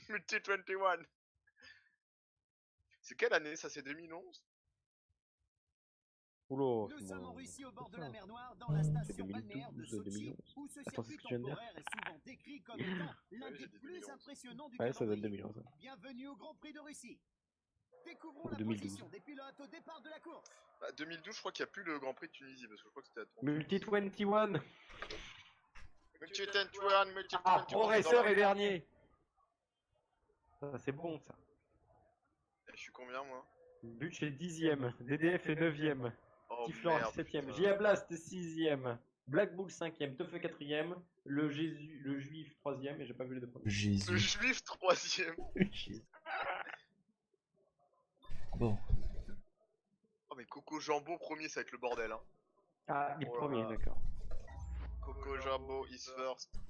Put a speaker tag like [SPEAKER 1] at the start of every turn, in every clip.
[SPEAKER 1] Multi 21. C'est quelle année ça? C'est 2011?
[SPEAKER 2] Oula,
[SPEAKER 3] Nous sommes en Russie au bord de la mer Noire, dans
[SPEAKER 2] C'est
[SPEAKER 3] la station
[SPEAKER 2] 2012,
[SPEAKER 3] balnéaire de
[SPEAKER 2] 2011.
[SPEAKER 3] Sotchi, où ce
[SPEAKER 2] Attends, c'est
[SPEAKER 3] circuit
[SPEAKER 2] ce que tu viens de dire.
[SPEAKER 3] temporaire est souvent décrit comme étant l'un
[SPEAKER 1] j'ai
[SPEAKER 3] des
[SPEAKER 1] dit
[SPEAKER 3] plus
[SPEAKER 1] 2011.
[SPEAKER 3] impressionnants du
[SPEAKER 2] Ouais, ça date de
[SPEAKER 3] calendrier.
[SPEAKER 2] 2011.
[SPEAKER 3] Bienvenue au Grand Prix de Russie. Découvrons
[SPEAKER 2] Ou
[SPEAKER 3] la
[SPEAKER 2] 2012.
[SPEAKER 3] position des pilotes au départ de la course.
[SPEAKER 1] Bah, 2012, je crois qu'il n'y a plus le Grand Prix de Tunisie parce que je crois que c'était à
[SPEAKER 2] Multi 21.
[SPEAKER 1] Multi 21, Multi 21.
[SPEAKER 2] Ah, Pro Racer est dernier. Ça, c'est bon ça.
[SPEAKER 1] Je suis combien moi?
[SPEAKER 2] Butch est 10ème, DDF est 9ème,
[SPEAKER 1] Oh
[SPEAKER 2] Tiflor
[SPEAKER 1] merde.
[SPEAKER 2] est 7ème,
[SPEAKER 1] putain.
[SPEAKER 2] Giablast est 6ème, Black Bull 5ème, Teufeu 4ème, le Juif 3ème, et j'ai pas vu les deux premiers.
[SPEAKER 1] Le
[SPEAKER 4] Jésus.
[SPEAKER 1] Juif 3ème.
[SPEAKER 4] Bon.
[SPEAKER 1] Oh mais Coco Jambon premier, ça va être le bordel hein.
[SPEAKER 2] Ah, les
[SPEAKER 1] Oh là
[SPEAKER 2] premiers,
[SPEAKER 1] là.
[SPEAKER 2] d'accord.
[SPEAKER 1] Coco Jambon is first.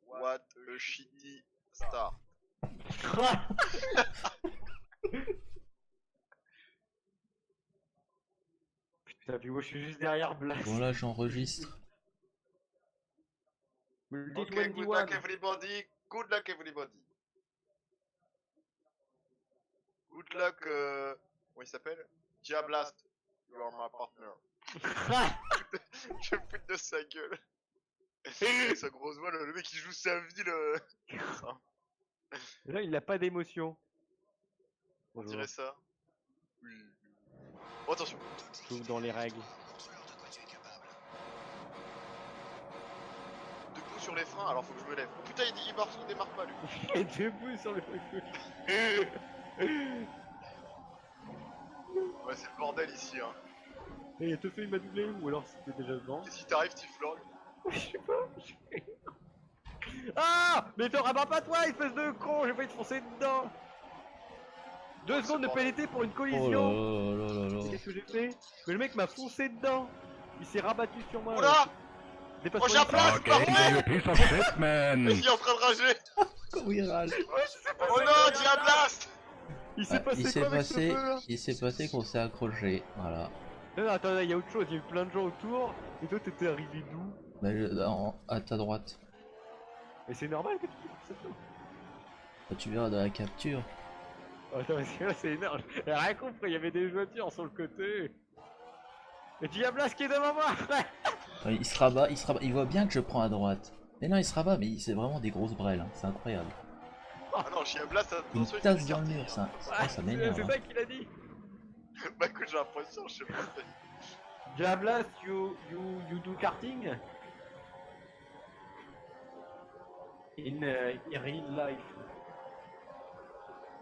[SPEAKER 1] What a shitty star.
[SPEAKER 2] Putain, puis moi je suis juste derrière Blast.
[SPEAKER 4] Bon là j'enregistre.
[SPEAKER 2] Multi
[SPEAKER 1] Ok, good
[SPEAKER 2] 21.
[SPEAKER 1] luck everybody. Good luck everybody. Good luck, comment il s'appelle? Diablast. You are my partner. Je me fous de sa gueule. Avec sa grosse voix, le mec il joue sa vie le...
[SPEAKER 2] Là, il a pas d'émotion.
[SPEAKER 1] On
[SPEAKER 2] Bonjour.
[SPEAKER 1] dirait ça. Oui. Oh, attention.
[SPEAKER 2] Tout dans les règles.
[SPEAKER 1] Debout sur les freins, alors faut que je me lève. Oh putain, il démarre pas lui.
[SPEAKER 2] Et debout sur le
[SPEAKER 1] Ouais, c'est le bordel ici hein.
[SPEAKER 2] Et Teufeu il m'a doublé ou alors c'était déjà devant?
[SPEAKER 1] Qu'est-ce qui t'arrive, Tiflor?
[SPEAKER 2] Je sais pas. Ah! Mais te rabats pas toi, espèce de con, j'ai failli te foncer dedans. 2 secondes de pénalité pour une
[SPEAKER 4] Oh
[SPEAKER 2] collision.
[SPEAKER 4] là là là là.
[SPEAKER 2] Qu'est-ce que j'ai fait? Mais le mec m'a foncé dedans. Il s'est rabattu sur moi.
[SPEAKER 1] Oula!
[SPEAKER 2] Dépasse
[SPEAKER 1] Oh, j'ai un place!
[SPEAKER 5] Okay, you piece of shit, man.
[SPEAKER 1] Il est en train de rager!
[SPEAKER 4] Comment il râle?
[SPEAKER 1] Oh non, Diablast!
[SPEAKER 2] Il s'est passé quoi avec ce feu là?
[SPEAKER 4] Il s'est passé qu'on s'est accroché, voilà.
[SPEAKER 2] Non, attends, il y a autre chose, il y a eu plein de gens autour. Et toi t'étais arrivé d'où?
[SPEAKER 4] Bah, à ta droite.
[SPEAKER 2] Mais c'est normal que tu fasses ça.
[SPEAKER 4] Bah, tu verras dans la capture.
[SPEAKER 2] Attends, parce que là c'est énorme. J'ai rien compris, il y avait des voitures sur le côté. Et Diablast qui est devant moi.
[SPEAKER 4] Ouais, il se rabat, il voit bien que je prends à droite. Mais non, il se rabat, mais c'est vraiment des grosses brêles, hein. C'est incroyable.
[SPEAKER 1] Ah non, Diablast,
[SPEAKER 4] Une
[SPEAKER 1] attention, il
[SPEAKER 4] tasse
[SPEAKER 1] fait
[SPEAKER 4] dans le
[SPEAKER 1] écarter,
[SPEAKER 4] mur,
[SPEAKER 1] hein.
[SPEAKER 4] ça m'énerve.
[SPEAKER 2] C'est
[SPEAKER 4] Hein.
[SPEAKER 2] ça qu'il a dit.
[SPEAKER 1] Bah écoute, j'ai l'impression, je sais pas.
[SPEAKER 2] Diablast, you do karting? In real life.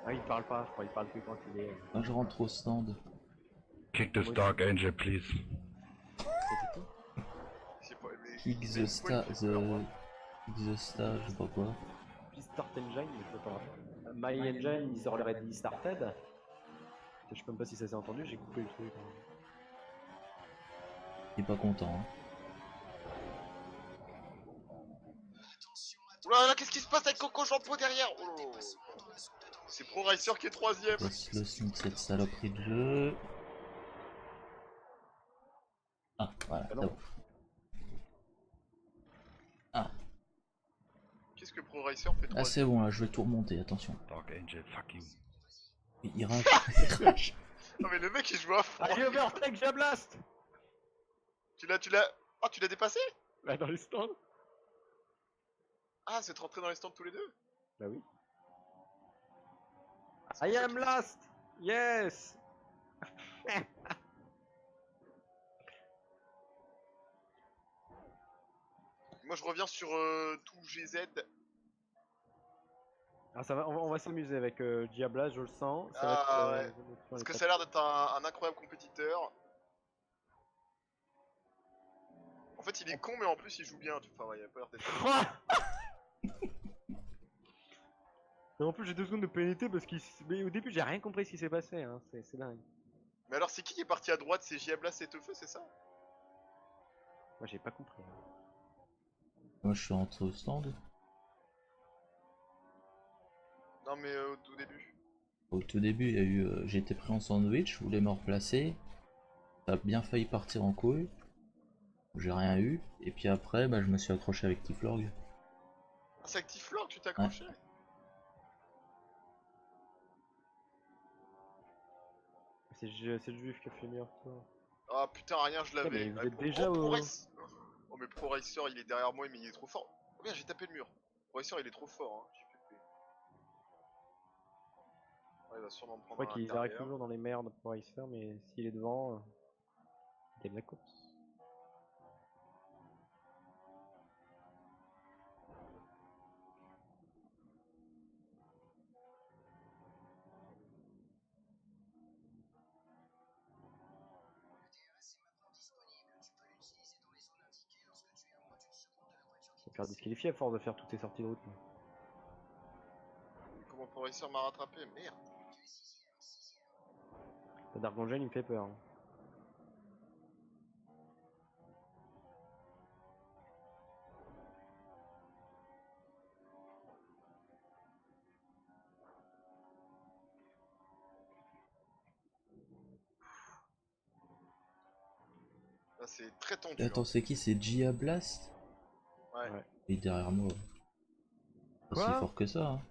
[SPEAKER 2] Ah, il parle pas, je crois, il parle que quand il est.
[SPEAKER 4] Moi, je rentre au stand.
[SPEAKER 5] Kick this dark angel, please.
[SPEAKER 1] C'est pas mais...
[SPEAKER 4] Kick the star, je sais pas quoi.
[SPEAKER 2] Puis Start Engine, mais je sais pas. My Engine, ils auraient dit Started. Je sais même pas si ça s'est entendu, j'ai coupé le truc.
[SPEAKER 4] Il est pas content. Hein.
[SPEAKER 1] Oula là, qu'est-ce qui se passe avec Coco Jambon derrière? Oh. C'est Pro Racer qui est 3ème.
[SPEAKER 4] Laisse le son de cette saloperie de jeu. Ah, voilà, c'est bon. Ah,
[SPEAKER 1] Qu'est-ce que Pro Racer fait 3ème?
[SPEAKER 4] ah c'est bon, là, je vais tout remonter, attention.
[SPEAKER 5] Dark angel, fuck you.
[SPEAKER 4] Il rage.
[SPEAKER 1] Non mais le mec il joue à fond.
[SPEAKER 2] Allez, overtake, Diablast!
[SPEAKER 1] Tu l'as... Oh, tu l'as dépassé?
[SPEAKER 2] Bah, dans les stands?
[SPEAKER 1] Ah, c'est rentré dans les stands tous les deux?
[SPEAKER 2] Bah oui. I am last! Yes!
[SPEAKER 1] Moi je reviens sur tout GZ.
[SPEAKER 2] Ah, ça va, on va s'amuser avec Diablast, je le sens. Ça
[SPEAKER 1] Ah,
[SPEAKER 2] va être,
[SPEAKER 1] ouais. Parce que ça a l'air d'être un incroyable compétiteur. En fait il est con mais en plus il joue bien, enfin ouais, il a pas l'air d'être...
[SPEAKER 2] Et en plus j'ai 2 secondes de pénalité parce mais au début j'ai rien compris ce qui s'est passé, hein. C'est dingue.
[SPEAKER 1] Mais alors c'est qui est parti à droite? C'est Giablast et Teufeu, c'est ça?
[SPEAKER 2] Moi j'ai pas compris. Hein.
[SPEAKER 4] Moi, je suis rentré au stand.
[SPEAKER 1] Non mais au tout début.
[SPEAKER 4] Au tout début, il y a eu, j'ai été pris en sandwich, je voulais me replacer. Ça a bien failli partir en couille. J'ai rien eu. Et puis après, bah, je me suis accroché avec Tiflorg.
[SPEAKER 1] Ah, c'est avec Tiflor que tu t'es accroché?
[SPEAKER 2] C'est le juif qui a fait meilleur que toi.
[SPEAKER 1] Ah putain, rien, je
[SPEAKER 2] Mais
[SPEAKER 1] l'avais.
[SPEAKER 2] vous
[SPEAKER 1] Ah,
[SPEAKER 2] êtes déjà
[SPEAKER 1] Pro
[SPEAKER 2] au...
[SPEAKER 1] Racer. Oh, mais Pro Racer, il est derrière moi, mais il est trop fort. Oh merde, j'ai tapé le mur. Pro Racer, il est trop fort, hein. JPP. Ouais, il va sûrement me
[SPEAKER 2] Je
[SPEAKER 1] prendre
[SPEAKER 2] crois
[SPEAKER 1] à
[SPEAKER 2] qu'ils arrivent
[SPEAKER 1] l'intérieur.
[SPEAKER 2] toujours dans les merdes pour Racer, mais s'il est devant, il gagne la course. Je vais faire disqualifier à force de faire toutes ces sorties de route. Là.
[SPEAKER 1] Comment Pro Racer m'a rattrapé? Merde.
[SPEAKER 2] Le Dark Angel, il me fait peur. Hein.
[SPEAKER 1] Là, c'est très tendu.
[SPEAKER 4] Attends,
[SPEAKER 1] Hein.
[SPEAKER 4] c'est qui? C'est Gia Blast?
[SPEAKER 1] Ouais.
[SPEAKER 2] Ouais.
[SPEAKER 4] Il est derrière moi. Pas si
[SPEAKER 2] Quoi?
[SPEAKER 4] fort que ça. Hein.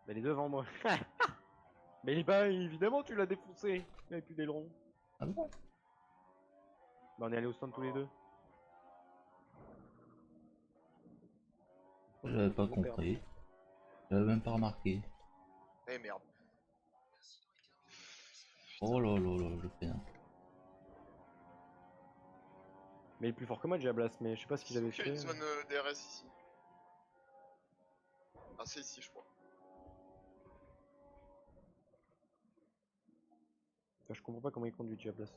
[SPEAKER 2] Mais il est devant moi. Mais bah évidemment tu l'as défoncé. Il avait plus d'aileron.
[SPEAKER 4] Ah bon?
[SPEAKER 2] Bah on est allé au stand tous les deux.
[SPEAKER 4] J'avais pas compris. J'avais même pas remarqué.
[SPEAKER 1] Eh merde.
[SPEAKER 4] Oh là là là, je fais un.
[SPEAKER 2] Mais il est plus fort que moi Diablas, mais je sais pas ce qu'il avait
[SPEAKER 1] Il y a
[SPEAKER 2] fait.
[SPEAKER 1] une zone DRS ici. Ah, c'est ici, je crois.
[SPEAKER 2] Enfin, je comprends pas comment il conduit Diablas.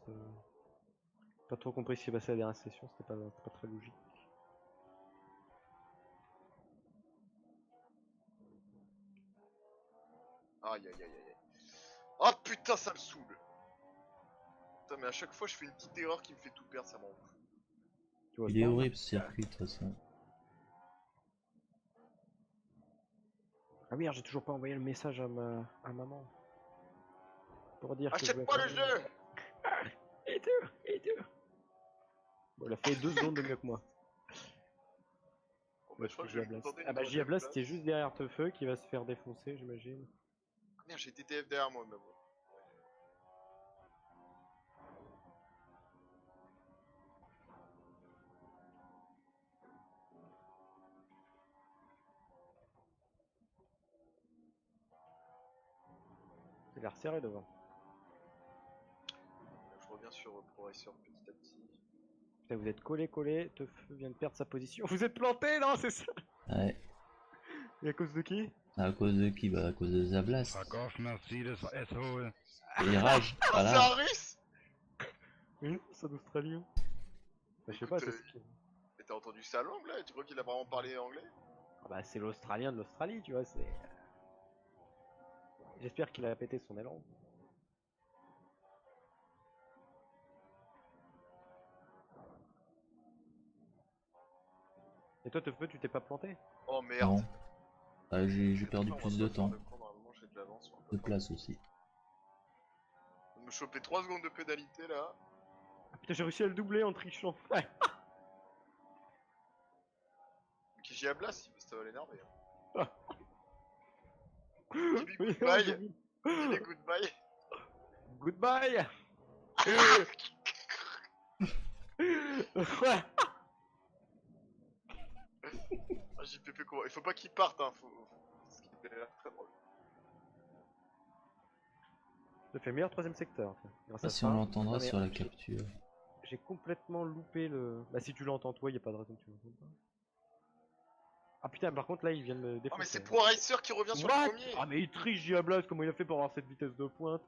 [SPEAKER 2] Pas trop compris ce qui s'est passé à la dernière session, c'était pas très logique.
[SPEAKER 1] Aïe aïe aïe aïe. Oh putain, ça me saoule. Putain, mais à chaque fois, je fais une petite erreur qui me fait tout perdre, ça m'en fout.
[SPEAKER 2] Tu vois,
[SPEAKER 4] Il est
[SPEAKER 2] stand.
[SPEAKER 4] horrible ce circuit de toute façon.
[SPEAKER 2] Ah oui, j'ai toujours pas envoyé le message à maman. Pour dire que je
[SPEAKER 1] Achète
[SPEAKER 2] vais
[SPEAKER 1] pas le
[SPEAKER 2] faire-
[SPEAKER 1] jeu.
[SPEAKER 2] Il est dur, il est dur. Bon, il a fait 2 secondes de mieux que moi.
[SPEAKER 1] Bon, bah, je crois que je vais lui contenter une
[SPEAKER 2] Ah bah
[SPEAKER 1] troisième
[SPEAKER 2] Giablas
[SPEAKER 1] place.
[SPEAKER 2] c'était juste derrière Teufeu qui va se faire défoncer j'imagine.
[SPEAKER 1] Ah, merde, j'ai TTF derrière moi, mais bon.
[SPEAKER 2] Il a l'air serré devant.
[SPEAKER 1] Je reviens sur Pro Racer petit à petit.
[SPEAKER 2] Putain, vous êtes collé, Teufeu vient de perdre sa position. Vous êtes planté, non, c'est ça?
[SPEAKER 4] Ouais.
[SPEAKER 2] Et à cause de qui?
[SPEAKER 4] À cause de qui? Bah à cause de Zablast.
[SPEAKER 5] Fuck off, Mercedes, asshole.
[SPEAKER 4] Il rage.
[SPEAKER 1] Ah, c'est
[SPEAKER 4] Voilà.
[SPEAKER 1] un russe.
[SPEAKER 2] Oui, non, c'est un Australien. Bah, je sais pas,
[SPEAKER 1] Écoute,
[SPEAKER 2] c'est ce qui...
[SPEAKER 1] Mais t'as entendu sa langue là? Tu crois qu'il a vraiment parlé anglais?
[SPEAKER 2] Ah bah c'est l'Australien de l'Australie, tu vois, c'est... J'espère qu'il a pété son élan. Et toi, Teufeu, tu t'es pas planté?
[SPEAKER 1] Oh merde.
[SPEAKER 4] Non. Ah, j'ai
[SPEAKER 1] C'est
[SPEAKER 4] perdu
[SPEAKER 1] trop
[SPEAKER 4] plus
[SPEAKER 1] dur,
[SPEAKER 4] de
[SPEAKER 1] moi,
[SPEAKER 4] temps.
[SPEAKER 1] de prendre, normalement, j'ai de l'avance sur un peu.
[SPEAKER 4] De place aussi.
[SPEAKER 1] De me choper 3 secondes de pénalité là.
[SPEAKER 2] Ah, putain, j'ai réussi à le doubler en trichant. Ouais.
[SPEAKER 1] Kiji Ablas, ça va l'énerver.
[SPEAKER 2] Ah.
[SPEAKER 1] Dis-lui
[SPEAKER 2] Oui,
[SPEAKER 1] goodbye.
[SPEAKER 2] j'ai vu.
[SPEAKER 1] Dis-lui goodbye.
[SPEAKER 2] Goodbye. Ouais.
[SPEAKER 1] Ah, JPP, comment? Il faut pas qu'il parte, hein. Parce qu'il a l'air très drôle.
[SPEAKER 2] J'ai fait meilleur troisième secteur. tiens, grâce
[SPEAKER 4] Pas
[SPEAKER 2] à
[SPEAKER 4] si
[SPEAKER 2] ça.
[SPEAKER 4] on l'entendra
[SPEAKER 2] Ah, mais
[SPEAKER 4] sur la
[SPEAKER 2] j'ai-
[SPEAKER 4] capture.
[SPEAKER 2] J'ai complètement loupé le... Bah si tu l'entends toi, y a pas de raison que tu l'entends pas. Ah putain, par contre là, il vient de me défoncer.
[SPEAKER 1] Oh, mais c'est Pro Racer qui revient sur le
[SPEAKER 2] What?
[SPEAKER 1] premier.
[SPEAKER 2] Ah mais il triche Diablas, comment il a fait pour avoir cette vitesse de pointe?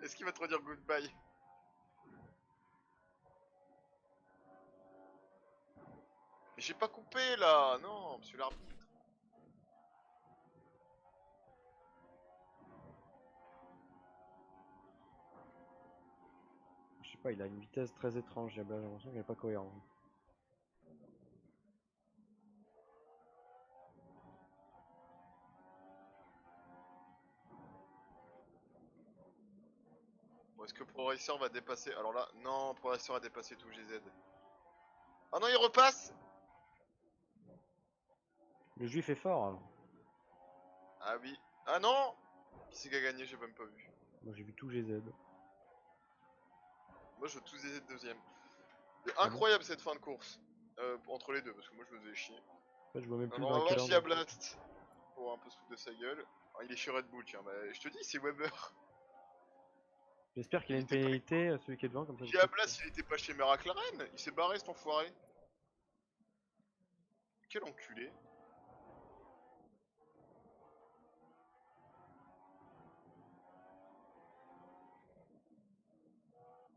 [SPEAKER 1] Est-ce qu'il va te redire goodbye? Mais j'ai pas coupé là. Non, monsieur l'arbitre.
[SPEAKER 2] Je sais pas, il a une vitesse très étrange Diablas, j'ai l'impression qu'il est pas cohérent.
[SPEAKER 1] Ouais, est-ce que ProRacer va dépasser? Alors là, non, ProRacer a dépassé tout GZ. Ah non, il repasse.
[SPEAKER 2] Le juif est fort. Hein.
[SPEAKER 1] Ah oui. Ah non. Qui c'est qui a gagné? J'ai même pas vu.
[SPEAKER 2] Moi j'ai vu tout GZ.
[SPEAKER 1] Moi, je tous GZ deuxième. C'est
[SPEAKER 2] Ah bon
[SPEAKER 1] incroyable cette fin de course. Entre les deux, parce que moi, je me faisais chier.
[SPEAKER 2] En fait, je vois même plus
[SPEAKER 1] Alors, on va
[SPEAKER 2] dans
[SPEAKER 1] voir
[SPEAKER 2] quel
[SPEAKER 1] Gia
[SPEAKER 2] ordre.
[SPEAKER 1] Blast. Pour un peu se foutre de sa gueule. Ah, il est chez Red Bull, tiens. Bah, je te dis, c'est Weber.
[SPEAKER 2] J'espère qu'il a
[SPEAKER 1] Il
[SPEAKER 2] une
[SPEAKER 1] était pas-
[SPEAKER 2] pénalité, celui qui est devant, comme ça.
[SPEAKER 1] Gia Blast, il était pas chez McLaren. Il s'est barré, cet enfoiré. Quel enculé.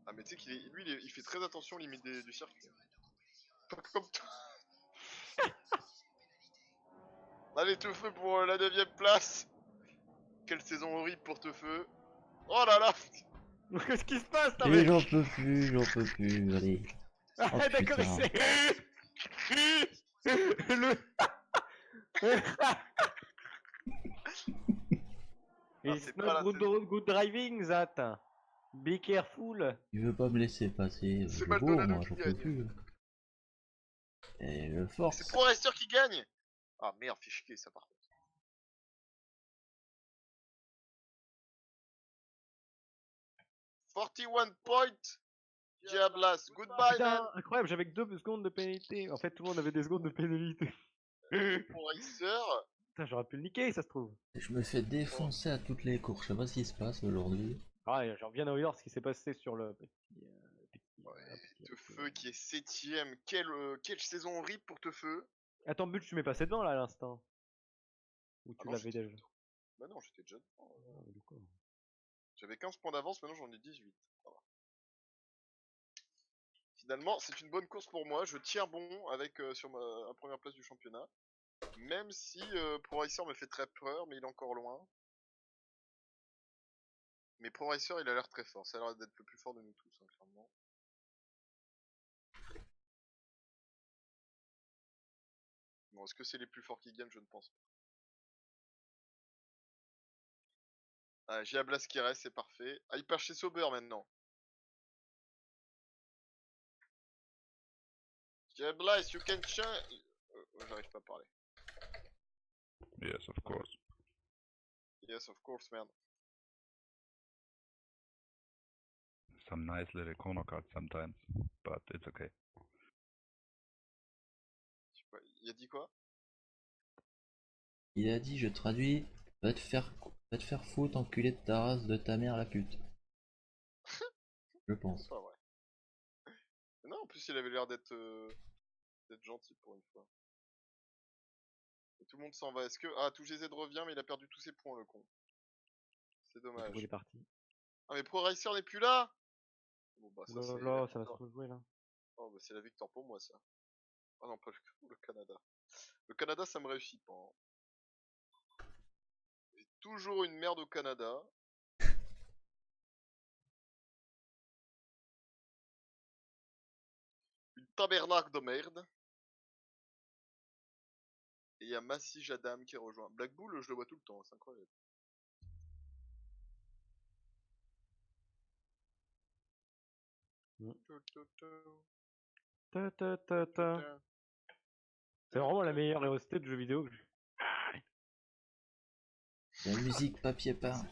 [SPEAKER 1] Ah, mais tu sais qu'il est... lui, il fait très attention aux limites du circuit. Pas comme toi. Allez, Teufeu pour la 9ème place. Quelle saison horrible pour Teufeu. Oh là là.
[SPEAKER 2] Qu'est-ce qui se passe là,
[SPEAKER 4] Et
[SPEAKER 2] mec?
[SPEAKER 4] j'en peux plus, allez.
[SPEAKER 2] Ah,
[SPEAKER 4] Oh,
[SPEAKER 2] d'accord,
[SPEAKER 4] putain.
[SPEAKER 2] c'est. Le.
[SPEAKER 1] Ah,
[SPEAKER 2] It's
[SPEAKER 1] c'est pas
[SPEAKER 2] not
[SPEAKER 1] la
[SPEAKER 2] good,
[SPEAKER 1] saison.
[SPEAKER 2] good driving, that. Be careful.
[SPEAKER 4] Il veut pas me laisser passer.
[SPEAKER 1] C'est
[SPEAKER 4] Je bourre,
[SPEAKER 1] Maldonado
[SPEAKER 4] moi,
[SPEAKER 1] qui
[SPEAKER 4] j'en peux
[SPEAKER 1] gagne.
[SPEAKER 4] plus. Et je
[SPEAKER 1] C'est
[SPEAKER 4] force.
[SPEAKER 1] ProRacer qui gagne. Ah merde, fait chier ça par contre. « 41 points. Diablas, goodbye man.
[SPEAKER 2] Putain, incroyable, j'avais que 2 secondes de pénalité. En fait, tout le monde avait des secondes de pénalité.
[SPEAKER 1] ProRacer.
[SPEAKER 2] Putain, j'aurais pu le niquer, ça se trouve.
[SPEAKER 4] Je me fais défoncer à toutes les courses. Je sais pas ce qui se passe aujourd'hui.
[SPEAKER 2] Ah, et j'en reviens à voir ce qui s'est passé sur le petit.
[SPEAKER 1] Teufeu qui est 7ème. Quelle saison horrible pour Teufeu.
[SPEAKER 2] Attends, but, tu m'es passé devant là à l'instant. Ou
[SPEAKER 1] Ah
[SPEAKER 2] tu
[SPEAKER 1] non,
[SPEAKER 2] l'avais
[SPEAKER 1] j'étais-
[SPEAKER 2] déjà.
[SPEAKER 1] Bah non, j'étais déjà devant.
[SPEAKER 2] Ah, du coup.
[SPEAKER 1] J'avais 15 points d'avance, maintenant j'en ai 18. Ça va. Finalement, c'est une bonne course pour moi. Je tiens bon avec sur ma première place du championnat. Même si ProRacer me fait très peur, mais il est encore loin. Mais ProRacer, il a l'air très fort. Ça a l'air d'être le plus fort de nous tous, hein, clairement. Bon, est-ce que c'est les plus forts qui gagnent? Je ne pense pas. Ah, j'ai Ablas qui reste, c'est parfait. Ah, il part chez Sauber maintenant. J'ai Ablas, you can change. J'arrive pas à parler.
[SPEAKER 5] Yes, of course.
[SPEAKER 1] Yes, of course, man.
[SPEAKER 5] Some nice little corner cuts sometimes, but it's okay.
[SPEAKER 1] Je sais pas, il a dit quoi?
[SPEAKER 4] Il a dit, je traduis, va te faire foutre, enculé de ta race, de ta mère la pute. Je
[SPEAKER 1] C'est
[SPEAKER 4] pense.
[SPEAKER 1] pas vrai. Mais non, en plus, il avait l'air d'être gentil pour une fois. Et tout le monde s'en va. Est-ce que... Ah, tout GZ revient, mais il a perdu tous ses points, le con. C'est dommage.
[SPEAKER 2] Il est parti.
[SPEAKER 1] Ah, mais ProRacer n'est plus là. Bon, bah, ça,
[SPEAKER 2] Oh
[SPEAKER 1] c'est...
[SPEAKER 2] là là, ça va se rejouer là.
[SPEAKER 1] Oh, bah, c'est la victoire pour moi, ça. Ah non, pas le Canada. Le Canada, ça me réussit pas. Hein. J'ai toujours une merde au Canada. Une tabernacle de merde. Et il y a Massy Jadam qui rejoint. Black Bull, je le vois tout le temps, c'est incroyable.
[SPEAKER 2] Mm.
[SPEAKER 1] Tu, tu.
[SPEAKER 2] Ta, ta, ta, ta. C'est vraiment la meilleure ROST de jeux vidéo.
[SPEAKER 4] La musique papier peint.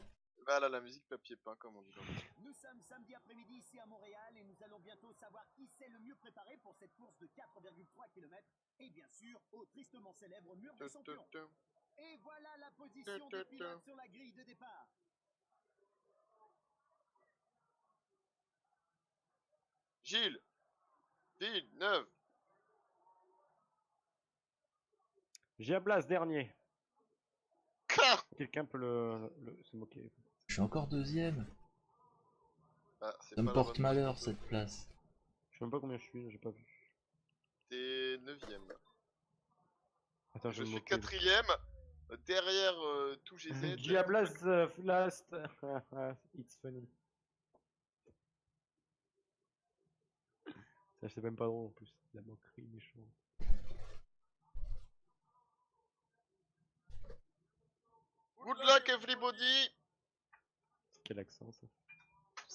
[SPEAKER 1] Voilà la musique papier peint, comme on dit dans le...
[SPEAKER 3] Nous sommes samedi après-midi ici à Montréal et nous allons bientôt savoir qui c'est le mieux préparé pour cette course de 4,3 km et bien sûr au tristement célèbre mur des champions. Et voilà la position des pilotes sur la grille de départ.
[SPEAKER 1] Gilles 9.
[SPEAKER 2] Giablas dernier.
[SPEAKER 1] Car
[SPEAKER 2] Quelqu'un peut se moquer.
[SPEAKER 4] Je suis encore deuxième.
[SPEAKER 1] Ah, c'est
[SPEAKER 4] Ça me
[SPEAKER 1] pas la
[SPEAKER 4] porte
[SPEAKER 1] bonne
[SPEAKER 4] malheur
[SPEAKER 1] position.
[SPEAKER 4] cette place.
[SPEAKER 2] Je sais même pas combien je suis, j'ai pas vu.
[SPEAKER 1] T'es 9ème.
[SPEAKER 2] Attends,
[SPEAKER 1] Je
[SPEAKER 2] vais me
[SPEAKER 1] suis
[SPEAKER 2] moquer.
[SPEAKER 1] 4ème. Derrière tout GZ.
[SPEAKER 2] Giablas last. It's funny. Ça, c'est même pas drôle en plus. La moquerie méchante.
[SPEAKER 1] Good luck everybody.
[SPEAKER 2] Quel accent ça.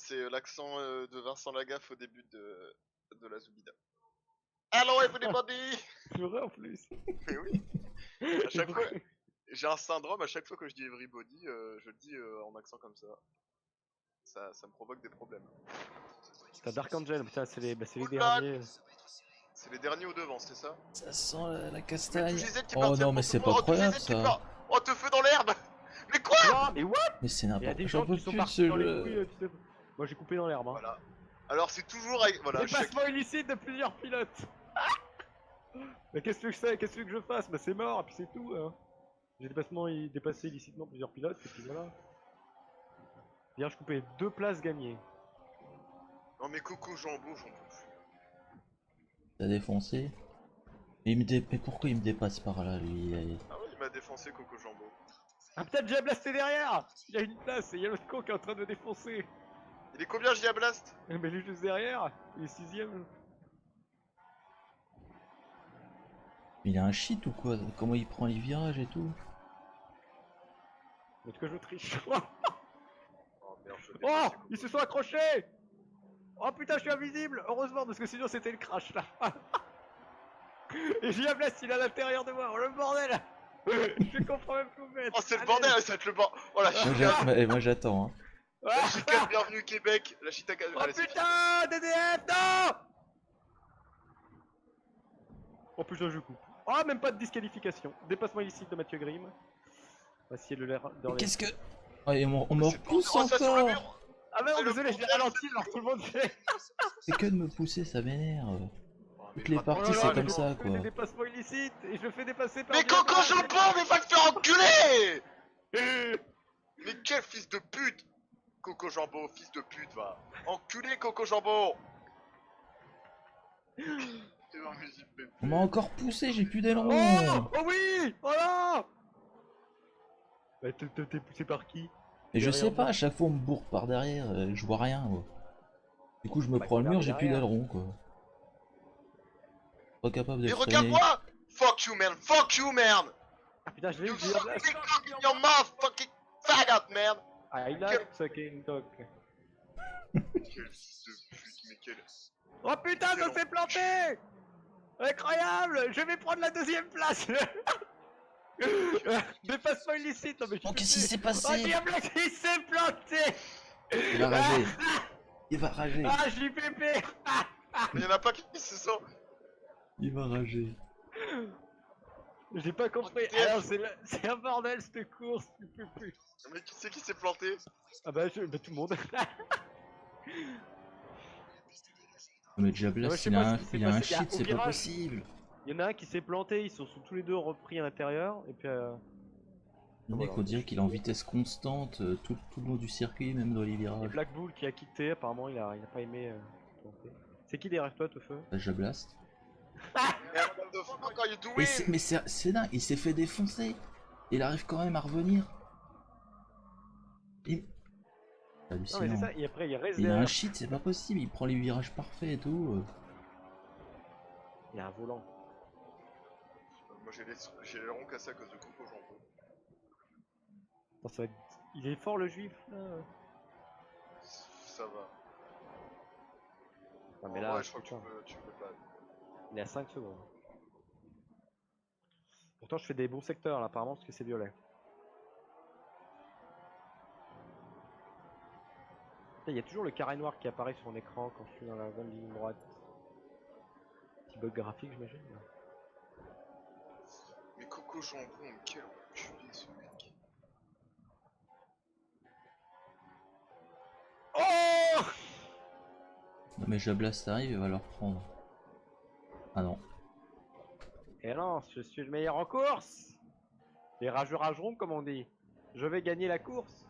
[SPEAKER 1] c'est l'accent de Vincent Lagaffe au début de la Zoubida. Hello everybody!
[SPEAKER 2] C'est vrai en plus.
[SPEAKER 1] Mais oui, à chaque fois, j'ai un syndrome, à chaque fois que je dis everybody, je le dis en accent comme ça. Ça me provoque des problèmes.
[SPEAKER 2] T'as Dark Angel, putain, c'est les
[SPEAKER 1] Good
[SPEAKER 2] derniers.
[SPEAKER 1] C'est les derniers au devant, c'est ça?
[SPEAKER 4] Ça sent la
[SPEAKER 1] Mais
[SPEAKER 4] castagne.
[SPEAKER 1] tout GZ qui
[SPEAKER 4] Oh
[SPEAKER 1] part
[SPEAKER 4] non, mais c'est pas croyable ça.
[SPEAKER 1] Oh, te feu dans l'herbe! Mais quoi?
[SPEAKER 2] Non, mais what?
[SPEAKER 4] Mais c'est
[SPEAKER 2] Il y a
[SPEAKER 4] n'importe
[SPEAKER 2] des
[SPEAKER 4] quoi.
[SPEAKER 2] gens
[SPEAKER 4] J'en peux
[SPEAKER 2] qui sont
[SPEAKER 4] plus de
[SPEAKER 2] partis
[SPEAKER 4] ce
[SPEAKER 2] dans les
[SPEAKER 4] jeu.
[SPEAKER 2] couilles, tu sais. Moi j'ai coupé dans l'herbe. Hein.
[SPEAKER 1] Voilà. Alors c'est toujours avec... Voilà, chaque...
[SPEAKER 2] Dépassement illicite de plusieurs pilotes. Mais qu'est-ce que c'est? Qu'est-ce que je fasse? Bah c'est mort, et puis c'est tout. Hein. J'ai dépassé illicitement plusieurs pilotes, et puis voilà. Bien, je coupais 2 places gagnées.
[SPEAKER 1] Non mais Coco Jambon, j'en peux plus.
[SPEAKER 4] T'as défoncé. Mais pourquoi il me dépasse par là lui?
[SPEAKER 1] Ah ouais, il m'a défoncé Coco Jambon.
[SPEAKER 2] Ah peut-être j'ai blasté derrière. Il y a une place et il y a l'autre con qui est en train de me défoncer.
[SPEAKER 1] Il est combien Blast?
[SPEAKER 2] Mais lui juste derrière, il est 6ème.
[SPEAKER 4] Il a un cheat ou quoi? Comment il prend les virages et tout?
[SPEAKER 2] En tout cas je triche.
[SPEAKER 1] Oh merde, je
[SPEAKER 2] Oh,
[SPEAKER 1] dépasse Coco.
[SPEAKER 2] ils se sont accrochés. Oh putain, je suis invisible. Heureusement, parce que sinon c'était le crash là. Et Blast, il est à l'intérieur de moi. Oh le bordel. Je comprends même plus où mettre.
[SPEAKER 1] Oh c'est le
[SPEAKER 2] Allez.
[SPEAKER 1] bordel, ça va être le bord... Oh la chicane.
[SPEAKER 4] Moi j'attends. Hein.
[SPEAKER 1] La
[SPEAKER 2] Ah.
[SPEAKER 1] chicane, bienvenue Québec. La chicane...
[SPEAKER 2] Oh
[SPEAKER 1] Allez, c'est
[SPEAKER 2] putain, DDF, non. En plus là je coupe. Oh, même pas de disqualification. Dépassement illicite de Mathieu Grimm. Voici le l'air dans
[SPEAKER 4] Mais
[SPEAKER 2] les...
[SPEAKER 4] qu'est-ce que. Oh, et on me
[SPEAKER 1] C'est
[SPEAKER 4] repousse
[SPEAKER 1] oh, ça sur le
[SPEAKER 4] encore!
[SPEAKER 1] mur.
[SPEAKER 2] Ah bah non,
[SPEAKER 1] C'est le
[SPEAKER 2] désolé, je l'ai
[SPEAKER 1] bordel,
[SPEAKER 2] ralenti alors tout le monde fait.
[SPEAKER 4] C'est que de me pousser, ça m'énerve.
[SPEAKER 1] Oh, mais
[SPEAKER 4] Toutes les
[SPEAKER 1] va-
[SPEAKER 4] parties,
[SPEAKER 2] Oh là
[SPEAKER 4] c'est
[SPEAKER 2] là,
[SPEAKER 4] comme
[SPEAKER 2] mais
[SPEAKER 4] ça,
[SPEAKER 2] je fais
[SPEAKER 4] quoi.
[SPEAKER 2] des dépassements illicites et je le fais dépasser par...
[SPEAKER 1] Mais Coco Jambon, mais va te faire enculer!
[SPEAKER 2] Jambon.
[SPEAKER 1] Mais quel fils de pute! Coco Jambon, fils de pute, va. Enculé Coco Jambon!
[SPEAKER 4] On m'a encore poussé, j'ai plus d'aileron.
[SPEAKER 2] Oh, oh oui. Oh là. Bah t'es poussé par qui?
[SPEAKER 4] Et je sais
[SPEAKER 2] derrière
[SPEAKER 4] pas,
[SPEAKER 2] moi.
[SPEAKER 4] à chaque fois on me bourre par derrière, je vois rien. Quoi. Du coup, je me
[SPEAKER 2] Bah,
[SPEAKER 4] prends le mur,
[SPEAKER 2] regarde
[SPEAKER 4] j'ai plus
[SPEAKER 2] derrière.
[SPEAKER 4] d'aileron, quoi. Pas capable de
[SPEAKER 1] Mais
[SPEAKER 4] freiner.
[SPEAKER 1] regarde-moi! Fuck you, man! Fuck you, man!
[SPEAKER 2] Ah putain, je l'ai
[SPEAKER 1] You
[SPEAKER 2] eu,
[SPEAKER 1] suck
[SPEAKER 2] Blast.
[SPEAKER 1] big cock in your mouth, fucking faggot, man!
[SPEAKER 2] I like sucking cock.
[SPEAKER 1] Quel fils de pute, mais quel...
[SPEAKER 2] Oh putain, ça s'est planté. Incroyable. Je vais prendre la 2ème place. Dépassement illicite. Non mais je
[SPEAKER 4] Oh,
[SPEAKER 2] suis
[SPEAKER 4] qu'est-ce qui
[SPEAKER 2] pété.
[SPEAKER 4] s'est
[SPEAKER 2] Oh
[SPEAKER 4] passé?
[SPEAKER 2] diable, il s'est planté.
[SPEAKER 4] Il va rager. Il va rager.
[SPEAKER 2] Ah, JPP.
[SPEAKER 1] Mais y'en a pas qui se sont...
[SPEAKER 4] Il va rager.
[SPEAKER 2] J'ai pas compris.
[SPEAKER 1] Oh,
[SPEAKER 2] Alors c'est un bordel cette course. Tu peux plus.
[SPEAKER 1] Mais qui c'est qui s'est planté?
[SPEAKER 2] Ah bah, bah tout le monde.
[SPEAKER 4] Mais Diablas,
[SPEAKER 2] Ouais, je sais
[SPEAKER 4] il
[SPEAKER 2] pas
[SPEAKER 4] a un,
[SPEAKER 2] ce qui s'est
[SPEAKER 4] il a un
[SPEAKER 2] passé, il y a-
[SPEAKER 4] cheat,
[SPEAKER 2] au
[SPEAKER 4] c'est pas
[SPEAKER 2] virage.
[SPEAKER 4] possible.
[SPEAKER 2] Il y en a un qui s'est planté. Ils sont tous les deux repris à l'intérieur. Et puis.
[SPEAKER 4] Le mec,
[SPEAKER 2] Voilà.
[SPEAKER 4] on dirait qu'il est en vitesse constante tout le long du circuit, même dans les
[SPEAKER 2] Et
[SPEAKER 4] virages.
[SPEAKER 2] Black Bull qui a quitté. Apparemment, il a pas aimé. C'est qui derrière toi, Teufeu?
[SPEAKER 4] Diablas.
[SPEAKER 1] Merde, what the fuck are you
[SPEAKER 4] Mais
[SPEAKER 1] doing?
[SPEAKER 4] c'est dingue, il s'est fait défoncer. Il arrive quand même à revenir. C'est
[SPEAKER 2] Non, mais c'est
[SPEAKER 4] hallucinant.
[SPEAKER 2] ça. Et après, il reste
[SPEAKER 4] Il a un
[SPEAKER 2] derrière.
[SPEAKER 4] cheat, c'est pas possible. Il prend les virages parfaits et tout.
[SPEAKER 2] Il y a un volant.
[SPEAKER 1] Moi j'ai les ronds cassés à cause de Coco Jambon.
[SPEAKER 2] Oh, ça va être... Il est fort le juif là.
[SPEAKER 1] Ça va.
[SPEAKER 2] Non, mais
[SPEAKER 1] En
[SPEAKER 2] là,
[SPEAKER 1] vrai, je crois que
[SPEAKER 2] putain,
[SPEAKER 1] tu peux pas.
[SPEAKER 2] il est à 5 secondes. Pourtant, je fais des bons secteurs là, apparemment, parce que c'est violet. Il y a toujours le carré noir qui apparaît sur mon écran quand je suis dans la bonne ligne droite. Petit bug graphique, j'imagine.
[SPEAKER 1] Mais Coco Jambon, quel enculé ce mec.
[SPEAKER 2] Oh!
[SPEAKER 4] Non mais Diablas arrive, il va le reprendre. Ah non.
[SPEAKER 2] Et non, je suis le meilleur en course! Les rageux rageront, comme on dit. Je vais gagner la course!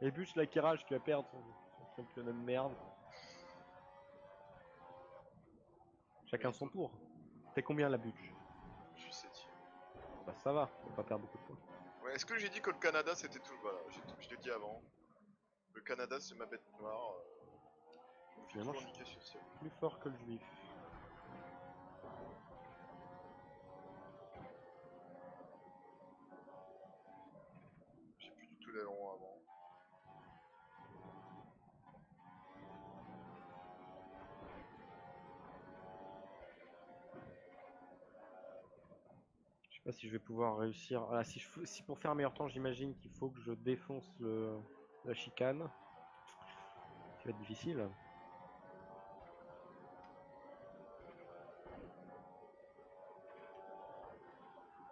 [SPEAKER 2] Et Bus, là, qui rage, tu vas perdre son championnat de merde. Chacun son tour. T'es combien la Butch?
[SPEAKER 1] Je suis 7ème.
[SPEAKER 2] Bah ça va, on va pas perdre beaucoup de points.
[SPEAKER 1] Ouais, est-ce que j'ai dit que le Canada c'était tout. Voilà, je l'ai dit avant. Le Canada c'est ma bête noire. Je me fais
[SPEAKER 2] Finalement,
[SPEAKER 1] toujours niquer sur ça.
[SPEAKER 2] Plus fort que le juif.
[SPEAKER 1] J'ai plus du tout d'aileron avant.
[SPEAKER 2] sais pas si je vais pouvoir réussir. Voilà, si pour faire un meilleur temps, j'imagine qu'il faut que je défonce la chicane. Ça va être difficile.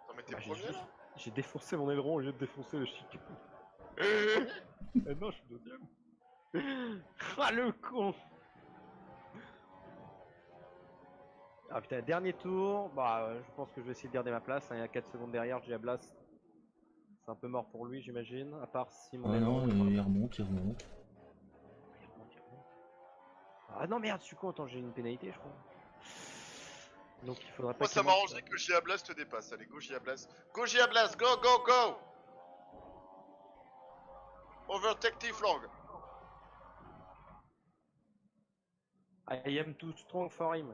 [SPEAKER 1] T'en mets tes
[SPEAKER 2] Bah,
[SPEAKER 1] premiers là?
[SPEAKER 2] j'ai défoncé mon aileron au lieu de défoncer le chicane. Non, je suis deuxième. Ah le con! Ah putain, dernier tour. Bah, je pense que je vais essayer de garder ma place. Hein. Il y a 4 secondes derrière, j'ai la blast. C'est un peu mort pour lui, j'imagine. À part si mon
[SPEAKER 4] Ah non,
[SPEAKER 2] aileron.
[SPEAKER 4] il remonte, il remonte.
[SPEAKER 2] Ah non, merde, je suis con. Attends, j'ai une pénalité, je crois. Donc il faudra pas
[SPEAKER 1] Moi,
[SPEAKER 2] qu'il
[SPEAKER 1] ça
[SPEAKER 2] monte.
[SPEAKER 1] m'arrangerait que Gia Blast te dépasse. Allez, go Gia Blast. Go Gia Blast, go, go, go! Overtake T-Flang.
[SPEAKER 2] I am too strong for him.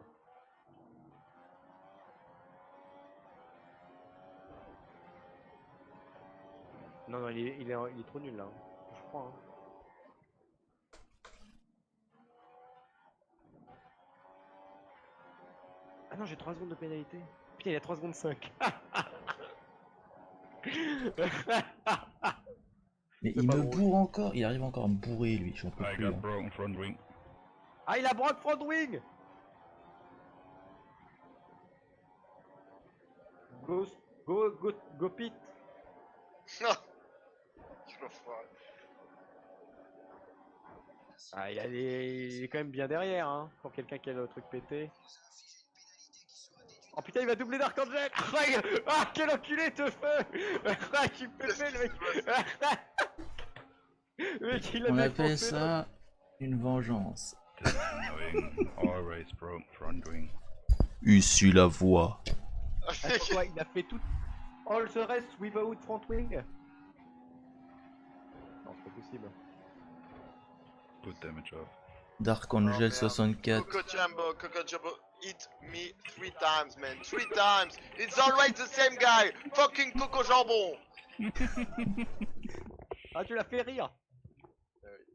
[SPEAKER 2] Non, il est trop nul là. Je crois. Hein. Ah non, j'ai 3 secondes de pénalité. Putain, il a 3 secondes 5.
[SPEAKER 4] Mais
[SPEAKER 2] C'est
[SPEAKER 4] il
[SPEAKER 2] pas
[SPEAKER 4] me
[SPEAKER 2] drôle.
[SPEAKER 4] bourre encore, il arrive encore à me bourrer lui, j'en peux
[SPEAKER 5] I
[SPEAKER 4] plus.
[SPEAKER 5] got
[SPEAKER 4] Hein.
[SPEAKER 5] broken front wing.
[SPEAKER 2] Ah, il a broke front wing. Go, go pit.
[SPEAKER 1] Quel enfoiré.
[SPEAKER 2] Ah, il est quand même bien derrière, hein, pour quelqu'un qui a le truc pété. Oh putain, il va doubler d'Archangel. Ah, quel enculé te feu. Ah, qui pépé, le mec. Le mec, il a
[SPEAKER 4] On appelle
[SPEAKER 2] défoncé, là.
[SPEAKER 4] ça une vengeance.
[SPEAKER 5] This is annoying. Always broken front wing.
[SPEAKER 4] Ici la voix.
[SPEAKER 2] Attends, quoi, il a fait tout. All the rest without front wing. Non, c'est pas possible.
[SPEAKER 5] Good damage off.
[SPEAKER 4] Dark
[SPEAKER 1] Oh,
[SPEAKER 4] Angel
[SPEAKER 1] merde.
[SPEAKER 4] 64.
[SPEAKER 1] Coco Jumbo, hit me 3 times, man. 3 times. It's always the same guy. Fucking Coco Jambon.
[SPEAKER 2] Ah, tu l'as fait rire.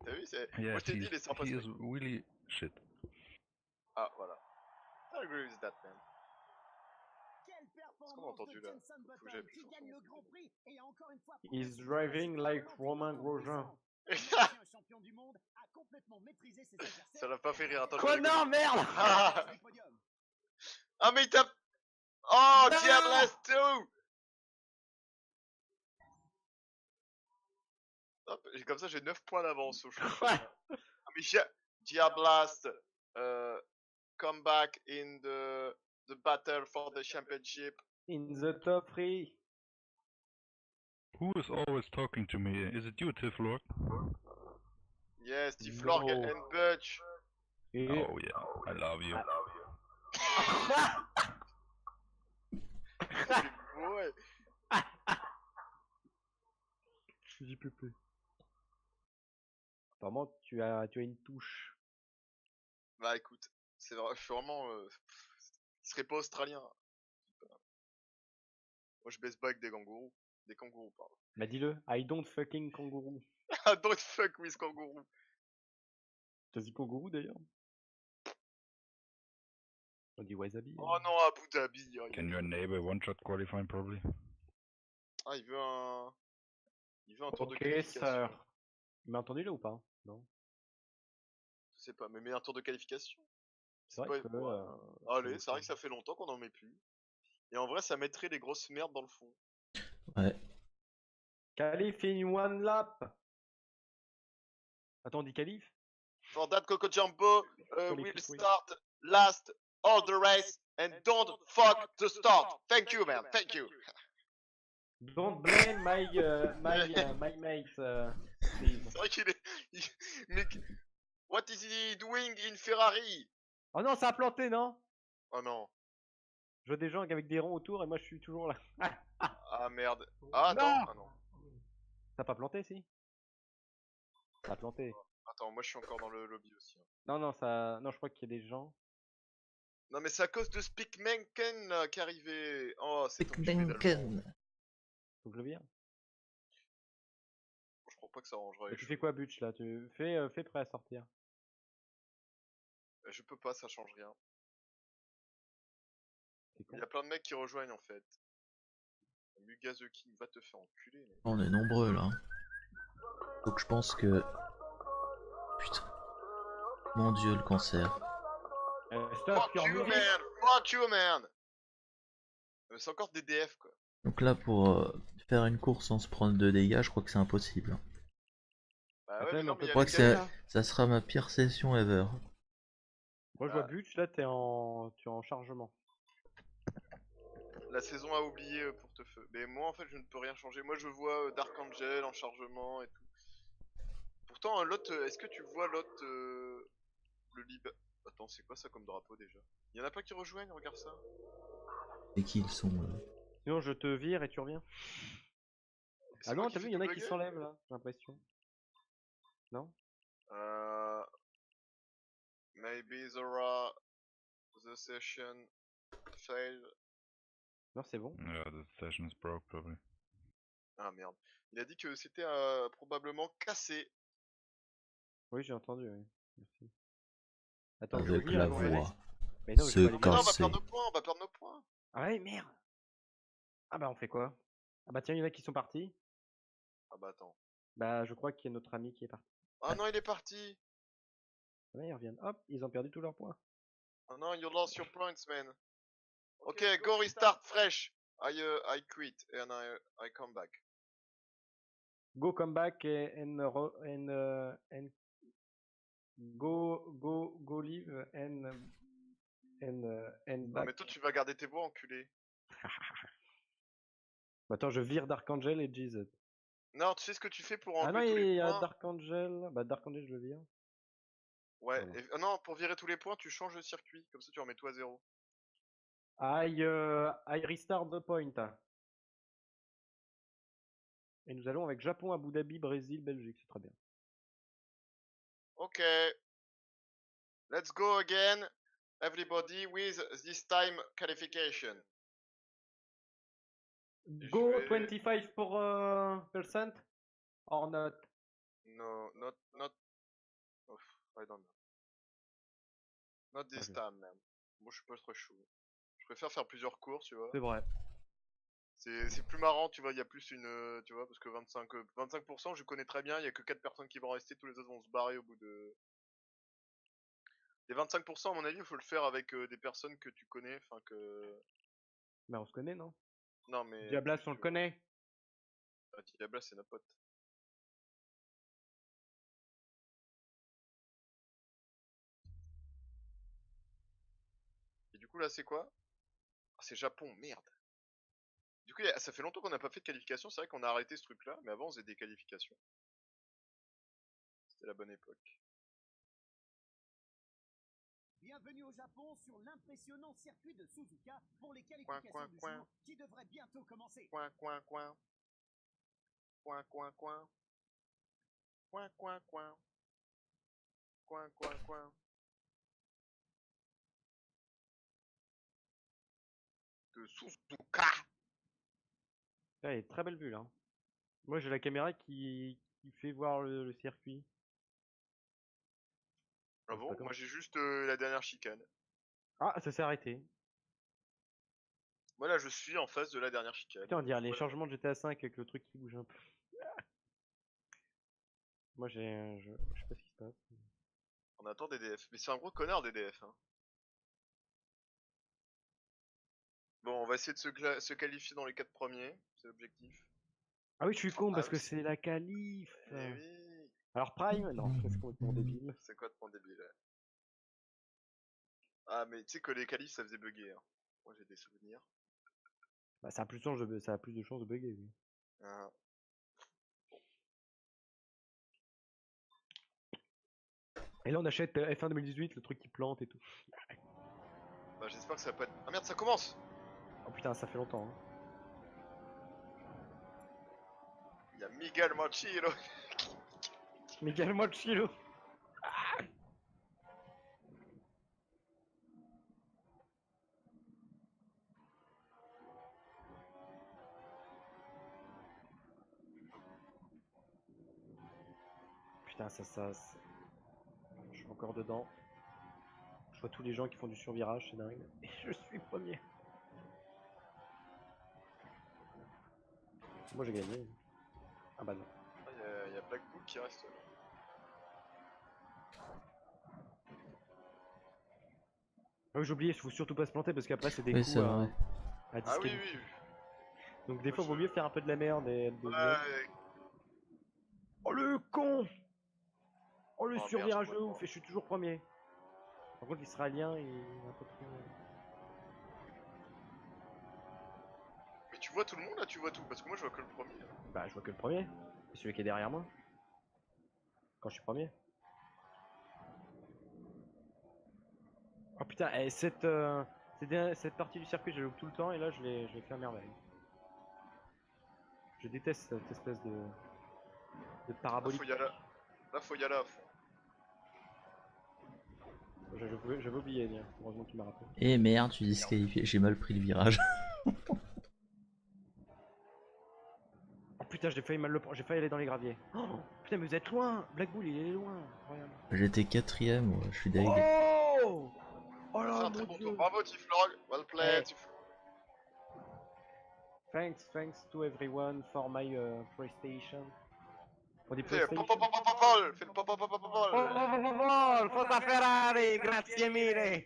[SPEAKER 1] T'as vu, c'est. Moi,
[SPEAKER 5] Yeah,
[SPEAKER 1] je t'ai dit, il est sympa.
[SPEAKER 5] he
[SPEAKER 1] ce
[SPEAKER 5] is
[SPEAKER 1] mec.
[SPEAKER 5] really shit.
[SPEAKER 1] Ah, voilà. I agree with that, man.
[SPEAKER 3] Quelle
[SPEAKER 1] qu'on a
[SPEAKER 3] performance
[SPEAKER 1] entendu,
[SPEAKER 3] de
[SPEAKER 1] là?
[SPEAKER 3] Jenson
[SPEAKER 1] Faut que
[SPEAKER 3] Button
[SPEAKER 1] j'appuie
[SPEAKER 3] qui
[SPEAKER 1] sur
[SPEAKER 3] gagne
[SPEAKER 1] son
[SPEAKER 3] le Grand
[SPEAKER 1] bouton.
[SPEAKER 3] Prix et encore une fois
[SPEAKER 2] He's driving like Romain Grosjean.
[SPEAKER 3] L'ancien champion du monde a complètement maîtrisé ses adversaires.
[SPEAKER 1] Ça l'a pas fait rire. Attends, je vais
[SPEAKER 2] Connard,
[SPEAKER 1] rigoler.
[SPEAKER 2] merde.
[SPEAKER 1] Ah,
[SPEAKER 3] Du podium.
[SPEAKER 1] ah, mais il tape. Oh,
[SPEAKER 2] Non.
[SPEAKER 1] Diablast 2. Hop, comme ça, j'ai 9 points d'avance au champion. Ah, mais Diablast, come back in the battle for the championship.
[SPEAKER 2] In the top 3.
[SPEAKER 5] Who is always talking to me? Is it you, Tiflok?
[SPEAKER 1] Yes, T-Florg
[SPEAKER 2] No.
[SPEAKER 1] and Butch.
[SPEAKER 2] Et...
[SPEAKER 5] Oh yeah, I love you.
[SPEAKER 1] C'est beau, ouais.
[SPEAKER 2] J'ai pépé. Apparemment, tu as une touche.
[SPEAKER 1] Bah écoute, je suis vraiment. Il serait pas australien. Moi, je baisse pas avec des kangourous. Des kangourous, pardon.
[SPEAKER 2] Bah dis-le. I don't fucking kangourou.
[SPEAKER 1] Don't fuck with kangourou.
[SPEAKER 2] T'as dit kangourou d'ailleurs? On dit wasabi.
[SPEAKER 1] Oh
[SPEAKER 2] hein.
[SPEAKER 1] non, Abu Dhabi. Oh,
[SPEAKER 5] Can your neighbor one-shot qualifying probably?
[SPEAKER 1] Ah, il veut un tour de
[SPEAKER 2] Ok,
[SPEAKER 1] qualification.
[SPEAKER 2] sœur. Il m'a entendu là ou pas? Non.
[SPEAKER 1] Je sais pas, mais un tour de qualification.
[SPEAKER 2] C'est vrai
[SPEAKER 1] pas-
[SPEAKER 2] que.
[SPEAKER 1] ouais. Allez, c'est vrai que ça fait longtemps qu'on en met plus. Et en vrai, ça mettrait les grosses merdes dans le fond.
[SPEAKER 4] Ouais.
[SPEAKER 2] Calif in one lap. Attends, on dit Calif?
[SPEAKER 1] For that, Coco Jumbo will
[SPEAKER 2] Qualification.
[SPEAKER 1] start last all the race and don't fuck the start. Thank you, man. Thank you.
[SPEAKER 2] Don't blame my mate. Please.
[SPEAKER 1] C'est vrai qu'il est. Mais what is he doing in Ferrari?
[SPEAKER 2] Oh non, ça a planté, non?
[SPEAKER 1] Oh non.
[SPEAKER 2] Je vois des gens avec des ronds autour et moi je suis toujours là.
[SPEAKER 1] Ah merde. Ah attends.
[SPEAKER 2] Non.
[SPEAKER 1] Ah non.
[SPEAKER 2] Ça a pas planté, si? Ça a planté.
[SPEAKER 1] Attends, moi je suis encore dans le lobby aussi. Hein.
[SPEAKER 2] Non, non, ça. Non, je crois qu'il y a des gens.
[SPEAKER 1] Non mais c'est à cause de Speakmanken qui est arrivé. Oh, c'est enculé d'Allemand.
[SPEAKER 4] Duncan.
[SPEAKER 2] Faut que je le vire.
[SPEAKER 1] Je crois pas que ça arrangera les
[SPEAKER 2] Tu
[SPEAKER 1] choses.
[SPEAKER 2] fais quoi, Butch là? Tu fais prêt à sortir.
[SPEAKER 1] Je peux pas, ça change rien.
[SPEAKER 2] C'est con.
[SPEAKER 1] Il y a plein de mecs qui rejoignent en fait. Muga the King va te faire enculer. Mais...
[SPEAKER 4] On est nombreux là. Donc je pense que... Putain. Mon dieu, le cancer.
[SPEAKER 2] Stop,
[SPEAKER 1] Fuck
[SPEAKER 2] cœur
[SPEAKER 1] you
[SPEAKER 2] musique.
[SPEAKER 1] man! Fuck you man! C'est encore des DF quoi.
[SPEAKER 4] Donc là, pour faire une course sans se prendre de dégâts, je crois que c'est impossible.
[SPEAKER 1] Bah
[SPEAKER 2] Attends,
[SPEAKER 1] ouais, mais
[SPEAKER 2] mais
[SPEAKER 1] non,
[SPEAKER 2] on
[SPEAKER 1] mais
[SPEAKER 2] peut
[SPEAKER 1] il y
[SPEAKER 4] Je
[SPEAKER 1] a
[SPEAKER 4] crois
[SPEAKER 1] les
[SPEAKER 4] que
[SPEAKER 2] gagner,
[SPEAKER 1] DF.
[SPEAKER 2] là.
[SPEAKER 4] ça sera ma pire session ever.
[SPEAKER 2] Moi je vois
[SPEAKER 1] Ah.
[SPEAKER 2] Butch, là tu es en chargement.
[SPEAKER 1] La saison a oublié pour te feu. Mais moi en fait je ne peux rien changer. Moi je vois Dark Angel en chargement et tout. Pourtant l'autre, est-ce que tu vois l'autre le lib... Attends, c'est quoi ça comme drapeau déjà? Il y en a pas qui rejoignent, regarde ça.
[SPEAKER 4] Et qui ils sont
[SPEAKER 2] Sinon je te vire et tu reviens.
[SPEAKER 1] C'est
[SPEAKER 2] Ah
[SPEAKER 1] moi
[SPEAKER 2] non,
[SPEAKER 1] qui
[SPEAKER 2] t'as
[SPEAKER 1] fais
[SPEAKER 2] vu, il y en a
[SPEAKER 1] tout
[SPEAKER 2] qui
[SPEAKER 1] bugger.
[SPEAKER 2] s'enlèvent là, j'ai l'impression. Non?
[SPEAKER 1] Maybe the session failed.
[SPEAKER 2] Non, c'est bon.
[SPEAKER 5] Yeah, the session's broke probably.
[SPEAKER 1] Ah merde. Il a dit que c'était probablement cassé.
[SPEAKER 2] Oui, j'ai entendu, oui. Merci. Attends, je
[SPEAKER 4] avec
[SPEAKER 2] vire
[SPEAKER 4] la
[SPEAKER 2] avant d'aller.
[SPEAKER 4] voix.
[SPEAKER 2] Mais non, je
[SPEAKER 4] Se
[SPEAKER 2] vais pas aller
[SPEAKER 1] Ah mais non,
[SPEAKER 2] vire.
[SPEAKER 1] on va
[SPEAKER 4] casser.
[SPEAKER 1] perdre nos points, on va perdre nos points.
[SPEAKER 2] Ah ouais, merde. Ah bah on fait quoi? Ah bah tiens, il y en a qui sont partis.
[SPEAKER 1] Ah bah attends.
[SPEAKER 2] Bah je crois qu'il y a notre ami qui est parti.
[SPEAKER 1] Ah non, il est parti.
[SPEAKER 2] Ah ouais, ils reviennent. Hop, ils ont perdu tous leurs points.
[SPEAKER 1] Ah non, you lost your points, man. Okay, go restart fresh. I quit and I come back.
[SPEAKER 2] Go come back and go live and
[SPEAKER 1] Non
[SPEAKER 2] back.
[SPEAKER 1] mais toi tu vas garder tes voix, enculé.
[SPEAKER 2] Bah, attends, je vire Dark Angel et GZ.
[SPEAKER 1] Non, tu sais ce que tu fais pour
[SPEAKER 2] Ah non,
[SPEAKER 1] enlever tous les
[SPEAKER 2] il y a
[SPEAKER 1] points?
[SPEAKER 2] Dark Angel. Bah Dark Angel, je le vire.
[SPEAKER 1] Ouais,
[SPEAKER 2] Voilà.
[SPEAKER 1] non, pour virer tous les points, tu changes de circuit. Comme ça, tu remets tout à zéro.
[SPEAKER 2] I restart the point. Et nous allons avec Japon, Abu Dhabi, Brésil, Belgique. C'est très bien.
[SPEAKER 1] Ok. Let's go again, everybody, with this time qualification.
[SPEAKER 2] Go
[SPEAKER 1] Je vais-
[SPEAKER 2] 25% or not?
[SPEAKER 1] No, not. Oh, I don't know. Not this
[SPEAKER 2] Ok.
[SPEAKER 1] time, man. Moi, je suis pas trop chaud. Je préfère faire plusieurs courses, tu vois.
[SPEAKER 2] C'est vrai.
[SPEAKER 1] C'est plus marrant, tu vois. Il y a plus une, tu vois, parce que 25%, je connais très bien. Il y a que 4 personnes qui vont rester. Tous les autres vont se barrer au bout de. Les 25%, à mon avis, il faut le faire avec des personnes que tu connais, enfin que.
[SPEAKER 2] Mais on se connaît, non?
[SPEAKER 1] Non, mais.
[SPEAKER 2] Diablas,
[SPEAKER 1] plus,
[SPEAKER 2] on le
[SPEAKER 1] tu vois.
[SPEAKER 2] connaît.
[SPEAKER 1] Ah, Diabla, c'est notre pote. Et du coup, là, c'est quoi? Ah, c'est Japon, merde. Du coup, ça fait longtemps qu'on n'a pas fait de qualification. C'est vrai qu'on a arrêté ce truc-là, mais avant, on faisait des qualifications. C'était la bonne époque.
[SPEAKER 3] Bienvenue au Japon sur l'impressionnant circuit de Suzuka pour les qualifications du
[SPEAKER 1] coin.
[SPEAKER 3] jour qui devraient bientôt commencer.
[SPEAKER 1] Coin, coin, coin. Coin, coin, coin. Coin, coin, coin. Coin, coin, coin. De Suzuka.
[SPEAKER 2] Là, il est très belle vue là. Moi, j'ai la caméra qui fait voir le circuit.
[SPEAKER 1] Ah
[SPEAKER 2] Je sais
[SPEAKER 1] bon?
[SPEAKER 2] pas comment.
[SPEAKER 1] Moi, j'ai juste la dernière chicane.
[SPEAKER 2] Ah, ça s'est arrêté.
[SPEAKER 1] Moi, là, je suis en face de la dernière chicane.
[SPEAKER 2] Putain, on dirait les
[SPEAKER 1] Ouais.
[SPEAKER 2] changements de GTA 5 avec le truc qui bouge un peu. Moi, je sais pas ce qui se passe.
[SPEAKER 1] On attend DDF. Mais c'est un gros connard, DDF. Hein. Bon, on va essayer de se qualifier dans les 4 premiers. C'est l'objectif.
[SPEAKER 2] Ah oui, je suis con
[SPEAKER 1] Ah
[SPEAKER 2] parce
[SPEAKER 1] oui,
[SPEAKER 2] que c'est la qualif.
[SPEAKER 1] Eh oui.
[SPEAKER 2] Alors Prime, non, ça c'est complètement débile.
[SPEAKER 1] C'est quoi de ton débile? Ah, mais tu sais que les qualifs, ça faisait bugger. Hein. Moi, j'ai des souvenirs.
[SPEAKER 2] Bah, ça a plus de chances de bugger. Oui.
[SPEAKER 1] Hein.
[SPEAKER 2] Et là, on achète F1 2018, le truc qui plante et tout.
[SPEAKER 1] Bah, j'espère que ça va pas être. Ah merde, ça commence!
[SPEAKER 2] Oh putain, ça fait longtemps. Hein.
[SPEAKER 1] Il y a Miguel Mochilo.
[SPEAKER 2] Miguel Mochilo. Putain, je suis encore dedans. Je vois tous les gens qui font du survirage, c'est dingue. Et je suis premier. Moi j'ai gagné. Ah bah non.
[SPEAKER 1] Il y a Black Bull qui reste là.
[SPEAKER 2] Ah oui, j'ai oublié, il faut surtout pas se planter parce qu'après c'est des
[SPEAKER 4] Oui,
[SPEAKER 2] coups
[SPEAKER 4] c'est vrai.
[SPEAKER 2] à
[SPEAKER 1] Ah oui,
[SPEAKER 2] disqualifier.
[SPEAKER 1] oui.
[SPEAKER 2] Donc des
[SPEAKER 1] Moi,
[SPEAKER 2] fois vaut
[SPEAKER 1] je-
[SPEAKER 2] mieux faire un peu de la merde et être deuxième.
[SPEAKER 1] Ouais.
[SPEAKER 2] Oh le con! Oh le
[SPEAKER 1] Oh, merde,
[SPEAKER 2] survirage
[SPEAKER 1] je
[SPEAKER 2] de
[SPEAKER 1] vois
[SPEAKER 2] ouf
[SPEAKER 1] pas.
[SPEAKER 2] et je suis toujours premier. Par contre l'Israélien il est un peu trop...
[SPEAKER 1] Mais tu vois tout le monde là, tu vois tout. Parce que moi je vois que le premier.
[SPEAKER 2] Bah je vois que le premier. C'est celui qui est derrière moi. Quand je suis premier. Oh putain, et cette partie du circuit je la loupe tout le temps et là je l'ai fait à merveille. Je déteste cette espèce de
[SPEAKER 1] Là
[SPEAKER 2] parabolique.
[SPEAKER 1] faut y aller à fond.
[SPEAKER 2] J'avais oublié, dire. Heureusement qu'il m'a rappelé.
[SPEAKER 4] Et merde, tu disqualifié. J'ai mal pris le virage.
[SPEAKER 2] Oh putain, j'ai failli mal le prendre, j'ai failli aller dans les graviers. Oh, putain, mais vous êtes loin. Black Bull, il est loin. Incroyable.
[SPEAKER 4] J'étais 4ème, moi, je suis deg.
[SPEAKER 2] Oh, oh
[SPEAKER 1] C'est
[SPEAKER 2] là,
[SPEAKER 1] un très
[SPEAKER 2] mon
[SPEAKER 1] bon
[SPEAKER 2] dieu.
[SPEAKER 1] tour. Bravo Tiflog. Well played.
[SPEAKER 2] Hey. Thanks to everyone for my PlayStation. Pour des
[SPEAKER 1] Fais
[SPEAKER 2] PlayStation.
[SPEAKER 1] pop. Fais le pop.
[SPEAKER 2] Forza Ferrari, grazie mille.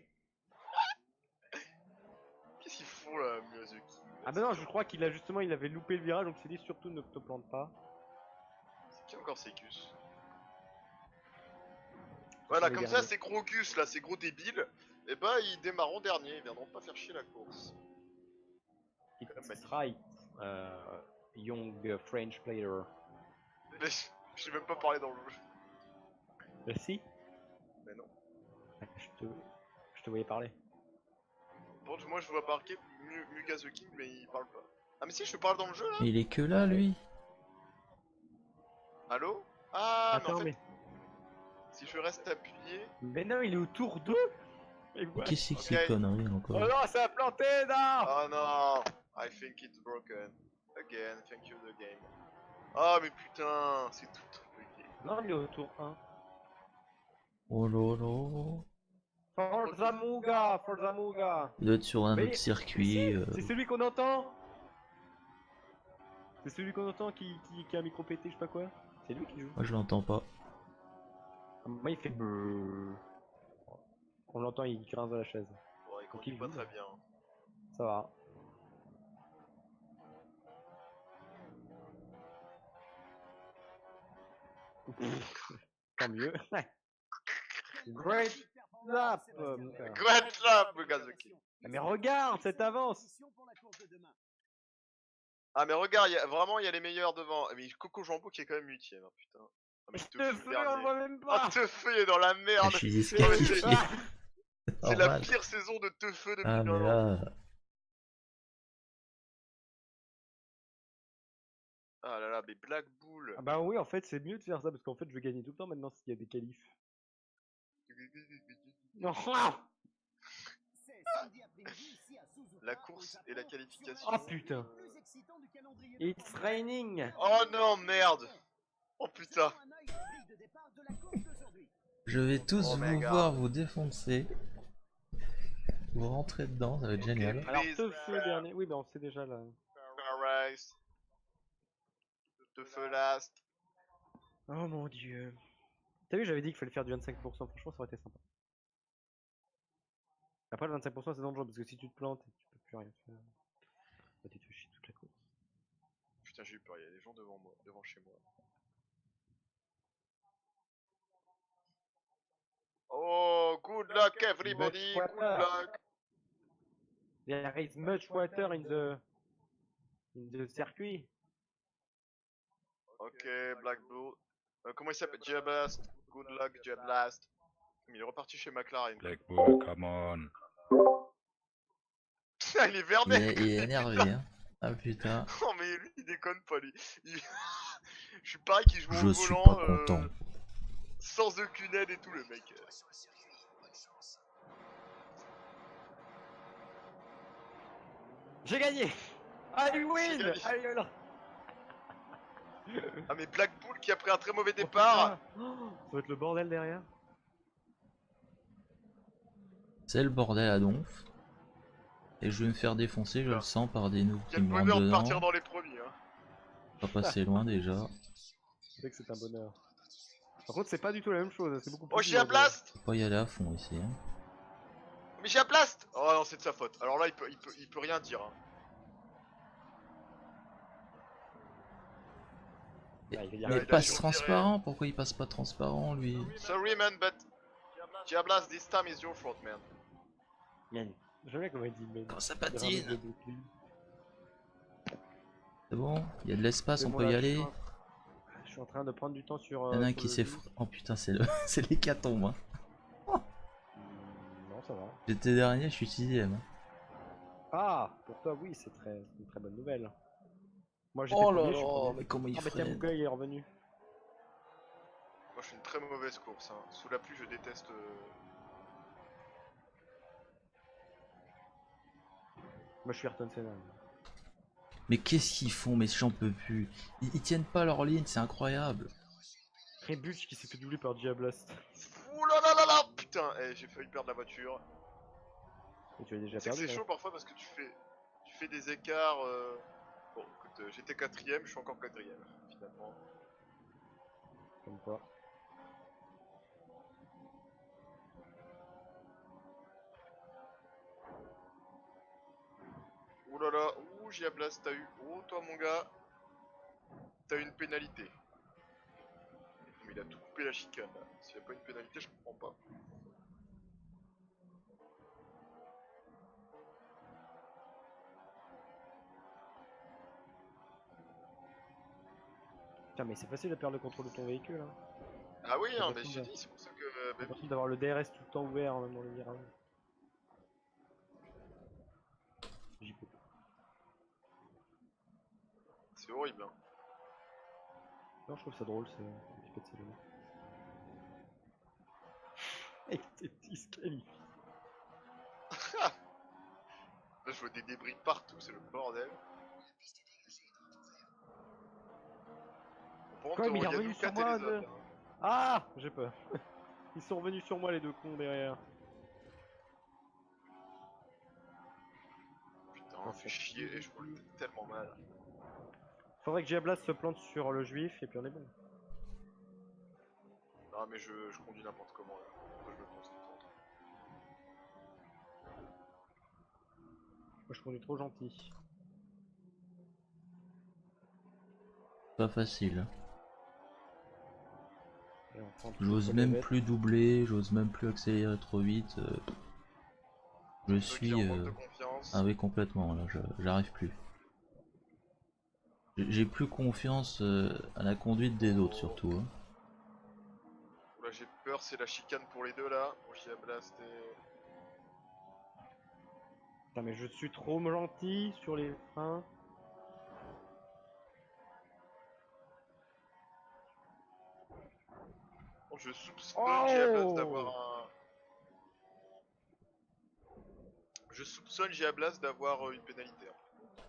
[SPEAKER 1] Qu'est-ce qu'il faut là, Miyazuki?
[SPEAKER 2] Ah bah non, je crois qu'il a justement, il avait loupé le virage, donc il s'est dit surtout ne te plante pas.
[SPEAKER 1] C'est qui encore c'est Gus? Voilà,
[SPEAKER 2] les
[SPEAKER 1] comme ça,
[SPEAKER 2] derniers.
[SPEAKER 1] ces gros Gus là, ces gros débiles, et bah ils démarreront dernier, ils viendront pas faire chier la course.
[SPEAKER 2] It's right, young French player.
[SPEAKER 1] Mais j'ai même pas parlé dans le jeu.
[SPEAKER 2] Merci.
[SPEAKER 1] Mais non.
[SPEAKER 2] Je te voyais parler.
[SPEAKER 1] Bon, moi je vois marquer Mugazuki, mais il parle pas. Ah, mais si, je te parle dans le jeu là?
[SPEAKER 4] Il est que là, lui.
[SPEAKER 1] Allô? Ah,
[SPEAKER 2] Attends,
[SPEAKER 1] mais en fait, si je reste appuyé.
[SPEAKER 2] mais non, il est au tour 2. Et voilà.
[SPEAKER 4] Qu'est-ce que
[SPEAKER 1] Ok.
[SPEAKER 4] c'est connerie
[SPEAKER 2] Oh
[SPEAKER 4] encore?
[SPEAKER 2] non, ça a planté, non.
[SPEAKER 1] Oh non! I think it's broken. Again, thank you the game. Ah, mais putain, c'est tout bugué.
[SPEAKER 2] Non, il est au tour 1.
[SPEAKER 4] Oh lolo.
[SPEAKER 2] Forza Muga, Forza Muga.
[SPEAKER 4] Il doit être sur un
[SPEAKER 2] Mais
[SPEAKER 4] autre circuit.
[SPEAKER 2] C'est celui qu'on entend. C'est celui qu'on entend qui a un micro pété, je sais pas quoi. C'est lui qui joue.
[SPEAKER 4] Moi, je l'entends pas.
[SPEAKER 2] Moi, il fait brrr. On l'entend, il grince dans la chaise.
[SPEAKER 1] Bon, il
[SPEAKER 2] Faut
[SPEAKER 1] conduit
[SPEAKER 2] qu'il
[SPEAKER 1] pas
[SPEAKER 2] joue.
[SPEAKER 1] très bien.
[SPEAKER 2] Ça va. Tant mieux. Great lap, Muga.
[SPEAKER 1] Great lap, Mugazuki.
[SPEAKER 2] Mais regarde cette avance.
[SPEAKER 1] Ah, mais regarde, vraiment, il y a les meilleurs devant. Ah, mais Coco Jambou qui est quand même 8ème, hein, putain. Ah, mais
[SPEAKER 2] Teufeu, on le
[SPEAKER 1] dernier.
[SPEAKER 2] voit même
[SPEAKER 1] Ah,
[SPEAKER 2] pas.
[SPEAKER 1] Teufeu, il est dans la
[SPEAKER 4] Ah,
[SPEAKER 1] merde.
[SPEAKER 4] je suis
[SPEAKER 1] Non, mais
[SPEAKER 4] disqualifié.
[SPEAKER 1] c'est la
[SPEAKER 4] Normal.
[SPEAKER 1] pire saison de Teufeu depuis
[SPEAKER 4] Ah, mais
[SPEAKER 1] un an.
[SPEAKER 4] là.
[SPEAKER 1] Ah là là, mais Black Bull.
[SPEAKER 2] Ah bah oui, en fait, c'est mieux de faire ça parce qu'en fait, je vais gagner tout le temps maintenant s'il y a des qualifs. Non.
[SPEAKER 1] La course et la qualification.
[SPEAKER 2] Oh putain. It's raining.
[SPEAKER 1] Oh non, merde. Oh putain.
[SPEAKER 4] Je vais tous
[SPEAKER 1] Oh my
[SPEAKER 4] vous
[SPEAKER 1] God.
[SPEAKER 4] voir vous défoncer. Vous rentrez dedans, ça va être génial.
[SPEAKER 2] Alors, Teufeu dernier. Oui, bah on sait déjà là.
[SPEAKER 1] Paradise. Teufeu last.
[SPEAKER 2] Oh mon dieu. T'as vu, j'avais dit qu'il fallait faire du 25%. Franchement, ça aurait été sympa. Après, le 25% c'est dangereux parce que si tu te plantes, tu peux plus rien faire. Bah, tu te fais chier toute la course.
[SPEAKER 1] Putain, j'ai eu peur, il y a des gens devant moi, devant chez moi. Oh, good luck everybody,
[SPEAKER 2] Much
[SPEAKER 1] good
[SPEAKER 2] water.
[SPEAKER 1] luck.
[SPEAKER 2] There is much water in the circuit.
[SPEAKER 1] Ok, Black Bull. Comment il s'appelle? Blast. Good luck, Blast. Mais il est reparti chez McLaren.
[SPEAKER 5] Black Bull, come on.
[SPEAKER 1] Putain, il est verné.
[SPEAKER 4] Il est énervé, hein. Ah putain.
[SPEAKER 1] Oh, mais lui, il déconne pas, lui. Je suis pareil qu'il joue
[SPEAKER 4] Je
[SPEAKER 1] au
[SPEAKER 4] suis
[SPEAKER 1] volant.
[SPEAKER 4] pas content.
[SPEAKER 1] Sans aucune aide et tout, le mec.
[SPEAKER 2] J'ai gagné. I win.
[SPEAKER 1] gagné.
[SPEAKER 2] Allez, là.
[SPEAKER 1] Ah, mais Black Bull qui a pris un très mauvais départ.
[SPEAKER 2] Oh, ça va être le bordel derrière.
[SPEAKER 4] C'est le bordel à donf. Et je vais me faire défoncer, je le sens, par des noobs qui
[SPEAKER 1] Quel
[SPEAKER 4] me rentrent
[SPEAKER 1] bonheur de partir
[SPEAKER 4] dedans.
[SPEAKER 1] dans les premiers. Hein.
[SPEAKER 4] Pas passer loin déjà.
[SPEAKER 2] C'est vrai que c'est un bonheur. Par contre, c'est pas du tout la même chose, hein, c'est beaucoup plus.
[SPEAKER 1] Oh, j'ai un
[SPEAKER 2] dur de-
[SPEAKER 1] blast!
[SPEAKER 4] Faut pas y aller à fond ici. Hein.
[SPEAKER 1] Mais j'ai un blast! Oh non, c'est de sa faute. Alors là, il peut rien dire. Hein.
[SPEAKER 2] Ah, il va y
[SPEAKER 4] Mais
[SPEAKER 2] arriver.
[SPEAKER 1] a
[SPEAKER 4] passe
[SPEAKER 1] surviré.
[SPEAKER 4] transparent, pourquoi il passe pas transparent lui?
[SPEAKER 1] Sorry man, but Diablas, this time is your fault, man.
[SPEAKER 2] Man. J'aime bien comment il dit man.
[SPEAKER 4] Quand ça
[SPEAKER 2] Il ramène
[SPEAKER 4] patine.
[SPEAKER 2] le bouclier.
[SPEAKER 4] C'est bon, il y a de l'espace,
[SPEAKER 2] Mais
[SPEAKER 4] on
[SPEAKER 2] bon,
[SPEAKER 4] peut
[SPEAKER 2] là,
[SPEAKER 4] y aller.
[SPEAKER 2] Je suis en train de prendre du temps sur.
[SPEAKER 4] Il y en a un
[SPEAKER 2] sur
[SPEAKER 4] qui
[SPEAKER 2] le
[SPEAKER 4] s'effraie.
[SPEAKER 2] jeu.
[SPEAKER 4] Oh putain, c'est le... c'est l'hécatombe. Hein.
[SPEAKER 2] Non, ça va.
[SPEAKER 4] J'étais dernier, je suis 6ème. Hein.
[SPEAKER 2] Ah, pour toi, oui, c'est une très bonne nouvelle. Moi, j'étais
[SPEAKER 4] Oh là
[SPEAKER 2] premier, je suis
[SPEAKER 4] là,
[SPEAKER 2] premier.
[SPEAKER 4] mais comment il
[SPEAKER 2] Ah, bah tiens, mon
[SPEAKER 4] freine.
[SPEAKER 2] gars, il est revenu.
[SPEAKER 1] Moi, je suis une très mauvaise course. Hein. Sous la pluie, je déteste.
[SPEAKER 2] Moi, je suis Ayrton Senna.
[SPEAKER 4] Mais qu'est-ce qu'ils font, mais j'en peux plus. Ils tiennent pas leur ligne, c'est incroyable.
[SPEAKER 2] Trébuche qui s'est fait doubler par Diablast.
[SPEAKER 1] Ouh là là là là! Putain, j'ai failli perdre la voiture.
[SPEAKER 2] Et tu as déjà
[SPEAKER 1] C'est que
[SPEAKER 2] perdu.
[SPEAKER 1] c'est
[SPEAKER 2] là.
[SPEAKER 1] chaud parfois parce que tu fais des écarts. Bon, écoute, j'étais quatrième, je suis encore quatrième finalement.
[SPEAKER 2] Comme quoi.
[SPEAKER 1] Ouh là là, ouh, Diablas, t'as eu. Oh, toi, mon gars, t'as eu une pénalité. Mais il a tout coupé la chicane là. S'il n'y a pas une pénalité, je comprends pas.
[SPEAKER 2] Putain, mais c'est facile de perdre le contrôle de ton véhicule. Hein.
[SPEAKER 1] Ah oui,
[SPEAKER 2] T'as
[SPEAKER 1] hein,
[SPEAKER 2] pas
[SPEAKER 1] mais
[SPEAKER 2] besoin
[SPEAKER 1] j'ai
[SPEAKER 2] de-
[SPEAKER 1] dit, c'est pour ça que.
[SPEAKER 2] T'as
[SPEAKER 1] Bah oui.
[SPEAKER 2] l'impression d'avoir le DRS tout le temps ouvert, même dans les virages. J'y peux.
[SPEAKER 1] C'est horrible. Hein.
[SPEAKER 2] Non, je trouve ça drôle, c'est un petit peu de s'éloigner. Et t'es disqualifié.
[SPEAKER 1] Là, je vois des débris partout, c'est le bordel. Par
[SPEAKER 2] Quoi,
[SPEAKER 1] contre,
[SPEAKER 2] mais il est
[SPEAKER 1] il y a
[SPEAKER 2] revenu
[SPEAKER 1] nous
[SPEAKER 2] sur
[SPEAKER 1] 4 et
[SPEAKER 2] moi
[SPEAKER 1] les
[SPEAKER 2] de...
[SPEAKER 1] autres. Hein.
[SPEAKER 2] Ah, j'ai peur. Ils sont revenus sur moi les deux cons derrière.
[SPEAKER 1] Putain, fait chier, et je roule tellement mal.
[SPEAKER 2] Faudrait que Diablast se plante sur le juif et puis on est bon.
[SPEAKER 1] Non, mais je conduis n'importe comment là. Faut que je me concentre.
[SPEAKER 2] Moi je conduis trop gentil.
[SPEAKER 4] Pas facile.
[SPEAKER 2] Et on prend
[SPEAKER 4] J'ose
[SPEAKER 2] toute
[SPEAKER 4] même
[SPEAKER 2] la
[SPEAKER 4] plus doubler, j'ose même plus accélérer trop vite. Je
[SPEAKER 1] Ceux qui
[SPEAKER 4] suis.
[SPEAKER 1] en manque de confiance.
[SPEAKER 4] Ah oui, complètement, là, j'arrive plus. J'ai plus confiance à la conduite des autres surtout. Hein.
[SPEAKER 1] Là, j'ai peur, c'est la chicane pour les deux là. Moi, j'y ai blast et.
[SPEAKER 2] Putain, mais je suis trop gentil sur les freins.
[SPEAKER 1] Bon, je soupçonne
[SPEAKER 2] Oh
[SPEAKER 1] Giablast d'avoir un. Je soupçonne Giablast d'avoir une pénalité. Hein.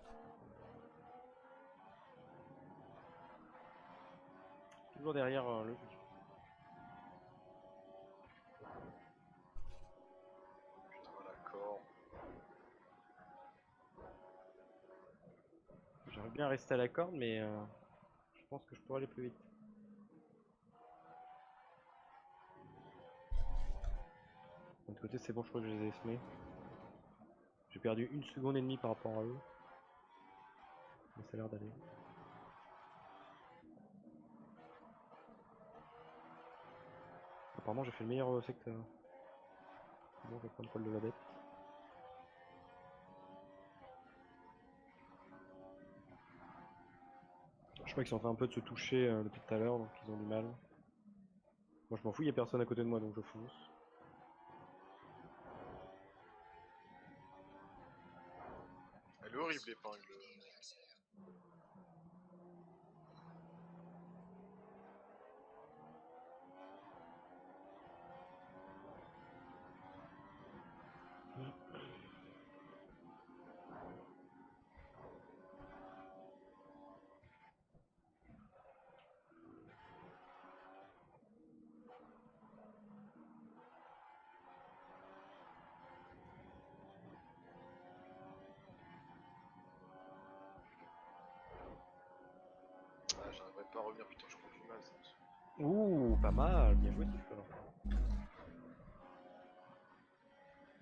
[SPEAKER 2] Toujours derrière le juif.
[SPEAKER 1] Putain, d'accord.
[SPEAKER 2] J'aimerais bien rester à la corde, mais je pense que je pourrais aller plus vite. De l'autre côté, c'est bon, je crois que je les ai semés. J'ai perdu 1,5 seconde par rapport à eux. Mais ça a l'air d'aller. Apparemment, j'ai fait le meilleur secteur. Bon, je vais prendre Paul de la dette. Je crois qu'ils sont en train un peu de se toucher depuis tout à l'heure, donc ils ont du mal. Moi je m'en fous, il y a personne à côté de moi donc je fonce.
[SPEAKER 1] Elle est horrible l'épingle. pas revenir, putain, je conduis mal, ça.
[SPEAKER 2] Ouh, pas mal, bien joué, Tiff, alors.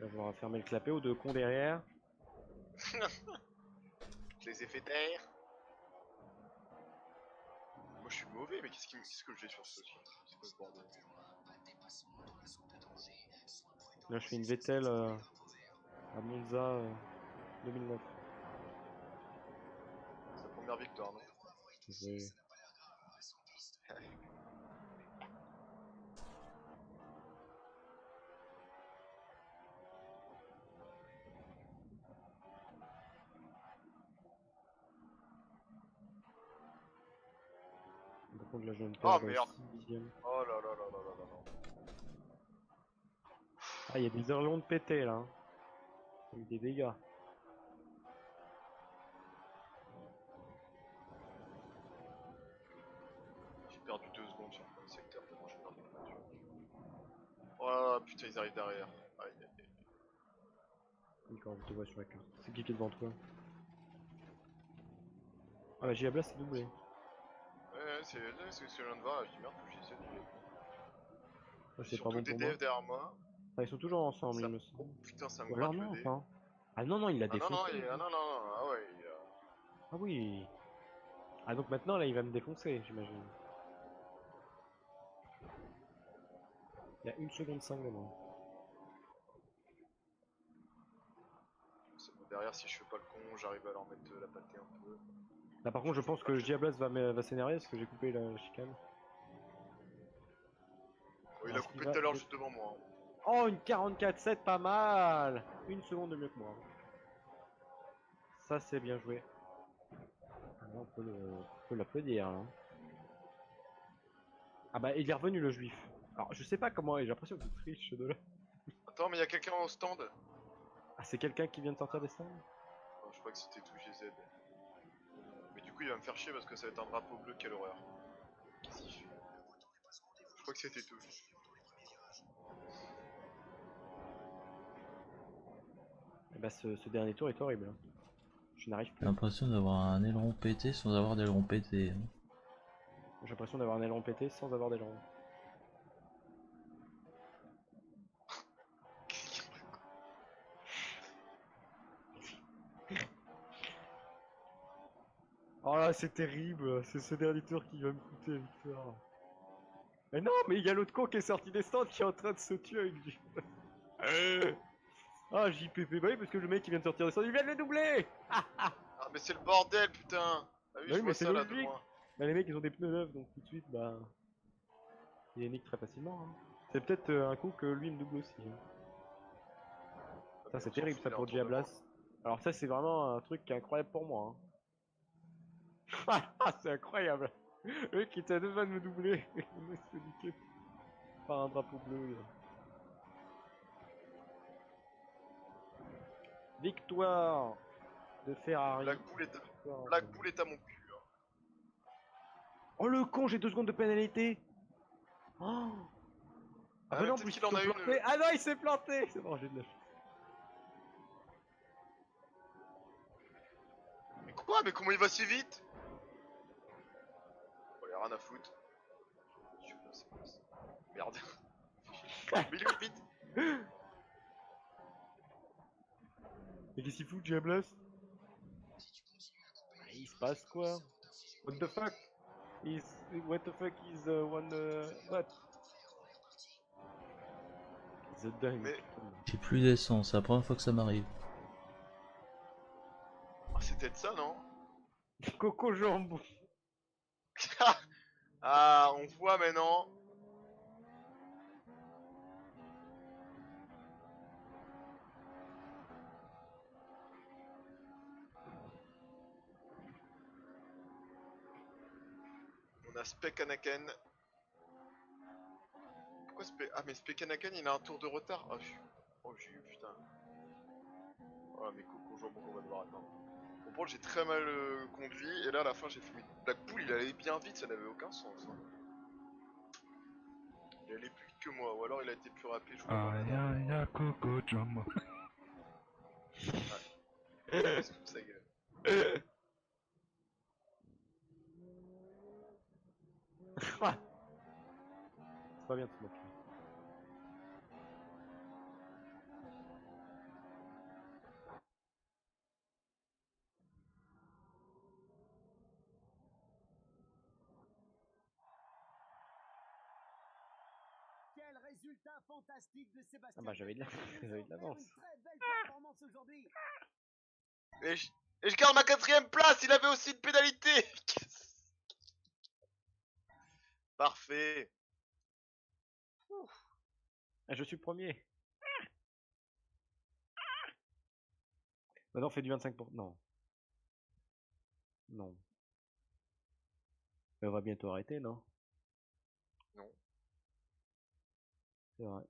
[SPEAKER 2] Là, on va fermer le clapet aux deux cons derrière.
[SPEAKER 1] Je les ai fait taire. Moi je suis mauvais, mais qu'est-ce que j'ai sur ce ski? C'est quoi ce bordel?
[SPEAKER 2] Là, je fais une Vettel à Monza 2009.
[SPEAKER 1] Sa première victoire, non?
[SPEAKER 2] Oui. Par contre, là, je viens de
[SPEAKER 1] Oh
[SPEAKER 2] perdre
[SPEAKER 1] merde!
[SPEAKER 2] 6 dixièmes.
[SPEAKER 1] Oh là là là là là là là.
[SPEAKER 2] Ah, il y a des hurlons de pété là. Hein. Il y a eu des dégâts.
[SPEAKER 1] J'ai perdu 2 secondes sur le premier secteur, tellement j'ai perdu de voiture. Oh putain, ils arrivent derrière. Aïe aïe aïe.
[SPEAKER 2] D'accord, je te vois sur la carte. C'est qui est devant toi? Ah, bah, Giabla, c'est doublé.
[SPEAKER 1] Ouais, c'est ce que je viens de voir là, je dis merde, faut que j'essaie de les.
[SPEAKER 2] Ça,
[SPEAKER 1] J'ai
[SPEAKER 2] c'est pas
[SPEAKER 1] surtout
[SPEAKER 2] bon
[SPEAKER 1] des
[SPEAKER 2] pour moi.
[SPEAKER 1] devs derrière moi.
[SPEAKER 2] Ah, ils sont toujours ensemble,
[SPEAKER 1] Ça...
[SPEAKER 2] il me
[SPEAKER 1] Oh
[SPEAKER 2] semble.
[SPEAKER 1] putain, ça me
[SPEAKER 2] Ou alors
[SPEAKER 1] gratte le
[SPEAKER 2] non,
[SPEAKER 1] dé.
[SPEAKER 2] enfin. Ah non, non, il l'a
[SPEAKER 1] Ah non, non,
[SPEAKER 2] défoncé.
[SPEAKER 1] ah non, non, non, ah ouais,
[SPEAKER 2] Ah oui. Ah donc maintenant, là, il va me défoncer, j'imagine. Il y a 1 seconde 5 de moi.
[SPEAKER 1] derrière, si je fais pas le con, j'arrive à leur mettre la pâtée un peu.
[SPEAKER 2] Là, par contre, je pense que Giablas va s'énerver parce que j'ai coupé la chicane.
[SPEAKER 1] Oh, il
[SPEAKER 2] Alors,
[SPEAKER 1] a
[SPEAKER 2] ce qui
[SPEAKER 1] coupé
[SPEAKER 2] va-
[SPEAKER 1] tout à l'heure juste devant moi.
[SPEAKER 2] Oh, une 44-7, pas mal. 1 seconde de mieux que moi. Ça, c'est bien joué. Ah, là, on peut l'applaudir. Hein. Ah bah, il est revenu le juif. Alors, je sais pas comment, j'ai l'impression qu'il triche de là.
[SPEAKER 1] Attends, mais il y a quelqu'un au stand.
[SPEAKER 2] Ah, c'est quelqu'un qui vient de sortir des stands?
[SPEAKER 1] Oh, je crois que c'était tout GZ. Mais du coup, il va me faire chier parce que ça va être un drapeau bleu, quelle horreur. Qu'est-ce qu'il fait? Je crois que c'était tout.
[SPEAKER 2] Et bah, ce dernier tour est horrible. Hein. Je n'arrive
[SPEAKER 4] J'ai
[SPEAKER 2] plus.
[SPEAKER 4] l'impression d'avoir un aileron pété sans avoir d'aileron pété.
[SPEAKER 2] J'ai l'impression d'avoir un aileron pété sans avoir d'aileron. Oh là, c'est terrible. C'est ce dernier tour qui va me coûter la victoire. Mais non, mais il y a l'autre con qui est sorti des stands qui est en train de se tuer avec du... Ah, JPP, bah oui, parce que le mec qui vient de sortir des stands, il vient de le doubler.
[SPEAKER 1] Ah, mais c'est le bordel, putain! Ah oui,
[SPEAKER 2] Bah
[SPEAKER 1] je
[SPEAKER 2] oui,
[SPEAKER 1] vois
[SPEAKER 2] mais c'est
[SPEAKER 1] ça là de
[SPEAKER 2] logique.
[SPEAKER 1] loin.
[SPEAKER 2] Bah les mecs, ils ont des pneus neufs, donc tout de suite, bah... Il les nique très facilement. Hein. C'est peut-être un coup que lui me double aussi. Hein.
[SPEAKER 1] Ah,
[SPEAKER 2] Ça,
[SPEAKER 1] mais
[SPEAKER 2] c'est
[SPEAKER 1] on s'en
[SPEAKER 2] terrible,
[SPEAKER 1] fout,
[SPEAKER 2] ça,
[SPEAKER 1] il est en
[SPEAKER 2] pour
[SPEAKER 1] tour devant.
[SPEAKER 2] Giablas. Alors ça, c'est vraiment un truc qui est incroyable pour moi. Hein. Ah, c'est incroyable. Le mec qui était à 2 de me doubler. Il se fait niquer par un drapeau bleu. Là. Victoire de Ferrari.
[SPEAKER 1] Black Bull est à mon cul. Hein.
[SPEAKER 2] Oh le con, j'ai 2 secondes de pénalité. Oh. Ah bah
[SPEAKER 1] mais
[SPEAKER 2] non,
[SPEAKER 1] peut-être
[SPEAKER 2] plus
[SPEAKER 1] qu'il
[SPEAKER 2] ils
[SPEAKER 1] en
[SPEAKER 2] sont
[SPEAKER 1] a une.
[SPEAKER 2] plantés. Ah non, il s'est planté. C'est bon, j'ai de la chance.
[SPEAKER 1] Mais quoi? Mais comment il va si vite? Oh, il y a rien à foutre. Je sais pas, c'est quoi ça? Merde. Mais il est où, vite?
[SPEAKER 2] Mais qu'est-ce qu'il fout, Diablos? Il se passe quoi? What the fuck? What the fuck is one what? The dingue.
[SPEAKER 1] Mais
[SPEAKER 4] J'ai plus d'essence, c'est la première fois que ça m'arrive.
[SPEAKER 1] ah, c'est peut-être ça, non?
[SPEAKER 2] Coco jambon.
[SPEAKER 1] Ah, on voit maintenant. On a Spec Anakin. Pourquoi Spec... Ah, mais Spec Anakin, il a un tour de retard. Ah, oh, j'ai eu, putain. Oh, mais Coco jambon qu'on va devoir attendre. Bon, pour j'ai très mal conduit. Et là, à la fin, j'ai fumé. Black Bull, il allait bien vite, ça n'avait aucun sens. Hein. Il allait plus vite que moi. Ou alors, il a été plus rapide. Je voulais voir la
[SPEAKER 5] Aïe
[SPEAKER 1] dame.
[SPEAKER 5] aïe aïe, Coco Jumbo.
[SPEAKER 1] Il se fout de sa gueule.
[SPEAKER 2] C'est pas bien de se moquer.
[SPEAKER 3] Quel résultat fantastique de Sébastien.
[SPEAKER 2] Ah bah j'avais de
[SPEAKER 3] Vettel,
[SPEAKER 2] j'avais
[SPEAKER 3] nous
[SPEAKER 2] de
[SPEAKER 3] offre
[SPEAKER 2] l'avance.
[SPEAKER 3] une très belle performance aujourd'hui.
[SPEAKER 1] Et je garde ma 4ème place, il avait aussi une pénalité. Parfait.
[SPEAKER 2] Ah, je suis le premier. Maintenant on fait du 25%. Non. Non. Mais on va bientôt arrêter, non?
[SPEAKER 1] Non.
[SPEAKER 2] C'est vrai.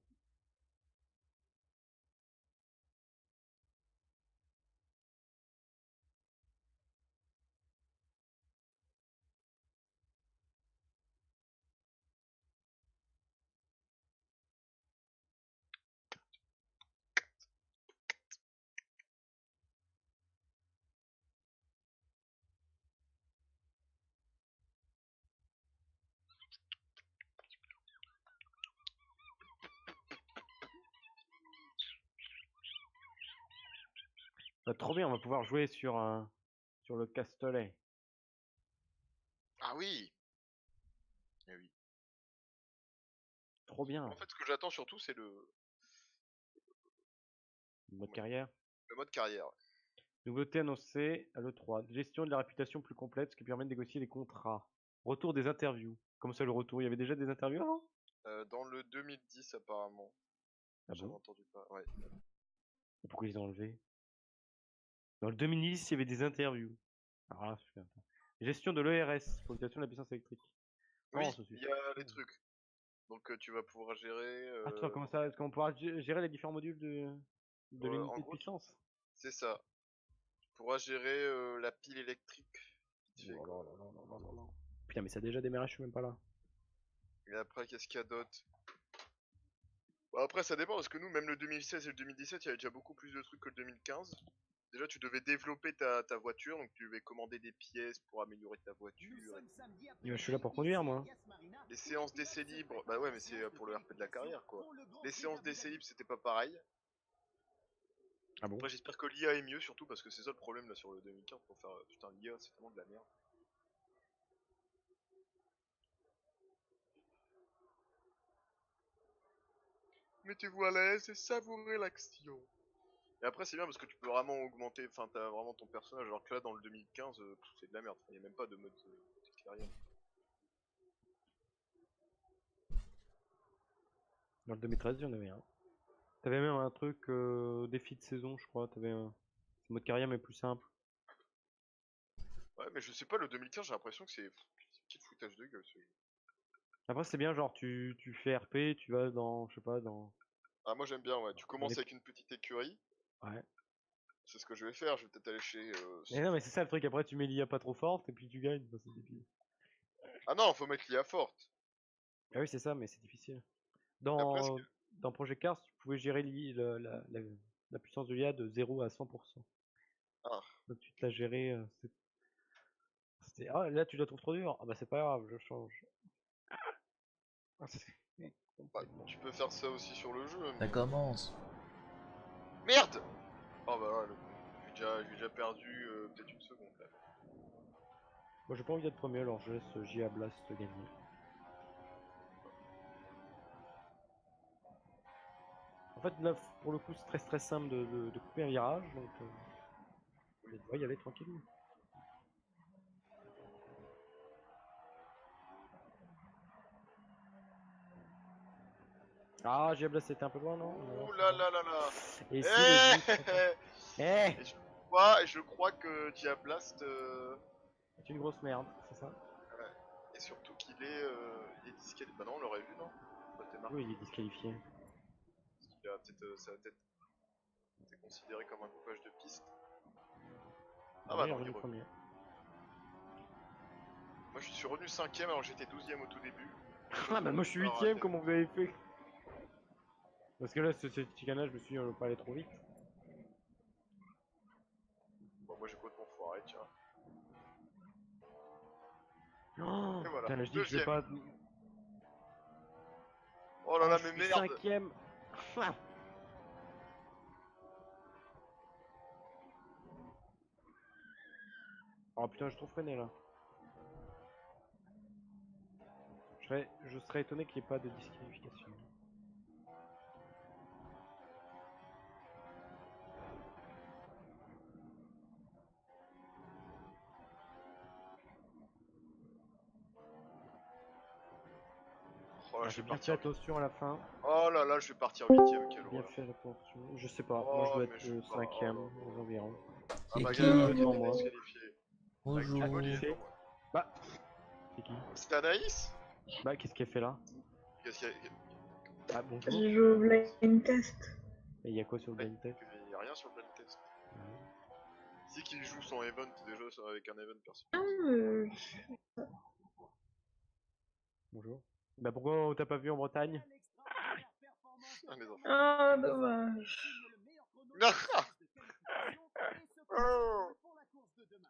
[SPEAKER 2] Bah, trop bien, on va pouvoir jouer sur le Castellet.
[SPEAKER 1] Ah oui. Eh oui.
[SPEAKER 2] Trop bien.
[SPEAKER 1] En fait, ce que j'attends surtout, c'est
[SPEAKER 2] Mode carrière.
[SPEAKER 1] le mode carrière.
[SPEAKER 2] Nouveauté annoncée à l'E3. Gestion de la réputation plus complète, ce qui permet de négocier les contrats. Retour des interviews. Comment ça le retour? Il y avait déjà des interviews avant?
[SPEAKER 1] Dans le 2010, apparemment.
[SPEAKER 2] Ah
[SPEAKER 1] J'avais
[SPEAKER 2] bon?
[SPEAKER 1] entendu pas. Ouais.
[SPEAKER 2] Pourquoi ils ont enlevé? Dans le 2010, il y avait des interviews. Alors là, super. Gestion de l'ERS, fluctuation de la puissance électrique.
[SPEAKER 1] Oui,
[SPEAKER 2] Oh, ça
[SPEAKER 1] il
[SPEAKER 2] suffit.
[SPEAKER 1] y a les trucs. Donc tu vas pouvoir gérer.
[SPEAKER 2] Attends, comment ça? Est-ce qu'on pourra gérer les différents modules de
[SPEAKER 1] En
[SPEAKER 2] l'unité de
[SPEAKER 1] gros,
[SPEAKER 2] puissance?
[SPEAKER 1] c'est ça. Tu pourras gérer la pile électrique. Vite fait,
[SPEAKER 2] Oh
[SPEAKER 1] quoi.
[SPEAKER 2] là là là là là là. Putain, mais ça a déjà démarré, je suis même pas là.
[SPEAKER 1] Et après, qu'est-ce qu'il y a d'autre? Bon, après, ça dépend parce que nous, même le 2016 et le 2017, il y avait déjà beaucoup plus de trucs que le 2015. Déjà, tu devais développer ta voiture, donc tu devais commander des pièces pour améliorer ta
[SPEAKER 3] Nous
[SPEAKER 1] voiture.
[SPEAKER 3] sommes samedi
[SPEAKER 2] Je suis
[SPEAKER 3] après-midi,
[SPEAKER 2] là pour conduire,
[SPEAKER 3] ici à
[SPEAKER 2] moi.
[SPEAKER 3] Yas Marina.
[SPEAKER 1] Les séances
[SPEAKER 3] Le
[SPEAKER 1] d'essai
[SPEAKER 3] pilote se
[SPEAKER 1] libres,
[SPEAKER 3] prépare
[SPEAKER 1] bah ouais,
[SPEAKER 3] aux
[SPEAKER 1] mais c'est
[SPEAKER 3] séances
[SPEAKER 1] pour le RP de la carrière, quoi.
[SPEAKER 3] pour le Grand
[SPEAKER 1] Les
[SPEAKER 3] Prix
[SPEAKER 1] séances
[SPEAKER 3] d'Abu
[SPEAKER 1] d'essai
[SPEAKER 3] Dhabi.
[SPEAKER 1] libres, c'était pas pareil.
[SPEAKER 2] Ah bon?
[SPEAKER 1] Après, j'espère que l'IA est mieux, surtout parce que c'est ça le problème là sur le 2015 pour faire. Putain, l'IA, c'est tellement de la merde. Mettez-vous à l'aise et savourez l'action. Et après, c'est bien parce que tu peux vraiment augmenter, enfin, t'as vraiment ton personnage. Alors que là, dans le 2015, c'est de la merde. Il n'y a même pas de mode carrière.
[SPEAKER 2] Dans le 2013, il y en avait un. T'avais même un truc défi de saison, je crois. T'avais un mode carrière, mais plus simple.
[SPEAKER 1] Ouais, mais je sais pas, le 2015, j'ai l'impression que c'est quel foutage de gueule ce jeu.
[SPEAKER 2] Après, c'est bien, genre, tu fais RP, tu vas dans, je sais pas, dans.
[SPEAKER 1] Ah, moi j'aime bien, ouais. Tu commences
[SPEAKER 2] les-
[SPEAKER 1] avec une petite écurie.
[SPEAKER 2] Ouais.
[SPEAKER 1] C'est ce que je vais faire. Je vais peut-être aller chez.
[SPEAKER 2] Mais non, mais c'est ça le truc. Après, tu mets l'IA pas trop forte et puis tu gagnes. Bah, c'est débile.
[SPEAKER 1] Ah non, faut mettre l'IA forte.
[SPEAKER 2] Ah oui, c'est ça, mais c'est difficile.
[SPEAKER 1] Après,
[SPEAKER 2] Dans Project Cars, tu pouvais gérer la puissance de l'IA de 0 à 100%.
[SPEAKER 1] Ah.
[SPEAKER 2] Donc tu te l'as géré. Ah, là, tu la trouves trop dur. Ah bah, c'est pas grave, je change. Ah,
[SPEAKER 1] Bah, tu peux faire ça aussi sur le jeu.
[SPEAKER 4] Ça
[SPEAKER 1] Mais...
[SPEAKER 4] commence.
[SPEAKER 1] Merde. Oh bah là, j'ai déjà perdu peut-être une seconde là.
[SPEAKER 2] Moi, j'ai pas envie d'être premier, alors je laisse JA Blast gagner. En fait, là, pour le coup, c'est très simple de couper un virage, donc on va y aller tranquillement. Ah, JA Blast c'était un peu loin, non?
[SPEAKER 1] Ouh là là là là.
[SPEAKER 2] Et si
[SPEAKER 1] Eh
[SPEAKER 2] le Eh
[SPEAKER 1] et je crois que Diablast
[SPEAKER 2] C'est une grosse merde, c'est ça?
[SPEAKER 1] et surtout il est disqualifié. Bah non, on l'aurait vu, non? Ça t'est marqué.
[SPEAKER 2] Oui, il est disqualifié.
[SPEAKER 1] Parce qu'il a peut-être ça a peut-être été considéré comme un coupage de piste. Ah bah
[SPEAKER 2] Il est
[SPEAKER 1] non, il est
[SPEAKER 2] revenu
[SPEAKER 1] revenu.
[SPEAKER 2] premier.
[SPEAKER 1] Moi je suis revenu 5ème alors j'étais 12ème au tout début.
[SPEAKER 2] Ah bah moi je suis 8ème, comment vous avez fait? Parce que là, ce chicane-là, je me suis dit, on va pas aller trop vite.
[SPEAKER 1] Bon, moi j'ai complètement foiré, tiens.
[SPEAKER 2] Oh,
[SPEAKER 1] Et voilà,
[SPEAKER 2] putain, là je dis que je vais
[SPEAKER 1] deuxième.
[SPEAKER 2] pas.
[SPEAKER 1] Oh là là, mais
[SPEAKER 2] je suis
[SPEAKER 1] merde.
[SPEAKER 2] 5ème. Oh putain, je suis trop freiné là. Je serais étonné qu'il n'y ait pas de disqualification.
[SPEAKER 1] Oh là,
[SPEAKER 2] Ah,
[SPEAKER 1] je
[SPEAKER 2] j'ai
[SPEAKER 1] vais
[SPEAKER 2] bien fait
[SPEAKER 1] partir.
[SPEAKER 2] attention à la fin.
[SPEAKER 1] Oh là là, je vais partir 8ème, quelle
[SPEAKER 2] Bien
[SPEAKER 1] horreur.
[SPEAKER 2] fait attention. Je sais pas, moi je
[SPEAKER 1] Oh,
[SPEAKER 2] dois
[SPEAKER 1] mais
[SPEAKER 2] être
[SPEAKER 1] je sais pas,
[SPEAKER 2] 5ème
[SPEAKER 1] oh là là.
[SPEAKER 2] aux environs.
[SPEAKER 1] Ah
[SPEAKER 4] C'est
[SPEAKER 1] bah,
[SPEAKER 4] qui
[SPEAKER 1] gars,
[SPEAKER 2] Deux
[SPEAKER 1] qui
[SPEAKER 2] devant
[SPEAKER 1] était
[SPEAKER 2] moi.
[SPEAKER 1] disqualifié. Avec
[SPEAKER 4] Bonjour.
[SPEAKER 1] Gribouille,
[SPEAKER 2] C'est-
[SPEAKER 1] devant moi.
[SPEAKER 2] Bah, c'est qui?
[SPEAKER 1] C'était Anaïs?
[SPEAKER 2] Bah, qu'est-ce qu'elle fait là?
[SPEAKER 1] Qu'est-ce qu'il y a?
[SPEAKER 2] Ah, bonjour.
[SPEAKER 6] Je joue au blind test.
[SPEAKER 2] Et il y a quoi sur le blind test?
[SPEAKER 1] Il y a rien sur le blind test. C'est qui joue sans event déjà avec un event perso.
[SPEAKER 6] Euh,
[SPEAKER 2] Bonjour. Bah, pourquoi on t'a pas vu en Bretagne?
[SPEAKER 1] Ah, les enfants.
[SPEAKER 6] Ah, dommage.
[SPEAKER 1] Non. Oh.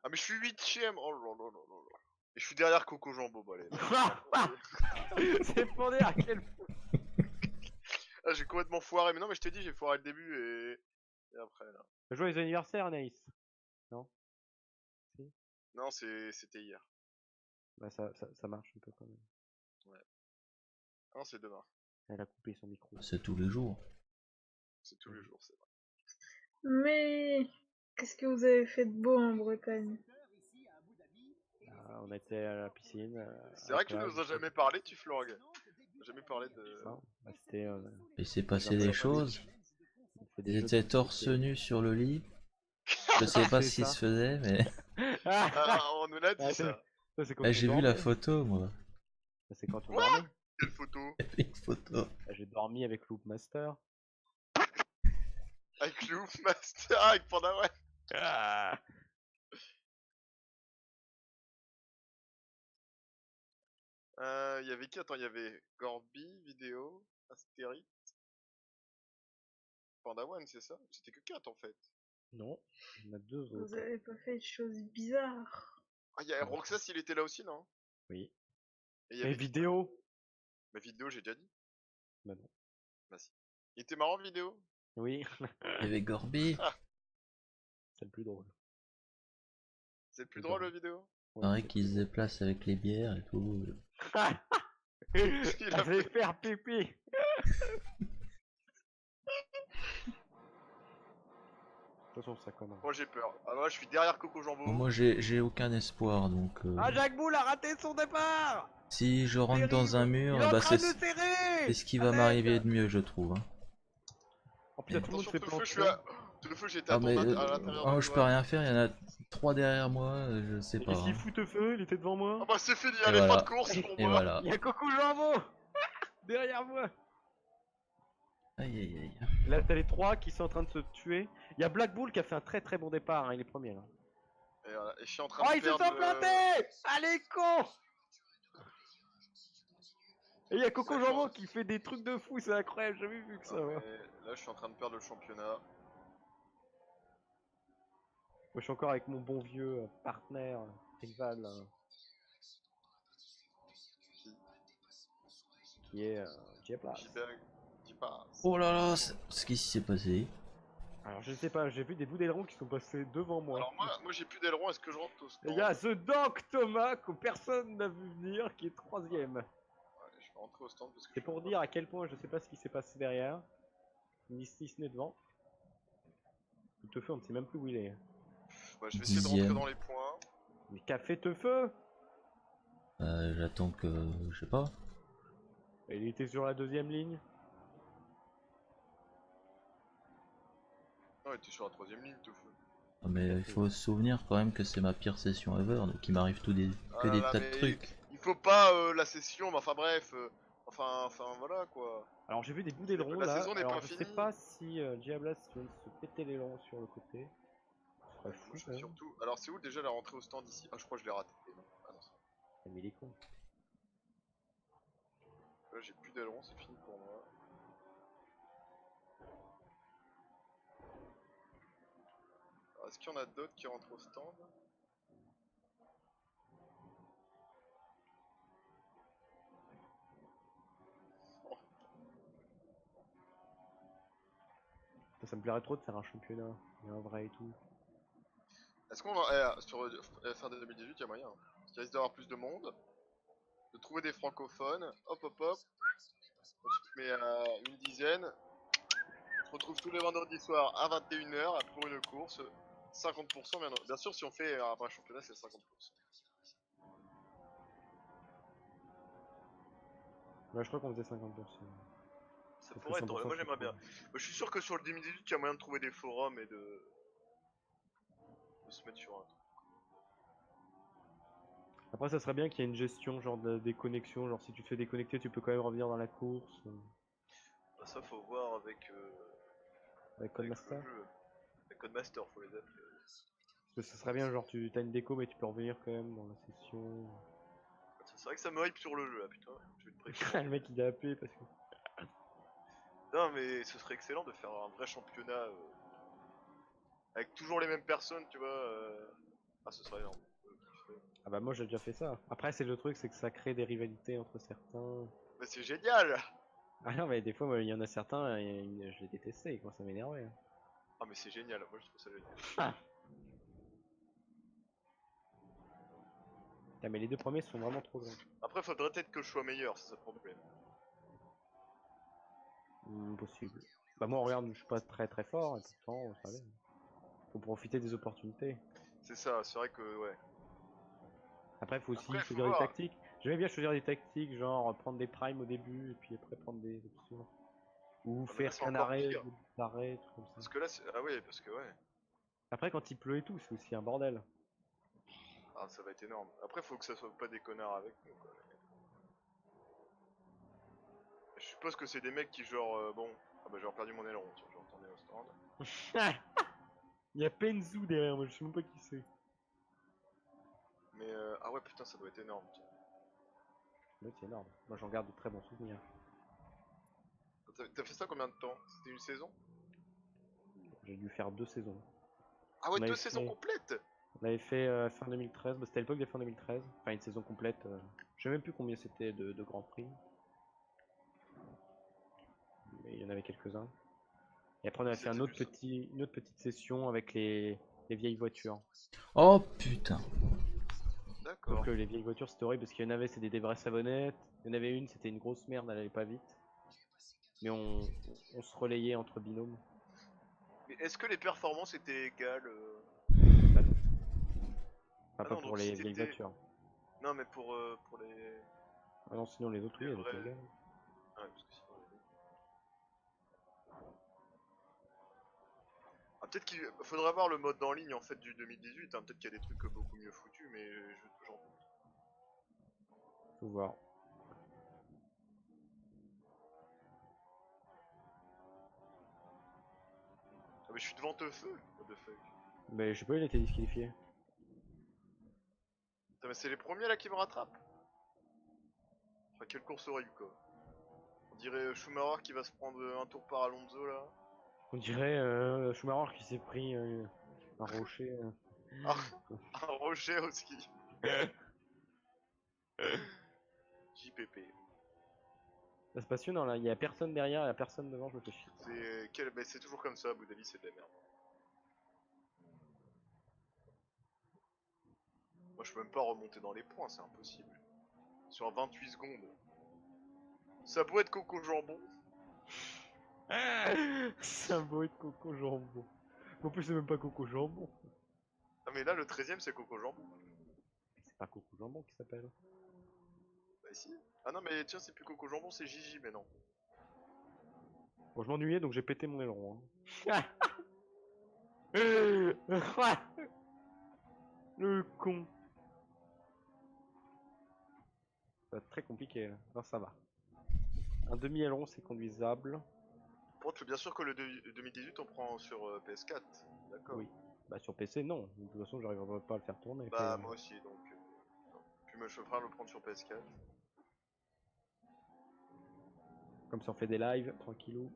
[SPEAKER 1] Ah mais je suis 8ème. Oh là là là là là. Et je suis derrière Coco Jambon, bah allez.
[SPEAKER 2] C'est pour dire à quel
[SPEAKER 1] Ah j'ai complètement foiré, mais non mais je t'ai dit j'ai foiré le début et après là.
[SPEAKER 2] Joyeux anniversaire, Anaïs. Non? Si?
[SPEAKER 1] Non c'était hier.
[SPEAKER 2] Bah, ça marche un peu quand même.
[SPEAKER 1] Non c'est demain.
[SPEAKER 2] Elle a coupé son micro.
[SPEAKER 4] C'est tous les jours.
[SPEAKER 1] C'est tous les jours, c'est vrai.
[SPEAKER 6] Mais qu'est-ce que vous avez fait de beau en Bretagne?
[SPEAKER 2] Ah, on était à la piscine.
[SPEAKER 1] C'est vrai que tu nous as jamais parlé, tu florgues. Jamais parlé de.
[SPEAKER 2] Ça, bah, c'était.
[SPEAKER 4] Il s'est passé des choses.
[SPEAKER 2] on fait des
[SPEAKER 4] Ils
[SPEAKER 2] choses
[SPEAKER 4] étaient
[SPEAKER 2] qui-
[SPEAKER 4] torse nu sur le lit. Je sais pas
[SPEAKER 2] C'est
[SPEAKER 4] ce qui
[SPEAKER 2] ça.
[SPEAKER 4] se faisait, mais
[SPEAKER 1] Ah, on nous l'a dit
[SPEAKER 2] Ah,
[SPEAKER 1] ça.
[SPEAKER 2] Ça, c'est quand
[SPEAKER 4] ah,
[SPEAKER 2] on
[SPEAKER 4] j'ai vu
[SPEAKER 2] dormait.
[SPEAKER 4] la photo, moi.
[SPEAKER 2] Ça, c'est quand on
[SPEAKER 1] Quoi
[SPEAKER 2] dormait.
[SPEAKER 1] Quelle photo?
[SPEAKER 4] Une photo.
[SPEAKER 2] Bah, j'ai dormi avec Loop Master.
[SPEAKER 1] Avec Loop Master, avec Panda ouais.
[SPEAKER 2] Ah.
[SPEAKER 1] Il y avait qui? Attends, il y avait Gorby, vidéo, Astérix, Panda One, c'est ça? C'était que 4 en fait.
[SPEAKER 2] Non, il y en a deux
[SPEAKER 6] Vous
[SPEAKER 2] autres.
[SPEAKER 6] avez pas fait de choses bizarres?
[SPEAKER 1] Ah, il y a Roxas, il était là aussi, non?
[SPEAKER 2] Oui.
[SPEAKER 1] Et il y
[SPEAKER 2] Et
[SPEAKER 1] avait qui?
[SPEAKER 2] vidéo.
[SPEAKER 1] Ma vidéo, j'ai déjà dit.
[SPEAKER 2] Bah non.
[SPEAKER 1] Bah si. Il était marrant vidéo?
[SPEAKER 2] Oui,
[SPEAKER 4] Il y avait Gorby.
[SPEAKER 2] c'est le plus drôle.
[SPEAKER 1] C'est le plus
[SPEAKER 2] C'est
[SPEAKER 1] drôle
[SPEAKER 2] drôle.
[SPEAKER 1] la vidéo?
[SPEAKER 2] Ouais,
[SPEAKER 4] Pareil
[SPEAKER 2] c'est
[SPEAKER 4] qu'il se déplace avec les bières et tout.
[SPEAKER 1] Il a
[SPEAKER 2] Allez faire pipi. De toute façon, ça conne.
[SPEAKER 1] Moi j'ai peur. Ah moi je suis derrière Coco Jambon.
[SPEAKER 4] Bon, moi, j'ai aucun espoir, donc
[SPEAKER 2] Ah, Jacques Boule a raté son départ.
[SPEAKER 4] si je rentre dans un mur,
[SPEAKER 2] Il est en
[SPEAKER 4] bah
[SPEAKER 2] train de
[SPEAKER 4] c'est
[SPEAKER 2] nous serrer.
[SPEAKER 4] c'est ce qui va
[SPEAKER 2] Arrête.
[SPEAKER 4] m'arriver de mieux, je trouve. Hein.
[SPEAKER 2] Oh putain, tout le monde
[SPEAKER 1] Attention,
[SPEAKER 2] se fait
[SPEAKER 1] Teufeu, je suis
[SPEAKER 2] planter.
[SPEAKER 1] à. Teufeu, j'étais à
[SPEAKER 4] Ah,
[SPEAKER 1] ton
[SPEAKER 4] mais
[SPEAKER 1] à l'intérieur
[SPEAKER 4] oh,
[SPEAKER 1] de
[SPEAKER 4] je peux
[SPEAKER 1] toi.
[SPEAKER 4] rien faire, il y en a 3 derrière moi, je sais
[SPEAKER 2] Et
[SPEAKER 4] pas.
[SPEAKER 2] qu'est-ce qu'il
[SPEAKER 4] Hein.
[SPEAKER 2] fout feu? Il était devant moi.
[SPEAKER 1] Ah bah c'est fini,
[SPEAKER 4] Et
[SPEAKER 1] allez,
[SPEAKER 4] voilà.
[SPEAKER 1] pas de course pour
[SPEAKER 4] Et
[SPEAKER 1] moi.
[SPEAKER 4] voilà.
[SPEAKER 2] Il y a Coco Jambon derrière moi.
[SPEAKER 4] Aïe aïe aïe.
[SPEAKER 2] Là, t'as les trois qui sont en train de se tuer. Il y a Black Bull qui a fait un très très bon départ, hein, il est premier là.
[SPEAKER 1] Et, voilà. Et je suis en train
[SPEAKER 2] Oh,
[SPEAKER 1] de
[SPEAKER 2] ils se
[SPEAKER 1] perdre.
[SPEAKER 2] sont plantés. Allez, con. Et il y a Coco
[SPEAKER 1] D'accord.
[SPEAKER 2] Jambon qui fait des trucs de fou, c'est incroyable, j'ai jamais vu que ça.
[SPEAKER 1] Ah,
[SPEAKER 2] Moi.
[SPEAKER 1] mais là je suis en train de perdre le championnat.
[SPEAKER 2] Moi, je suis encore avec mon bon vieux partenaire, rival, qui est Diablas.
[SPEAKER 1] J-Bag, j'y passe.
[SPEAKER 4] Oh là là, ce qui s'est passé.
[SPEAKER 2] Alors je sais pas, j'ai vu des bouts d'aileron qui sont passés devant moi.
[SPEAKER 1] Alors moi j'ai plus d'aileron, est-ce que je rentre au
[SPEAKER 2] Et
[SPEAKER 1] stand?
[SPEAKER 2] il y a The Dog Thomas que personne n'a vu venir qui est troisième.
[SPEAKER 1] Ouais, je vais rentrer au stand parce que
[SPEAKER 2] C'est
[SPEAKER 1] je
[SPEAKER 2] pour
[SPEAKER 1] vois
[SPEAKER 2] dire à quel point je sais pas ce qui s'est passé derrière. Ni si ce n'est devant. Le Teufeu, on ne sait même plus où il est.
[SPEAKER 1] pas. Ouais, je vais essayer de rentrer
[SPEAKER 4] Dixième.
[SPEAKER 1] dans les points.
[SPEAKER 2] Mais qu'a fait Teufeu?
[SPEAKER 4] J'attends que. Je sais pas.
[SPEAKER 2] Il était sur la deuxième ligne.
[SPEAKER 1] Non, il était sur la troisième ligne, Teufeu.
[SPEAKER 4] Ah, mais il faut se souvenir quand même que c'est ma pire session ever, donc il m'arrive que
[SPEAKER 1] Ah
[SPEAKER 4] des
[SPEAKER 1] là là,
[SPEAKER 4] tas de
[SPEAKER 1] mais
[SPEAKER 4] trucs.
[SPEAKER 1] Il faut pas la session, mais enfin bref. Enfin voilà quoi.
[SPEAKER 2] Alors j'ai vu des bouts d'aileron
[SPEAKER 1] La
[SPEAKER 2] là.
[SPEAKER 1] saison n'est
[SPEAKER 2] Alors
[SPEAKER 1] pas
[SPEAKER 2] je sais
[SPEAKER 1] finie.
[SPEAKER 2] pas si Diablas vient de se péter l'aileron sur le côté. Ce serait fou
[SPEAKER 1] Moi, je
[SPEAKER 2] quand
[SPEAKER 1] veux
[SPEAKER 2] même.
[SPEAKER 1] surtout. Alors c'est où déjà la rentrée au stand ici? Ah je crois que je l'ai raté. Ah non,
[SPEAKER 2] Mais il est con.
[SPEAKER 1] là j'ai plus d'aileron, c'est fini pour moi. Alors, est-ce qu'il y en a d'autres qui rentrent au stand?
[SPEAKER 2] Ça me plairait trop de faire un championnat, mais un vrai et tout.
[SPEAKER 1] Est-ce qu'on va. Sur fin 2018, il y a moyen. Parce qu'il risque d'avoir plus de monde, de trouver des francophones. Hop hop hop. On se met à une dizaine. On se retrouve tous les vendredis soirs à 21h pour une course. 50%, bien sûr, si on fait un vrai championnat, c'est 50%.
[SPEAKER 2] Là, je crois qu'on faisait 50%.
[SPEAKER 1] Ça
[SPEAKER 2] Parce que
[SPEAKER 1] pourrait être.
[SPEAKER 2] 100%,
[SPEAKER 1] Moi,
[SPEAKER 2] c'est
[SPEAKER 1] j'aimerais
[SPEAKER 2] trop.
[SPEAKER 1] bien. Je suis sûr que sur le 2018, il y a moyen de trouver des forums et de se mettre sur un truc.
[SPEAKER 2] Après, ça serait bien qu'il y ait une gestion, genre des connexions. Genre, si tu te fais déconnecter, tu peux quand même revenir dans la course.
[SPEAKER 1] Bah, ça, faut voir avec
[SPEAKER 2] Avec
[SPEAKER 1] le
[SPEAKER 2] Codemaster.
[SPEAKER 1] jeu. Avec Codemaster, faut les appeler.
[SPEAKER 2] Parce que ça serait bien, genre, tu as une déco, mais tu peux revenir quand même dans la session.
[SPEAKER 1] C'est vrai que ça me hype sur le jeu là, putain. Je vais te prévenir.
[SPEAKER 2] Le mec, il a AP parce que.
[SPEAKER 1] Non, mais ce serait excellent de faire un vrai championnat avec toujours les mêmes personnes, tu vois. Ah, ce serait énorme.
[SPEAKER 2] Ah bah, moi, j'ai déjà fait ça. Après, c'est le truc, c'est que ça crée des rivalités entre certains.
[SPEAKER 1] Mais c'est génial!
[SPEAKER 2] Ah non, mais des fois, moi, il y en a certains, je les détestais, quoi, ça m'énervait.
[SPEAKER 1] Ah, mais c'est génial, moi je trouve ça génial.
[SPEAKER 2] Ah, mais les deux premiers sont vraiment trop grands.
[SPEAKER 1] Après, faudrait peut-être que je sois meilleur, c'est ça le problème.
[SPEAKER 2] Possible. Bah, moi, regarde, je suis pas très très fort, et pourtant, ça allait. Faut profiter des opportunités.
[SPEAKER 1] C'est ça, c'est vrai que ouais.
[SPEAKER 2] Après, faut aussi
[SPEAKER 1] Après, faut
[SPEAKER 2] choisir des
[SPEAKER 1] voir.
[SPEAKER 2] tactiques. J'aimais bien choisir des tactiques, genre prendre des primes au début, et puis après prendre des options. Ou
[SPEAKER 1] Ah, mais là,
[SPEAKER 2] faire
[SPEAKER 1] c'est
[SPEAKER 2] qu'un
[SPEAKER 1] encore
[SPEAKER 2] arrêt,
[SPEAKER 1] pire.
[SPEAKER 2] deux arrêts, trucs comme
[SPEAKER 1] Parce
[SPEAKER 2] ça.
[SPEAKER 1] que là, c'est. Ah, ouais, parce que ouais.
[SPEAKER 2] Après, quand il pleut et tout, c'est aussi un bordel.
[SPEAKER 1] Ah, ça va être énorme. Après, faut que ça soit pas des connards avec nous, quoi. Je suppose que c'est des mecs qui, genre, bon. Ah, bah, j'ai perdu mon aileron, tiens, je vais retourner au stand.
[SPEAKER 2] Il y a Penzu derrière moi, je sais même pas qui c'est.
[SPEAKER 1] Mais, ah, ouais, putain, ça doit être énorme, tiens.
[SPEAKER 2] Ouais, c'est énorme. Moi, j'en garde de très bons souvenirs.
[SPEAKER 1] T'as fait ça combien de temps? C'était une saison?
[SPEAKER 2] J'ai dû faire 2 saisons.
[SPEAKER 1] Ah, ouais,
[SPEAKER 2] On avait
[SPEAKER 1] 2 saisons
[SPEAKER 2] fait,
[SPEAKER 1] complètes!
[SPEAKER 2] on avait fait fin 2013, bah, c'était à l'époque des fin 2013. Enfin, une saison complète. Je sais même plus combien c'était de Grand Prix. Mais il y en avait quelques-uns. Et après, on a fait
[SPEAKER 1] C'était
[SPEAKER 2] une autre petite session avec les vieilles voitures.
[SPEAKER 4] Oh putain.
[SPEAKER 1] D'accord.
[SPEAKER 2] Sauf que les vieilles voitures, c'était horrible parce qu'il y en avait, c'était des vraies savonnettes. Il y en avait une, c'était une grosse merde, elle allait pas vite. Mais on se relayait entre binômes.
[SPEAKER 1] Mais est-ce que les performances étaient égales
[SPEAKER 2] Bah non. Enfin,
[SPEAKER 1] Ah
[SPEAKER 2] pas
[SPEAKER 1] non,
[SPEAKER 2] pour
[SPEAKER 1] donc
[SPEAKER 2] les
[SPEAKER 1] si
[SPEAKER 2] vieilles
[SPEAKER 1] t'étais...
[SPEAKER 2] voitures.
[SPEAKER 1] Non, mais pour les...
[SPEAKER 2] Ah non, sinon les autres,
[SPEAKER 1] Les
[SPEAKER 2] oui, elles étaient
[SPEAKER 1] vrais...
[SPEAKER 2] égales.
[SPEAKER 1] Ah, ouais, parce que sinon... Ah, peut-être qu'il faudrait voir le mode en ligne en fait du 2018, hein. Peut-être qu'il y a des trucs beaucoup mieux foutus, mais j'en doute.
[SPEAKER 2] Faut voir.
[SPEAKER 1] Ah, mais je suis devant te feu. What the fuck.
[SPEAKER 2] Mais je sais pas, il a été disqualifié.
[SPEAKER 1] Putain, mais c'est les premiers là qui me rattrapent. Enfin, quelle course horrible quoi. On dirait Schumacher qui va se prendre un tour par Alonso là.
[SPEAKER 2] On dirait Schumacher qui s'est pris un rocher.
[SPEAKER 1] Ah, un Roger au ski. JPP.
[SPEAKER 2] C'est passionnant là, il y a personne derrière, il y a personne devant, je me fais chier.
[SPEAKER 1] Mais c'est toujours comme ça, Abu Dhabi c'est de la merde. Moi je peux même pas remonter dans les points, c'est impossible. Sur 28 secondes. Ça pourrait être Coco Jambon.
[SPEAKER 2] C'est un beau de Coco Jambon. En plus, c'est même pas Coco Jambon.
[SPEAKER 1] Ah mais là le 13ème c'est Coco Jambon.
[SPEAKER 2] C'est pas Coco Jambon qui s'appelle.
[SPEAKER 1] Bah si. Ah non mais tiens c'est plus Coco Jambon c'est Gigi mais non.
[SPEAKER 2] Bon, je m'ennuyais donc j'ai pété mon aileron. Hein. Le con. Ça va être très compliqué. Non, ça va. Un demi-aileron, c'est conduisable.
[SPEAKER 1] Par contre, bien sûr que le 2018 on prend sur PS4. D'accord.
[SPEAKER 2] Oui. Bah sur PC, non. De toute façon, j'arriverai pas à le faire tourner.
[SPEAKER 1] Bah
[SPEAKER 2] mais,
[SPEAKER 1] moi aussi donc. Puis je ferai le prendre sur PS4.
[SPEAKER 2] Comme ça, on fait des lives, tranquillou.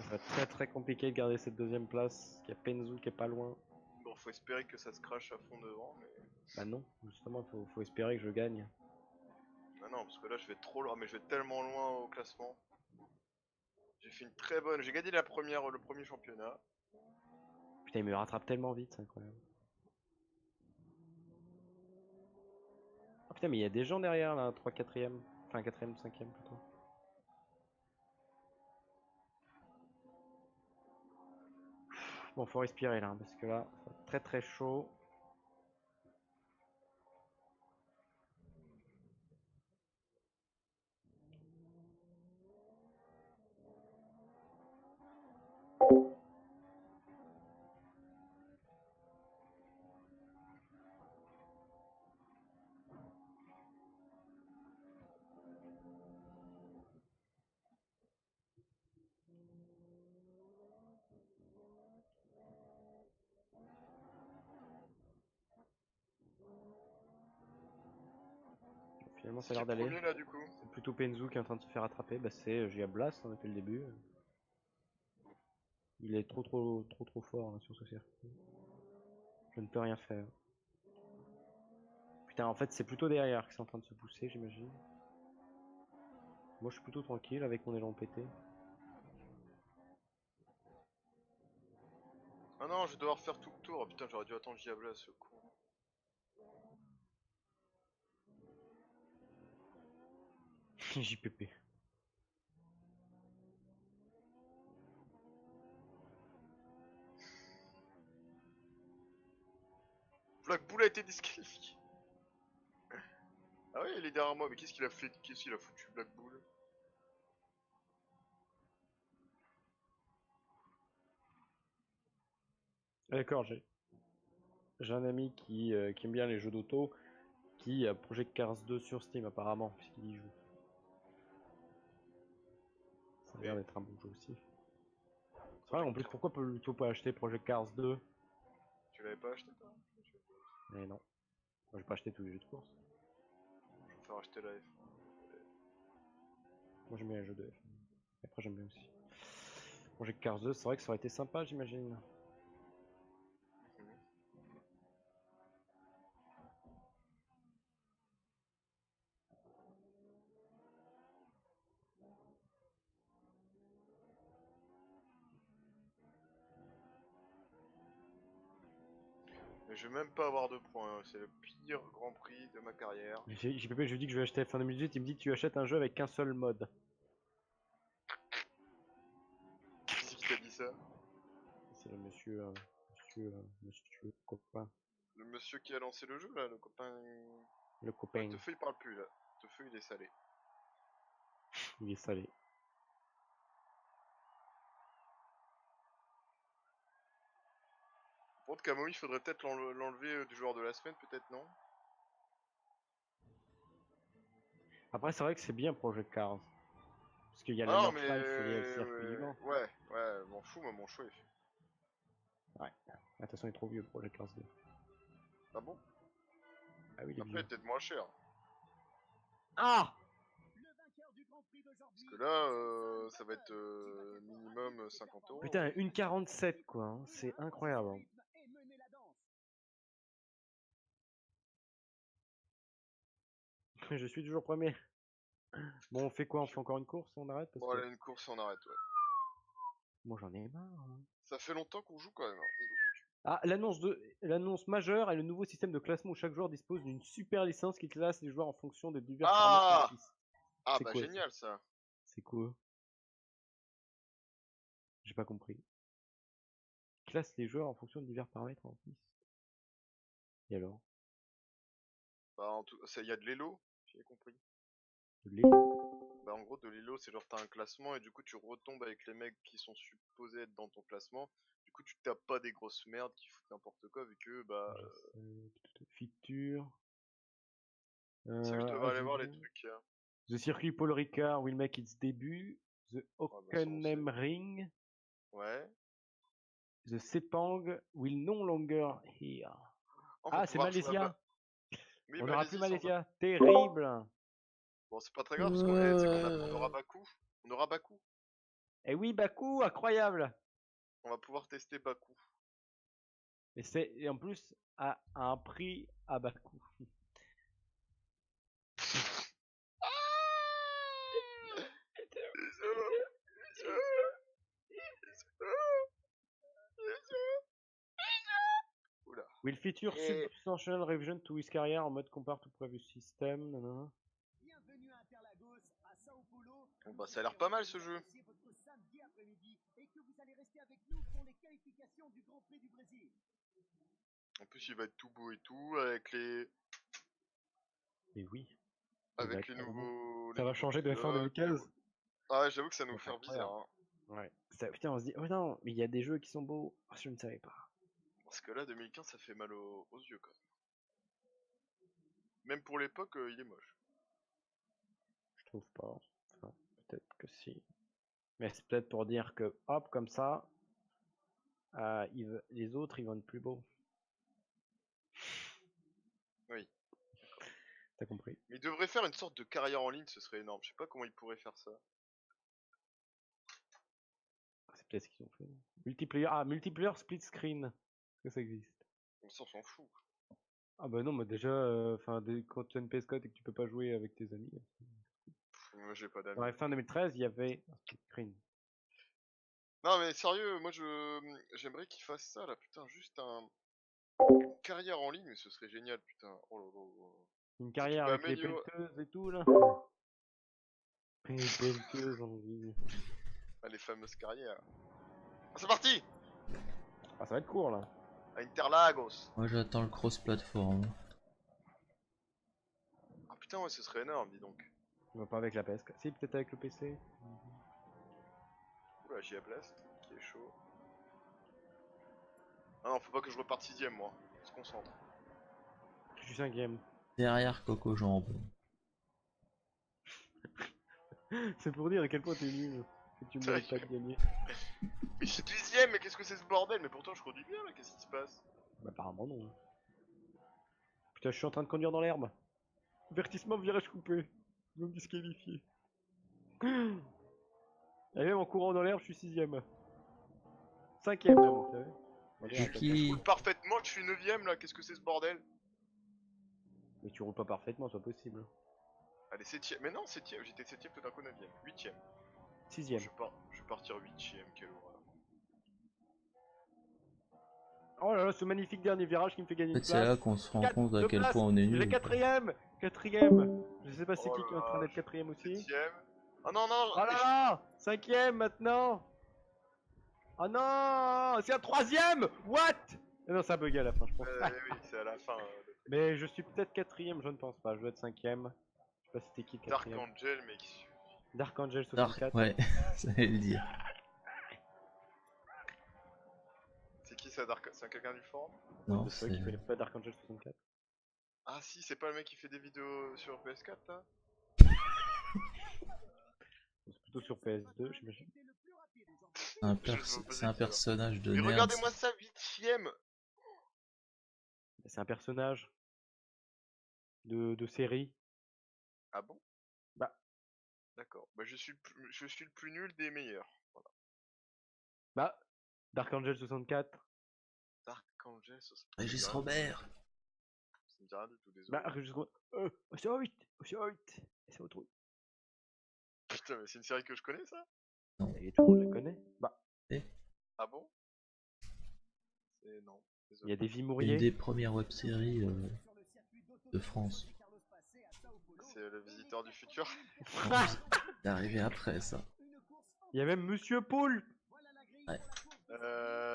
[SPEAKER 2] Ça va être très très compliqué de garder cette deuxième place. Il y a Penzu qui est pas loin.
[SPEAKER 1] Bon, faut espérer que ça se crache à fond devant, mais...
[SPEAKER 2] Bah non, justement, faut espérer que je gagne.
[SPEAKER 1] Ah non, parce que là, je vais trop loin, mais je vais tellement loin au classement. J'ai fait une très bonne... J'ai gagné le premier championnat.
[SPEAKER 2] Putain, il me rattrape tellement vite, c'est incroyable. Ah putain, mais il y a des gens derrière là, 3 4ème. Enfin, 4ème, 5ème plutôt. Bon, faut respirer là, parce que là, ça va être très très chaud. Finalement, ça a
[SPEAKER 1] Qui est
[SPEAKER 2] l'air d'aller.
[SPEAKER 1] premier là, du coup?
[SPEAKER 2] C'est plutôt Penzu qui est en train de se faire attraper. Bah, c'est Gia Blast hein, depuis le début. Il est trop fort hein, sur ce circuit. Je ne peux rien faire. Putain, en fait, c'est plutôt derrière qui sont en train de se pousser, j'imagine. Moi, je suis plutôt tranquille avec mon élan pété.
[SPEAKER 1] Ah non, je vais devoir faire tout le tour. Oh, putain, j'aurais dû attendre Diabla, ce con.
[SPEAKER 2] JPP.
[SPEAKER 1] Black Bull a été disqualifié. Ah ouais, il est derrière moi, mais qu'est-ce qu'il a fait? Qu'est-ce qu'il a foutu, Black Bull?
[SPEAKER 2] D'accord, j'ai un ami qui aime bien les jeux d'auto, qui a Project Cars 2 sur Steam apparemment, puisqu'il y joue. Ça a l'air d'être un bon jeu aussi. Ouais, en plus, pourquoi plutôt pas acheter Project Cars 2?
[SPEAKER 1] Tu l'avais pas acheté, toi?
[SPEAKER 2] Mais non. Moi, j'ai pas acheté tous les jeux de course.
[SPEAKER 1] Je vais me faire acheter la F.
[SPEAKER 2] Moi, j'aime bien les jeux de F. Après, j'aime bien aussi. Project Cars 2, c'est vrai que ça aurait été sympa, j'imagine.
[SPEAKER 1] Mais je vais même pas avoir de points, c'est le pire Grand Prix de ma carrière.
[SPEAKER 2] JPP, je lui dis que je vais acheter F1 2018, il me dit tu achètes un jeu avec qu'un seul mode.
[SPEAKER 1] Qui t'a dit ça?
[SPEAKER 2] C'est le monsieur, monsieur copain.
[SPEAKER 1] Le monsieur qui a lancé le jeu là, le copain...
[SPEAKER 2] Le copain,
[SPEAKER 1] Teufeu il parle plus là, Teufeu il est salé.
[SPEAKER 2] il est salé.
[SPEAKER 1] Par contre Camouille, il faudrait peut-être l'enlever du joueur de la semaine, peut-être non?
[SPEAKER 2] Après, c'est vrai que c'est bien Project Cars. Parce qu'il y a la
[SPEAKER 1] Ah non
[SPEAKER 2] North
[SPEAKER 1] mais...
[SPEAKER 2] Life et il y a le circuit du Mans.
[SPEAKER 1] Ouais, m'en fous, moi mon choix est fait.
[SPEAKER 2] Ouais. De toute façon, il est trop vieux Project Cars 2.
[SPEAKER 1] Ah bon?
[SPEAKER 2] Ah oui, il est
[SPEAKER 1] Après,
[SPEAKER 2] vieux.
[SPEAKER 1] peut-être moins cher.
[SPEAKER 2] Ah!
[SPEAKER 3] Le vainqueur du Grand Prix d'aujourd'hui.
[SPEAKER 1] Parce que là, ça va être minimum 50 €.
[SPEAKER 2] Putain, 1,47 quoi, hein. C'est incroyable. Hein.
[SPEAKER 3] Et mener la danse.
[SPEAKER 2] Je suis toujours premier. Bon, on fait quoi? On fait encore une course? On arrête parce
[SPEAKER 1] Bon,
[SPEAKER 2] que...
[SPEAKER 1] allez, une course, on arrête, ouais.
[SPEAKER 2] Moi, j'en ai marre. Hein.
[SPEAKER 1] Ça fait longtemps qu'on joue quand même. Hein.
[SPEAKER 2] Ah, l'annonce majeure est le nouveau système de classement où chaque joueur dispose d'une super licence qui classe les joueurs en fonction des divers paramètres de la piste.
[SPEAKER 1] Ah
[SPEAKER 2] C'est
[SPEAKER 1] bah
[SPEAKER 2] quoi,
[SPEAKER 1] génial ça.
[SPEAKER 2] C'est quoi? J'ai pas compris. Classe les joueurs en fonction de divers paramètres en piste. Et alors?
[SPEAKER 1] Bah, en tout... il y a de l'élo, j'ai compris.
[SPEAKER 2] De l'é-
[SPEAKER 1] Bah en gros de l'élo c'est genre t'as un classement et du coup tu retombes avec les mecs qui sont supposés être dans ton classement. Du coup tu tapes pas des grosses merdes qui foutent n'importe quoi vu que bah...
[SPEAKER 2] Feature.
[SPEAKER 1] Ça je devrais aller voir les
[SPEAKER 2] Ajoutons.
[SPEAKER 1] trucs. Hein.
[SPEAKER 2] The circuit Paul Ricard will make its debut. The
[SPEAKER 1] Ah, bah, ça, on sait.
[SPEAKER 2] Hockenheim Ring.
[SPEAKER 1] Ouais.
[SPEAKER 2] The Sepang will no longer here.
[SPEAKER 1] On
[SPEAKER 2] Ah,
[SPEAKER 1] va
[SPEAKER 2] c'est
[SPEAKER 1] pouvoir jouer
[SPEAKER 2] Malaysia.
[SPEAKER 1] là-bas. Oui,
[SPEAKER 2] On n'aura plus
[SPEAKER 1] Malaisie,
[SPEAKER 2] Malaysia. Terrible.
[SPEAKER 1] Bon c'est pas très grave parce qu'on tu sais qu'on on aura Bakou. On aura Bakou.
[SPEAKER 2] Eh oui, Baku, incroyable.
[SPEAKER 1] On va pouvoir tester Baku.
[SPEAKER 2] Et en plus à un prix à Baku.
[SPEAKER 1] Oula.
[SPEAKER 2] Will feature
[SPEAKER 1] Et-
[SPEAKER 2] substantial revision to his career en mode compare to previous system. Nanana.
[SPEAKER 3] Bienvenue à Interlagos, à Sao Paulo.
[SPEAKER 1] Bon, bah, ça a l'air pas mal, ce jeu.
[SPEAKER 3] Appréciez votre samedi après-midi et que vous allez rester avec nous pour les qualifications du Grand Prix du Brésil.
[SPEAKER 1] En plus, il va être tout beau et tout, avec les,
[SPEAKER 2] Et oui. Il va
[SPEAKER 1] avec
[SPEAKER 2] être
[SPEAKER 1] les
[SPEAKER 2] vraiment-
[SPEAKER 1] nouveaux.
[SPEAKER 2] Ça va changer de F1 2015.
[SPEAKER 1] Ah ouais, j'avoue que ça nous
[SPEAKER 2] Ça
[SPEAKER 1] fait
[SPEAKER 2] va être
[SPEAKER 1] bizarre. Hein.
[SPEAKER 2] Ouais. Putain, on se dit, oh non, mais il y a des jeux qui sont beaux. Ah, je ne savais pas.
[SPEAKER 1] Parce que là, 2015, ça fait mal aux yeux quand même. Même pour l'époque, il est moche.
[SPEAKER 2] Je trouve pas. Enfin, peut-être que si. Mais c'est peut-être pour dire que, hop, comme ça, les autres, ils vont être plus beaux.
[SPEAKER 1] Oui.
[SPEAKER 2] T'as compris?
[SPEAKER 1] Mais il devrait faire une sorte de carrière en ligne, ce serait énorme. Je sais pas comment il pourrait faire ça.
[SPEAKER 2] C'est peut-être ce qu'ils ont fait. Multiplayer split screen. Est-ce que ça existe?
[SPEAKER 1] On s'en fout.
[SPEAKER 2] Ah bah non, mais déjà, quand tu as une PS4 et que tu peux pas jouer avec tes amis.
[SPEAKER 1] Moi, j'ai pas d'amis.
[SPEAKER 2] Dans la fin 2013, il y avait un split screen.
[SPEAKER 1] Non, mais sérieux, moi, j'aimerais qu'il fasse ça, là. Putain, juste une carrière en ligne, mais ce serait génial, putain. Oh là là.
[SPEAKER 2] Une carrière
[SPEAKER 1] peux
[SPEAKER 2] avec les
[SPEAKER 1] améliorer-
[SPEAKER 2] pelleteuses et tout, là. Les pelleteuses en ligne.
[SPEAKER 1] Ah, les fameuses carrières. Ah, c'est parti!
[SPEAKER 2] Ah, ça va être court, là.
[SPEAKER 1] À Interlagos.
[SPEAKER 4] Moi j'attends le cross-platform.
[SPEAKER 1] Ah putain, ouais, ce serait énorme, dis donc.
[SPEAKER 2] On va pas avec la PS4. Si, peut-être avec le PC.
[SPEAKER 1] Oula, j'y ai place, qui est chaud. Ah non, faut pas que je reparte 6ème, moi. On se concentre.
[SPEAKER 2] Je suis 5ème.
[SPEAKER 4] Derrière Coco Jambes.
[SPEAKER 2] C'est pour dire à quel point t'es nul. Que tu mérites pas de gagner.
[SPEAKER 1] Mais je suis 10ème, mais qu'est-ce que c'est ce bordel? Mais pourtant, je conduis bien, là, qu'est-ce qui se passe?
[SPEAKER 2] Bah, apparemment, non. Putain, je suis en train de conduire dans l'herbe. Avertissement, virage coupé. Ils vont me disqualifier. Et même en courant dans l'herbe, je suis 6ème. 5ème, même, vous savez. On dirait un
[SPEAKER 4] Qui-
[SPEAKER 1] Je roule parfaitement, je suis 9ème, là, qu'est-ce que c'est ce bordel?
[SPEAKER 2] Mais tu roules pas parfaitement, c'est pas possible.
[SPEAKER 1] Allez, 7ème. Mais non, 7ème, j'étais 7ème tout d'un coup 9ème. 8ème.
[SPEAKER 2] 6ème.
[SPEAKER 1] Je vais partir 8ème, quelle horreur.
[SPEAKER 2] Oh là là, ce magnifique dernier virage qui me fait gagner
[SPEAKER 4] En fait
[SPEAKER 2] une
[SPEAKER 4] c'est
[SPEAKER 2] place.
[SPEAKER 4] là qu'on se rend
[SPEAKER 2] Quatre-
[SPEAKER 4] compte à
[SPEAKER 2] deux
[SPEAKER 4] quel
[SPEAKER 2] places.
[SPEAKER 4] point on est
[SPEAKER 2] J'ai
[SPEAKER 4] nul.
[SPEAKER 2] 4ème. 4ème. Je sais pas c'est
[SPEAKER 1] Oh
[SPEAKER 2] qui est en
[SPEAKER 1] là
[SPEAKER 2] train
[SPEAKER 1] là,
[SPEAKER 2] d'être 4ème aussi.
[SPEAKER 1] 7ème. Oh non, non,
[SPEAKER 2] Oh là là 5ème maintenant. Oh non, c'est un 3ème. What? Non, ça bug à la fin, je pense.
[SPEAKER 1] oui, c'est à la fin.
[SPEAKER 2] Mais je suis peut-être 4ème, je ne pense pas. Je dois être 5ème. Je sais pas si c'était qui le
[SPEAKER 1] Dark
[SPEAKER 2] 4ème.
[SPEAKER 1] Angel, mec.
[SPEAKER 2] Dark Angel
[SPEAKER 4] Dark,
[SPEAKER 2] 64.
[SPEAKER 4] ouais, ça allait le dire.
[SPEAKER 1] C'est qui ça, Dark? C'est quelqu'un du forum?
[SPEAKER 4] Non,
[SPEAKER 2] De ceux
[SPEAKER 4] c'est.
[SPEAKER 2] qui connaissent pas Dark Angel 64.
[SPEAKER 1] Ah si, c'est pas le mec qui fait des vidéos sur PS4, là?
[SPEAKER 2] C'est plutôt sur PS2, j'imagine.
[SPEAKER 4] C'est un personnage de
[SPEAKER 1] Mais
[SPEAKER 4] merde.
[SPEAKER 1] regardez-moi ça, 8ème.
[SPEAKER 2] C'est un personnage de série.
[SPEAKER 1] Ah bon?
[SPEAKER 2] Bah.
[SPEAKER 1] D'accord. Bah je suis le plus nul des meilleurs. Voilà.
[SPEAKER 2] Bah, Dark Angel 64.
[SPEAKER 1] Dark Angel, ça se
[SPEAKER 4] Régis Robert.
[SPEAKER 1] Ça me dit rien du tout, désolé.
[SPEAKER 2] Bah, jusqu'au. C'est 8. C'est 8. C'est autre.
[SPEAKER 1] Putain, mais c'est une série que je connais, ça?
[SPEAKER 2] Et tout le monde la connaît. Bah,
[SPEAKER 1] Ah bon? C'est... non.
[SPEAKER 2] il
[SPEAKER 1] Désolé.
[SPEAKER 2] y a des
[SPEAKER 4] C'est une
[SPEAKER 2] Vimouriers.
[SPEAKER 4] des premières web-séries de France.
[SPEAKER 1] C'est le visiteur du futur.
[SPEAKER 4] C'est arrivé après ça.
[SPEAKER 2] Il y a même Monsieur Paul.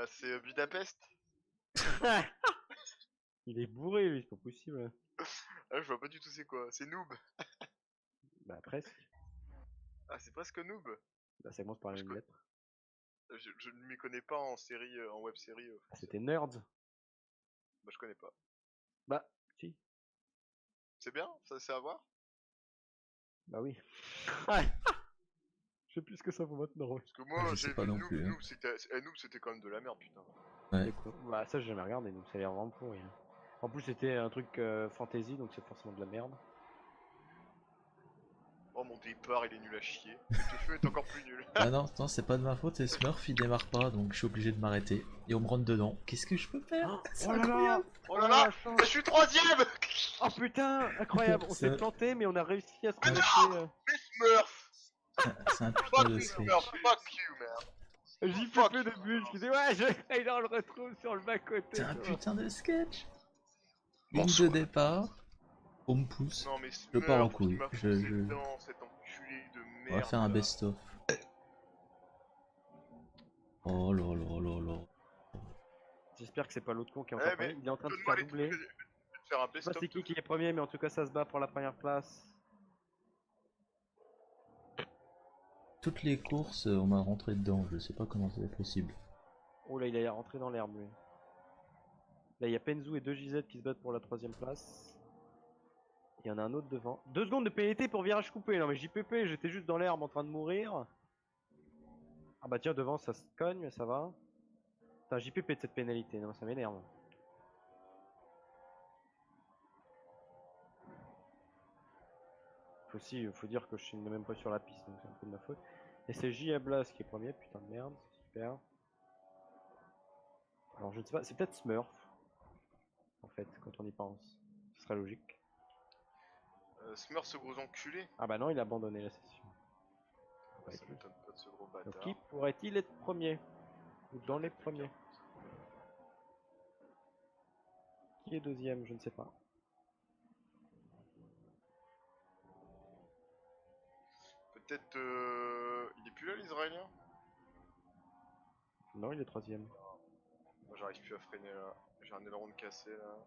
[SPEAKER 1] C'est Budapest.
[SPEAKER 2] Il est bourré, lui, c'est pas possible.
[SPEAKER 1] Ah, je vois pas du tout c'est quoi. C'est Noob.
[SPEAKER 2] Bah, presque.
[SPEAKER 1] Ah, c'est presque Noob.
[SPEAKER 2] Bah, ça commence par la
[SPEAKER 1] Je
[SPEAKER 2] même
[SPEAKER 1] co-
[SPEAKER 2] lettre.
[SPEAKER 1] Je ne m'y connais pas en série, en web série.
[SPEAKER 2] C'était Nerds.
[SPEAKER 1] Bah, je connais pas.
[SPEAKER 2] Bah, si.
[SPEAKER 1] C'est bien? Ça, c'est à voir?
[SPEAKER 2] Bah oui. Je sais plus ce que ça vaut maintenant.
[SPEAKER 1] Parce que moi,
[SPEAKER 4] Je
[SPEAKER 1] j'ai
[SPEAKER 4] sais pas
[SPEAKER 1] vu
[SPEAKER 4] non
[SPEAKER 1] Noob.
[SPEAKER 4] plus, hein.
[SPEAKER 1] Noob, c'était quand même de la merde, putain.
[SPEAKER 4] Ouais.
[SPEAKER 2] Bah, ça, j'ai jamais regardé, donc ça a l'air vraiment pourri. Hein. En plus, c'était un truc fantasy, donc c'est forcément de la merde.
[SPEAKER 1] Oh mon départ il est nul à chier. Le feu est encore plus nul.
[SPEAKER 4] Ah non, non, c'est pas de ma faute, c'est Smurf, il démarre pas, donc je suis obligé de m'arrêter. Et on me rentre dedans. Qu'est-ce que je peux faire? C'est
[SPEAKER 2] Oh là là
[SPEAKER 4] incroyable.
[SPEAKER 1] Oh là là, je suis troisième.
[SPEAKER 2] Oh putain, incroyable, on s'est
[SPEAKER 4] C'est-
[SPEAKER 2] planté mais on a réussi à se
[SPEAKER 1] Mais non
[SPEAKER 2] remonter.
[SPEAKER 1] Smurf.
[SPEAKER 4] C'est un putain
[SPEAKER 1] Fuck
[SPEAKER 4] de
[SPEAKER 1] you
[SPEAKER 4] sketch.
[SPEAKER 1] Smurf, fuck you man.
[SPEAKER 2] JPP de bus qui dit ouais, et là on le retrouve sur le bas côté.
[SPEAKER 4] C'est un
[SPEAKER 2] tu vois.
[SPEAKER 4] putain de sketch.
[SPEAKER 7] Bon,
[SPEAKER 4] Ligne de
[SPEAKER 7] soit.
[SPEAKER 4] départ. On me pousse.
[SPEAKER 1] Non mais
[SPEAKER 4] Je pars en
[SPEAKER 1] Smurf qui
[SPEAKER 4] couille.
[SPEAKER 1] m'a
[SPEAKER 4] Je-
[SPEAKER 1] foncé
[SPEAKER 4] je-
[SPEAKER 1] dedans, cet enculé de merde.
[SPEAKER 4] On va faire un
[SPEAKER 1] là.
[SPEAKER 4] best-of. Oh là là là là.
[SPEAKER 2] J'espère que c'est pas l'autre con qui est
[SPEAKER 1] Eh,
[SPEAKER 2] encore
[SPEAKER 1] mais
[SPEAKER 2] premier. Il est en train de se
[SPEAKER 1] donne-moi
[SPEAKER 2] faire
[SPEAKER 1] les
[SPEAKER 2] doubler.
[SPEAKER 1] trucs, je vais te faire un
[SPEAKER 2] Je sais pas
[SPEAKER 1] best-of.
[SPEAKER 2] c'est qui est premier, mais en tout cas ça se bat pour la première place.
[SPEAKER 4] Toutes les courses, on m'a rentré dedans. Je sais pas comment c'est possible.
[SPEAKER 2] Oh là, il est rentré dans l'herbe lui. Là, il y a Penzu et 2JZ qui se battent pour la troisième place. Il y en a un autre devant. 2 secondes de pénalité pour virage coupé. Non mais JPP, j'étais juste dans l'herbe en train de mourir. Ah bah tiens, devant ça se cogne, mais ça va. Putain, JPP de cette pénalité, non, ça m'énerve. Faut dire que je suis même pas sur la piste, donc c'est un peu de ma faute. Et c'est J.Ablas qui est premier, putain de merde, c'est super. Alors je ne sais pas, c'est peut-être Smurf. En fait, quand on y pense. Ce serait logique.
[SPEAKER 1] Smurf ce gros enculé.
[SPEAKER 2] Ah bah non, il a abandonné la session. Ouais,
[SPEAKER 1] Ça m'étonne pas de ce gros
[SPEAKER 2] donc
[SPEAKER 1] bâtard.
[SPEAKER 2] qui pourrait-il être premier? Ou dans les premiers? Qui est deuxième? Je ne sais pas.
[SPEAKER 1] Peut-être il est plus là l'Israélien.
[SPEAKER 2] Non, il est troisième.
[SPEAKER 1] Moi j'arrive plus à freiner là. J'ai un aileron de cassé là.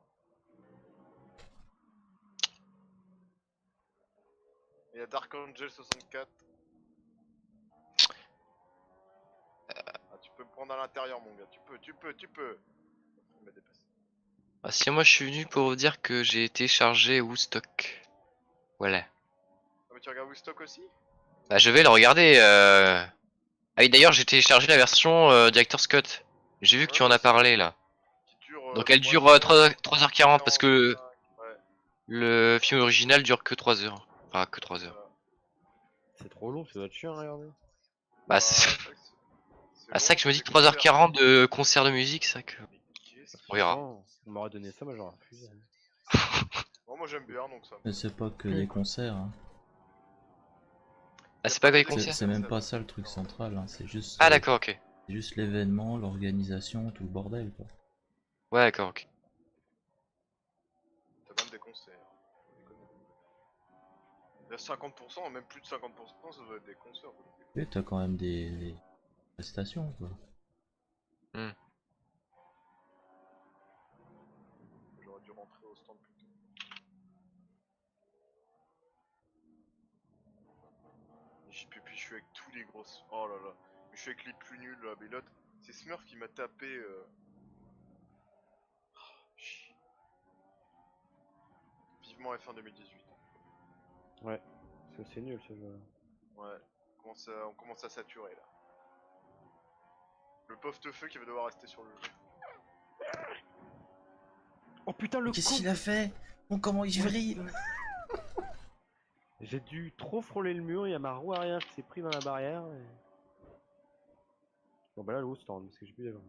[SPEAKER 1] Il y a Dark Angel 64. Ah, tu peux me prendre à l'intérieur mon gars, tu peux. Il m'a dépassé.
[SPEAKER 7] Ah, si moi je suis venu pour vous dire que j'ai téléchargé Woodstock. Voilà.
[SPEAKER 1] Ah mais tu regardes Woodstock aussi?
[SPEAKER 7] Bah je vais le regarder. Ah oui d'ailleurs j'ai téléchargé la version Director's Cut. J'ai vu que tu en as parlé là.
[SPEAKER 1] Qui dure,
[SPEAKER 7] Donc elle dure 3h40 parce que
[SPEAKER 1] Ouais,
[SPEAKER 7] le film original dure que 3 heures. Enfin que 3 heures.
[SPEAKER 2] C'est trop long, ça doit être chiant à regarder.
[SPEAKER 7] Bah c'est ça que je me dis 3h40 de concert de musique, ça que... On verra.
[SPEAKER 2] Franchement, on m'aurait donné ça, moi j'aurais refusé.
[SPEAKER 1] Bon, moi j'aime bien donc ça.
[SPEAKER 4] Mais c'est pas que des concerts. Hein.
[SPEAKER 7] Ah c'est pas que les
[SPEAKER 1] C'est-
[SPEAKER 7] concerts.
[SPEAKER 4] C'est même pas ça le truc central. Hein. C'est juste.
[SPEAKER 7] Ah d'accord, ok.
[SPEAKER 4] C'est juste l'événement, l'organisation, tout le bordel quoi.
[SPEAKER 7] Ouais d'accord, ok.
[SPEAKER 1] T'as même des concerts. Il y a 50%, même plus de 50%, ça doit être des concerts.
[SPEAKER 4] Et t'as quand même des prestations quoi.
[SPEAKER 1] J'aurais dû rentrer au stand plus tôt. Puis je suis avec tous les grosses. Oh là là. Mais je suis avec les plus nuls là. Mais l'autre, c'est Smurf qui m'a tapé. Chier. Vivement F1 2018.
[SPEAKER 2] Ouais, parce que c'est nul ce jeu.
[SPEAKER 1] Ouais. On commence à saturer là. Le pauvre Teufeu qui va devoir rester sur le jeu.
[SPEAKER 2] Oh putain, le
[SPEAKER 4] Qu'est-ce
[SPEAKER 2] con!
[SPEAKER 4] qu'il a fait? Oh, comment il vrille?
[SPEAKER 2] J'ai dû trop frôler le mur, il y a ma roue arrière qui s'est pris dans la barrière. Et... Bon bah là, le haut stand, parce que j'ai plus d'avoir.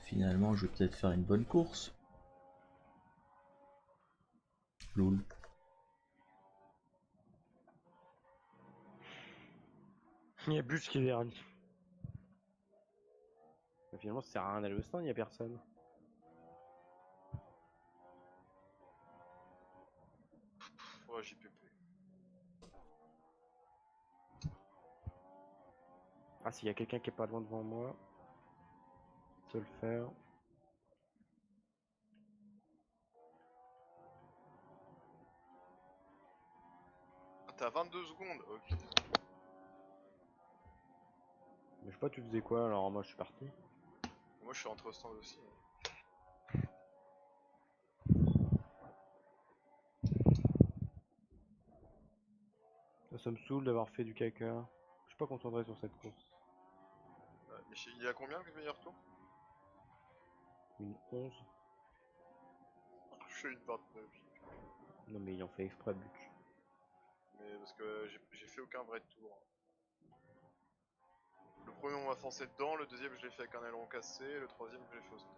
[SPEAKER 4] Finalement, je vais peut-être faire une bonne course. Loul.
[SPEAKER 2] Il y a Bus qui est dernier. Mais finalement, ça sert à rien d'aller au stand, il y a personne.
[SPEAKER 1] Ouais, JPP.
[SPEAKER 2] Ah, s'il y a quelqu'un qui est pas loin devant moi, je peux le faire.
[SPEAKER 1] Ah, t'as 22 secondes, ok.
[SPEAKER 2] Mais je sais pas, tu faisais quoi alors moi je suis parti.
[SPEAKER 1] Moi je suis rentré au stand aussi.
[SPEAKER 2] ça me saoule d'avoir fait du caca. Je suis pas concentré sur cette course.
[SPEAKER 1] Ouais, mais il y a combien le meilleur tour?
[SPEAKER 2] Une 11.
[SPEAKER 1] Je suis une 29.
[SPEAKER 2] Non mais il en fait exprès, Butch.
[SPEAKER 1] Mais parce que j'ai fait aucun vrai tour. Le premier on m'a foncé dedans, le deuxième je l'ai fait avec un aileron cassé, le troisième je l'ai fait au stand.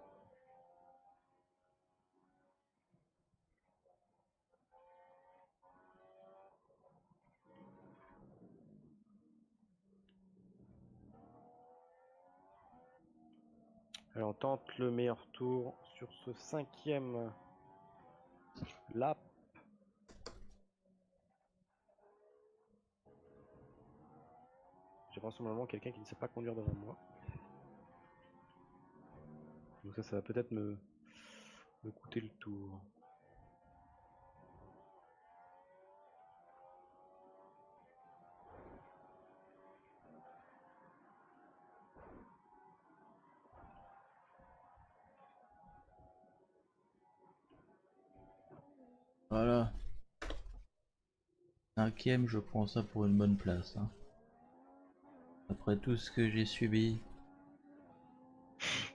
[SPEAKER 2] Allez, on tente le meilleur tour sur ce 5ème lap. J'ai vraisemblablement quelqu'un qui ne sait pas conduire devant moi. Donc ça va peut-être me coûter le tour.
[SPEAKER 4] Voilà. 5ème, je prends ça pour une bonne place. Hein. Après tout ce que j'ai subi.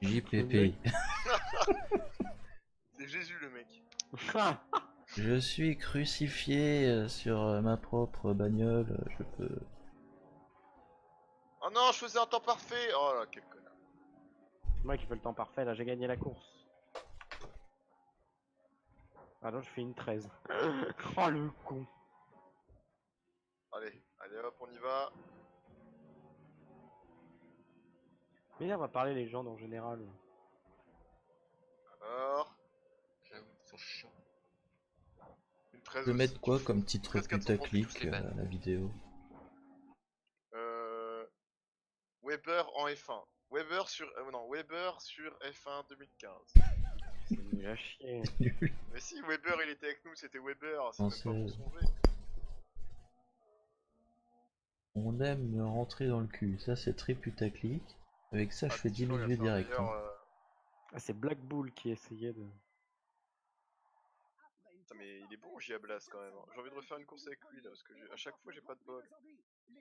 [SPEAKER 4] JPP.
[SPEAKER 1] C'est Jésus le mec.
[SPEAKER 4] Je suis crucifié sur ma propre bagnole. Je peux.
[SPEAKER 1] Oh non, je faisais un temps parfait. Oh là, quel connard.
[SPEAKER 2] Moi qui fais le temps parfait, là j'ai gagné la course. Ah non, je fais une 13. Oh le con.
[SPEAKER 1] Allez, allez hop, on y va.
[SPEAKER 2] Mais là on va parler légende en général.
[SPEAKER 1] Alors,
[SPEAKER 7] J'avoue, ils sont chiants.
[SPEAKER 1] une 13
[SPEAKER 4] Je vais
[SPEAKER 1] aussi.
[SPEAKER 4] mettre quoi comme titre
[SPEAKER 1] 13 438
[SPEAKER 7] tous
[SPEAKER 4] putaclic
[SPEAKER 7] les
[SPEAKER 4] à
[SPEAKER 7] bannes.
[SPEAKER 4] la vidéo?
[SPEAKER 1] Weber en F1. Weber sur non, Weber sur F1 2015.
[SPEAKER 2] C'est nul à chier.
[SPEAKER 1] Mais si Weber il était avec nous, c'était Weber, c'est même pas
[SPEAKER 4] Française.
[SPEAKER 1] mensonger.
[SPEAKER 4] On aime me rentrer dans le cul. Ça, c'est très putaclic. Avec ça, je fais
[SPEAKER 1] Typiquement, il a
[SPEAKER 4] 10 000 vues
[SPEAKER 1] fait un
[SPEAKER 4] direct.
[SPEAKER 1] meilleur,
[SPEAKER 4] Hein.
[SPEAKER 2] Ah c'est Black Bull qui essayait de...
[SPEAKER 1] Putain, mais il est bon J.A. Blast quand même. Hein. J'ai envie de refaire une course avec lui là, parce que à chaque fois j'ai pas de bol.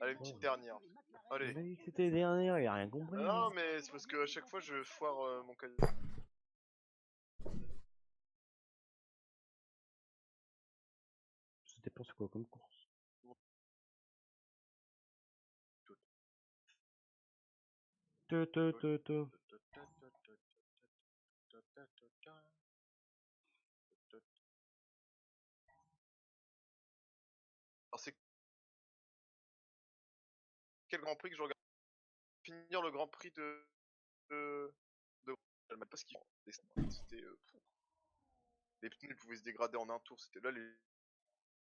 [SPEAKER 1] Allez, une petite dernière.
[SPEAKER 2] Il
[SPEAKER 1] Allez.
[SPEAKER 2] m'a dit que c'était dernier, il a rien compris.
[SPEAKER 1] Non, mais c'est parce que à chaque fois je foire mon cahier.
[SPEAKER 2] Ça dépend c'est quoi comme course. Te.
[SPEAKER 1] Alors c'est quel Grand Prix que je regarde? Finir le Grand Prix de parce qu'ils c'était les pneus ils pouvaient se dégrader en un tour, c'était là les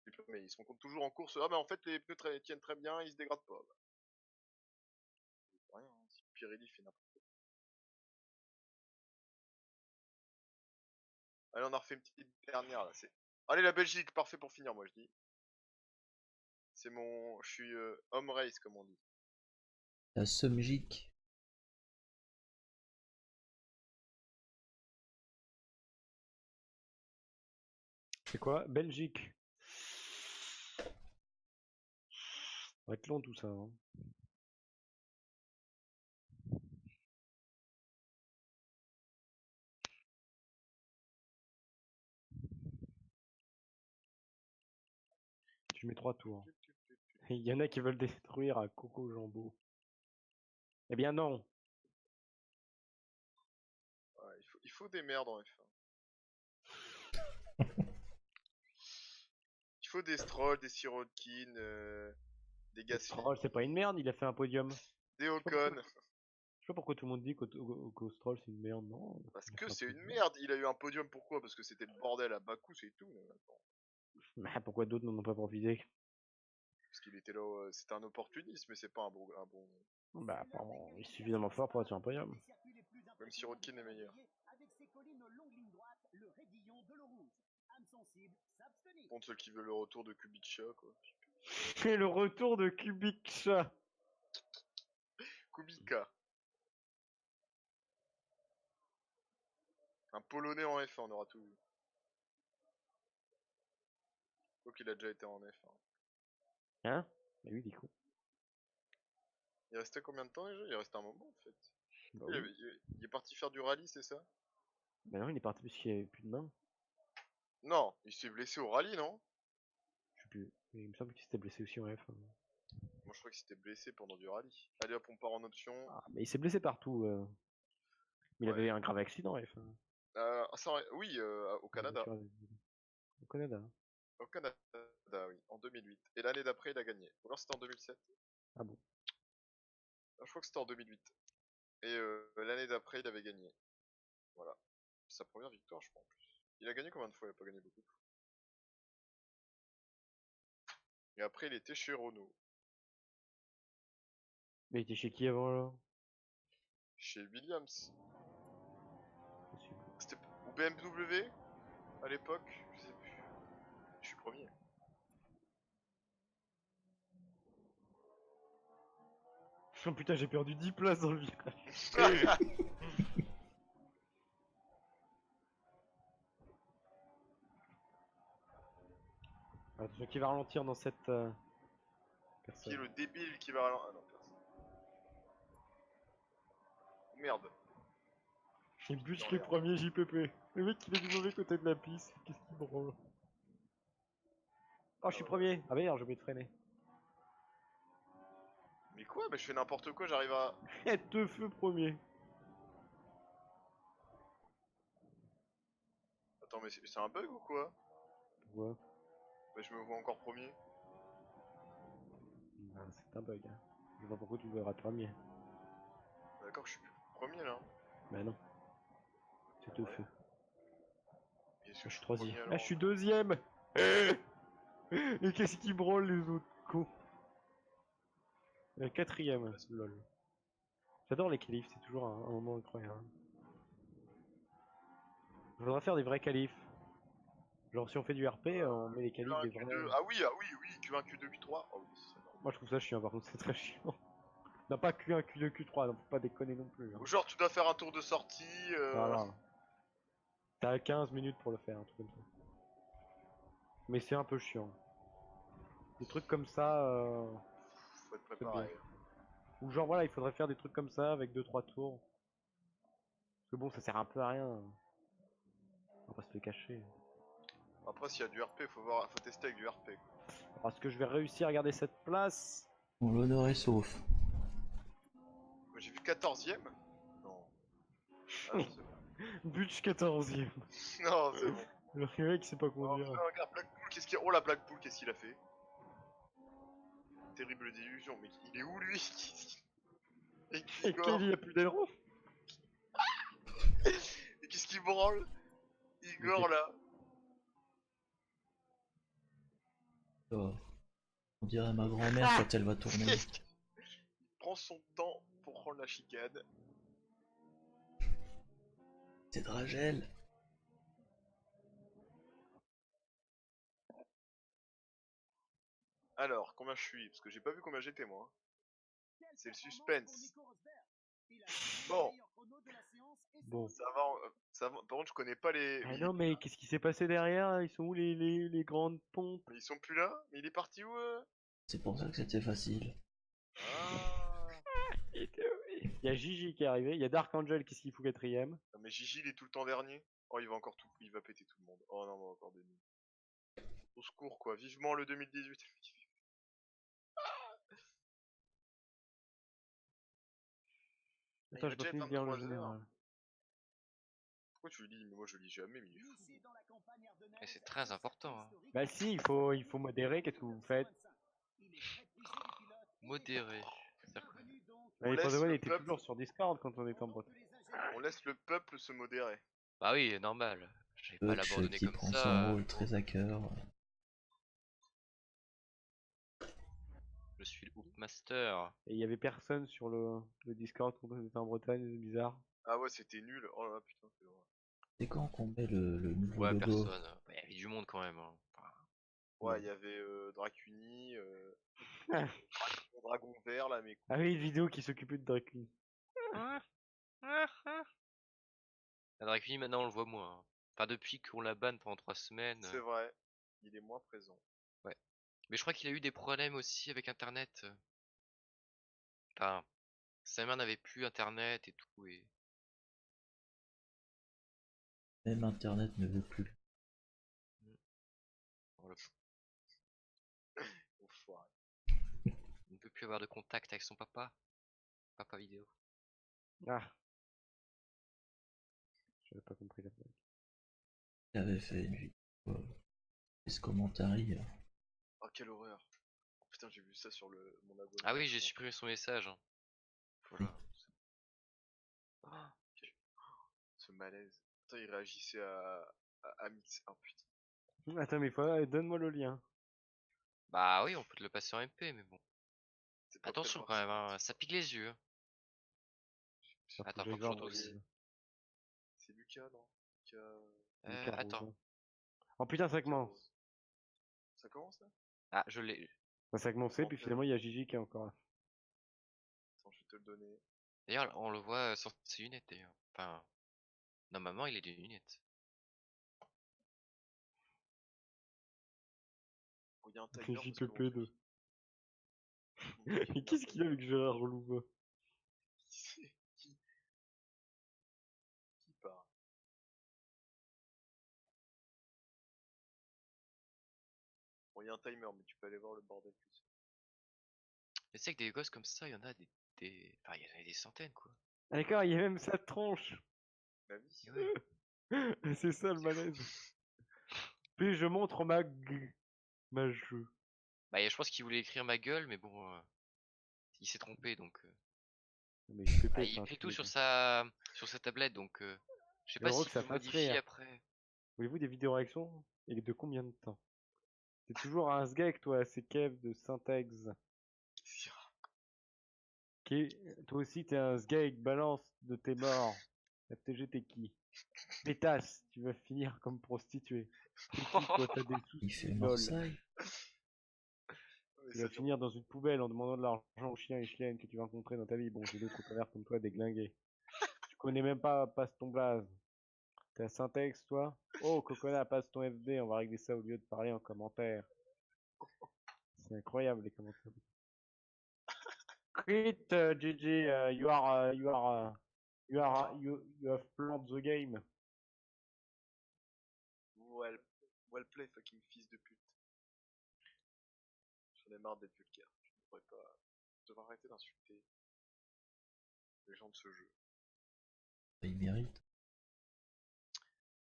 [SPEAKER 1] pneus, mais ils se rencontrent toujours en course. Ah mais en fait les pneus tiennent très bien, ils se dégradent pas. Bah, rien, hein, si Pirelli fait n'importe quoi. Allez, on en refait une petite dernière là, c'est. Allez la Belgique, parfait pour finir moi je dis. C'est mon. Je suis home race comme on dit.
[SPEAKER 4] La Somjic.
[SPEAKER 2] C'est quoi? Belgique. Ça va être long tout ça. Hein. Je mets 3 tours. Il y en a qui veulent détruire à Coco Jambot. Eh bien non.
[SPEAKER 1] Ouais, il faut des merdes en F1. Il faut des Stroll, des Sirotkin, des Gasly,
[SPEAKER 2] Stroll c'est pas une merde, il a fait un podium.
[SPEAKER 1] des Ocon.
[SPEAKER 2] Je sais pas pourquoi tout le monde dit qu'au Stroll c'est une merde, non.
[SPEAKER 1] Parce
[SPEAKER 2] Il a
[SPEAKER 1] que
[SPEAKER 2] fait un
[SPEAKER 1] c'est une
[SPEAKER 2] podium.
[SPEAKER 1] merde, il a eu un podium pourquoi? Parce que c'était le bordel à Bakou, c'est tout. Attends.
[SPEAKER 2] Mais pourquoi d'autres n'en ont pas profité?
[SPEAKER 1] Parce qu'il était là, c'était un opportuniste, mais c'est pas un bon.
[SPEAKER 2] Bah apparemment, il est suffisamment fort pour être sur un podium.
[SPEAKER 1] Même si Rodkin est meilleur. Contre ceux qui veulent le retour de Kubica, quoi.
[SPEAKER 2] Et le retour de Kubica.
[SPEAKER 1] Kubica. Un Polonais en F1, on aura tout vu. Quoi qu'il a déjà été en F1.
[SPEAKER 2] Hein? Bah oui, du coup.
[SPEAKER 1] Il restait combien de temps déjà? Il restait un moment en fait.
[SPEAKER 2] Bah
[SPEAKER 1] Il,
[SPEAKER 2] oui.
[SPEAKER 1] il est parti faire du rallye, c'est ça?
[SPEAKER 2] Bah non, il est parti parce qu'il y avait plus de main.
[SPEAKER 1] Non, il s'est blessé au rallye, non?
[SPEAKER 2] Je sais plus. Mais il me semble qu'il s'était blessé aussi en F1.
[SPEAKER 1] Moi je crois qu'il s'était blessé pendant du rallye. Allez hop, on part en option.
[SPEAKER 2] Ah, mais il s'est blessé partout. Mais il avait
[SPEAKER 1] Ouais.
[SPEAKER 2] un grave accident en F1.
[SPEAKER 1] Oui, au
[SPEAKER 2] La
[SPEAKER 1] Canada.
[SPEAKER 2] voiture au Canada.
[SPEAKER 1] Au Canada, oui, en 2008. Et l'année d'après, il a gagné. Ou alors c'était en 2007.
[SPEAKER 2] Ah bon.
[SPEAKER 1] Je crois que c'était en 2008. Et l'année d'après, il avait gagné. Voilà. C'est sa première victoire, je crois, en plus. Il a gagné combien de fois? Il a pas gagné beaucoup de fois. Et après, il était chez Renault.
[SPEAKER 2] Mais il était chez qui avant alors?
[SPEAKER 1] Chez Williams.
[SPEAKER 2] Possible.
[SPEAKER 1] C'était ou BMW à l'époque, je sais plus. Je suis premier.
[SPEAKER 2] Oh putain, j'ai perdu 10 places dans le virage. Attention, qui va ralentir dans cette
[SPEAKER 1] Qui est
[SPEAKER 2] personne.
[SPEAKER 1] le débile qui va ralentir? Ah non, personne. Merde.
[SPEAKER 2] Il bute les premiers JPP. Le mec il est du mauvais côté de la piste. Qu'est-ce qu'il branle? Oh, je suis premier. Ah merde, j'ai oublié de freiner.
[SPEAKER 1] Mais quoi? Mais je fais n'importe quoi, j'arrive à...
[SPEAKER 2] Tête de feu premier.
[SPEAKER 1] Attends, mais c'est un bug ou quoi?
[SPEAKER 2] Ouais.
[SPEAKER 1] Bah, je me vois encore premier.
[SPEAKER 2] Bah, c'est un bug. Hein. Je vois pas pourquoi tu verras premier.
[SPEAKER 1] D'accord, je suis plus premier là.
[SPEAKER 2] Bah non. C'est de feu.
[SPEAKER 1] Bien sûr,
[SPEAKER 2] Je suis troisième.
[SPEAKER 1] premier,
[SPEAKER 2] Ah,
[SPEAKER 1] alors.
[SPEAKER 2] je suis deuxième. Et qu'est-ce qui branle les autres cons? Quatrième. Lol. J'adore les qualifs, c'est toujours un moment incroyable. Je voudrais faire des vrais qualifs. Genre si on fait du RP, on met les qualifs
[SPEAKER 1] Q1,
[SPEAKER 2] des
[SPEAKER 1] Q2.
[SPEAKER 2] vrais.
[SPEAKER 1] Ah oui, oui, Q1, Q2, Q3. Oh oui, c'est énorme.
[SPEAKER 2] Moi je trouve ça chiant par contre, c'est très chiant. Non pas Q1, Q2, Q3, non faut pas déconner non plus. Hein.
[SPEAKER 1] Ou genre, tu dois faire un tour de sortie.
[SPEAKER 2] Voilà. T'as 15 minutes pour le faire, un truc comme ça. Mais c'est un peu chiant. Des trucs comme ça,
[SPEAKER 1] Faut être
[SPEAKER 2] c'est
[SPEAKER 1] préparé.
[SPEAKER 2] bien. Ou genre voilà, il faudrait faire des trucs comme ça avec 2-3 tours. Parce que bon, ça sert un peu à rien. On va pas se le cacher.
[SPEAKER 1] Après, s'il y a du RP, faut tester avec du RP.
[SPEAKER 2] Alors, est-ce que je vais réussir à garder cette place?
[SPEAKER 4] Bon, l'honneur est sauf.
[SPEAKER 1] Moi, j'ai vu 14ème. Non. Ah non, c'est bon.
[SPEAKER 2] Butch 14ème.
[SPEAKER 1] Non, c'est bon.
[SPEAKER 2] Le mec il sait pas
[SPEAKER 1] Oh
[SPEAKER 2] conduire.
[SPEAKER 1] putain, regarde Blackpool, qu'est-ce qu'il... Oh la Blackpool, qu'est-ce qu'il a fait? Terrible délusion, mais il est où lui? Et
[SPEAKER 2] Et
[SPEAKER 1] Igor?
[SPEAKER 2] Kelly a plus d'aileron?
[SPEAKER 1] Et qu'est-ce qu'il branle? Igor
[SPEAKER 2] Ok.
[SPEAKER 1] là.
[SPEAKER 4] Oh. On dirait ma grand-mère quand elle va tourner.
[SPEAKER 1] Il prend son temps pour prendre la chicane.
[SPEAKER 4] C'est Dragel.
[SPEAKER 1] Alors, combien je suis? Parce que j'ai pas vu combien j'étais moi. C'est le suspense. Bon.
[SPEAKER 2] Bon.
[SPEAKER 1] Ça va. Par contre, je connais pas les.
[SPEAKER 2] Ah non, mais qu'est-ce qui s'est passé derrière? Ils sont où les grandes pompes?
[SPEAKER 1] Mais ils sont plus là? Mais il est parti où
[SPEAKER 4] C'est pour ça que c'était facile.
[SPEAKER 1] Ah.
[SPEAKER 2] Il y a Gigi qui est arrivé, il y a Dark Angel qui s'y fout quatrième.
[SPEAKER 1] Non, mais Gigi, il est tout le temps dernier. Oh, il va encore tout. Il va péter tout le monde. Oh non, mais encore des nuls. Au secours, quoi. Vivement le 2018.
[SPEAKER 2] Attends,
[SPEAKER 1] il
[SPEAKER 2] je
[SPEAKER 1] a déjà
[SPEAKER 2] peux finir de lire le
[SPEAKER 1] 23 heures.
[SPEAKER 2] général.
[SPEAKER 1] Pourquoi tu lis? Mais moi, je lis jamais, mais il est fou.
[SPEAKER 7] Et c'est très important. Hein.
[SPEAKER 2] Bah si, il faut modérer, qu'est-ce que vous faites?
[SPEAKER 7] Modéré. C'est-à-dire quoi?
[SPEAKER 2] Bah,
[SPEAKER 1] On
[SPEAKER 2] les
[SPEAKER 1] laisse
[SPEAKER 2] Fandawan
[SPEAKER 1] le
[SPEAKER 2] étaient
[SPEAKER 1] peuple-
[SPEAKER 2] toujours sur Discord quand on était en Bretagne.
[SPEAKER 1] On laisse le peuple se modérer.
[SPEAKER 7] Bah oui, normal. Je vais pas
[SPEAKER 4] Butch
[SPEAKER 7] l'abandonner
[SPEAKER 4] qui
[SPEAKER 7] comme
[SPEAKER 4] prend
[SPEAKER 7] ça.
[SPEAKER 4] son rôle très à cœur.
[SPEAKER 7] Je suis le Hoopmaster.
[SPEAKER 2] Et il y avait personne sur le Discord quand on était en Bretagne, c'est bizarre.
[SPEAKER 1] Ah ouais, c'était nul. Oh là là, putain, c'est vrai.
[SPEAKER 4] C'est quand qu'on met le nouveau
[SPEAKER 7] Ouais,
[SPEAKER 4] logo?
[SPEAKER 7] personne. Ouais, il y avait du monde quand même. Hein. Enfin,
[SPEAKER 1] Ouais, il y avait Dracuni, Dragon Vert là, mais
[SPEAKER 2] Ah oui, une vidéo qui s'occupait de Dracul.
[SPEAKER 7] la Drag Queen, maintenant on le voit moins. Hein. Enfin, depuis qu'on la banne pendant 3 semaines.
[SPEAKER 1] c'est vrai, il est moins présent.
[SPEAKER 7] Ouais. Mais je crois qu'il a eu des problèmes aussi avec internet. Enfin, sa mère n'avait plus internet et tout et.
[SPEAKER 4] Même internet ne veut plus.
[SPEAKER 7] Voilà.
[SPEAKER 1] Enfoiré.
[SPEAKER 7] Il ne peut plus avoir de contact avec son papa. Papa vidéo.
[SPEAKER 2] Ah. J'avais pas compris la blague.
[SPEAKER 4] Il avait fait une vidéo. Ce commentaire.
[SPEAKER 1] Oh, quelle horreur. Putain, j'ai vu ça sur mon abonnement.
[SPEAKER 7] Ah oui, j'ai supprimé son message. Hein. Voilà.
[SPEAKER 1] Ah, ce malaise. Putain, il réagissait à Mix. Oh putain.
[SPEAKER 2] Attends, mais donne-moi le lien.
[SPEAKER 7] Bah oui, on peut te le passer en MP, mais bon.
[SPEAKER 1] T'es pas prêt de
[SPEAKER 7] Attention
[SPEAKER 1] voir
[SPEAKER 7] quand
[SPEAKER 1] ça.
[SPEAKER 7] même, hein, ça pique les yeux.
[SPEAKER 2] Faut que
[SPEAKER 7] Attends,
[SPEAKER 2] j'aille
[SPEAKER 7] faut que je
[SPEAKER 2] voir
[SPEAKER 7] retrouve.
[SPEAKER 1] C'est Lucas, non Lucas...
[SPEAKER 2] Lucas
[SPEAKER 7] Attends.
[SPEAKER 2] Rousseau. Oh putain, ça commence.
[SPEAKER 1] Ça commence là
[SPEAKER 7] Ah, je l'ai.
[SPEAKER 2] Bah, ça a commencé, puis finalement il y a Gigi qui est encore là.
[SPEAKER 1] Attends, je vais te le donner.
[SPEAKER 7] D'ailleurs, on le voit sans ses lunettes d'ailleurs. Enfin, normalement, il est des lunettes.
[SPEAKER 1] Oh, il y a un timer parce que
[SPEAKER 2] JPP2.
[SPEAKER 1] aujourd'hui,
[SPEAKER 2] Qu'est-ce qu'il a avec Gérard Louva?
[SPEAKER 1] Qui part? Bon, il y a un timer, mais tu peux aller voir le bordel que c'est.
[SPEAKER 7] Mais c'est que des gosses comme ça, il y en a des. Enfin, il y en a des centaines quoi.
[SPEAKER 2] Ah, d'accord, il y a même sa tronche.
[SPEAKER 1] Ma vie.
[SPEAKER 7] Et ouais.
[SPEAKER 2] C'est ça le malaise. Puis je montre ma jeu.
[SPEAKER 7] Bah, je pense qu'il voulait écrire ma gueule, mais bon, il s'est trompé donc.
[SPEAKER 2] Mais JPP,
[SPEAKER 7] Bah, il
[SPEAKER 2] c'est un
[SPEAKER 7] écrit tout
[SPEAKER 2] truc.
[SPEAKER 7] sur sa tablette donc. Je sais
[SPEAKER 2] Mais
[SPEAKER 7] pas
[SPEAKER 2] heureux
[SPEAKER 7] s'il
[SPEAKER 2] que ça
[SPEAKER 7] peut
[SPEAKER 2] fasse
[SPEAKER 7] modifier
[SPEAKER 2] rire.
[SPEAKER 7] après.
[SPEAKER 2] Voulez-vous des vidéos réactions? Et de combien de temps? T'es toujours un sgeg, toi, c'est Kev de Syntax. Toi aussi, t'es un sgeg, balance de tes morts. FTG, t'es qui? Pétasse, tu vas finir comme prostituée. T'es qui, toi, t'as des
[SPEAKER 4] Il
[SPEAKER 2] soucis,
[SPEAKER 4] fait
[SPEAKER 2] lol.
[SPEAKER 4] Marseille.
[SPEAKER 2] Tu vas finir dans une poubelle en demandant de l'argent aux chiens et chiennes que tu vas rencontrer dans ta vie. Bon, j'ai d'autres travers comme toi, déglingués. Tu connais même pas, passe ton blaze. T'es à Syntax, toi? Oh, Cocona, passe ton FB, on va régler ça au lieu de parler en commentaire. C'est incroyable, les commentaires. Quit, GG, you have plant the game.
[SPEAKER 1] Well play, fucking fils de pute. J'en ai marre d'être vulgaire. Je ne pourrais pas. Je devrais arrêter d'insulter les gens de ce jeu.
[SPEAKER 4] Il mérite.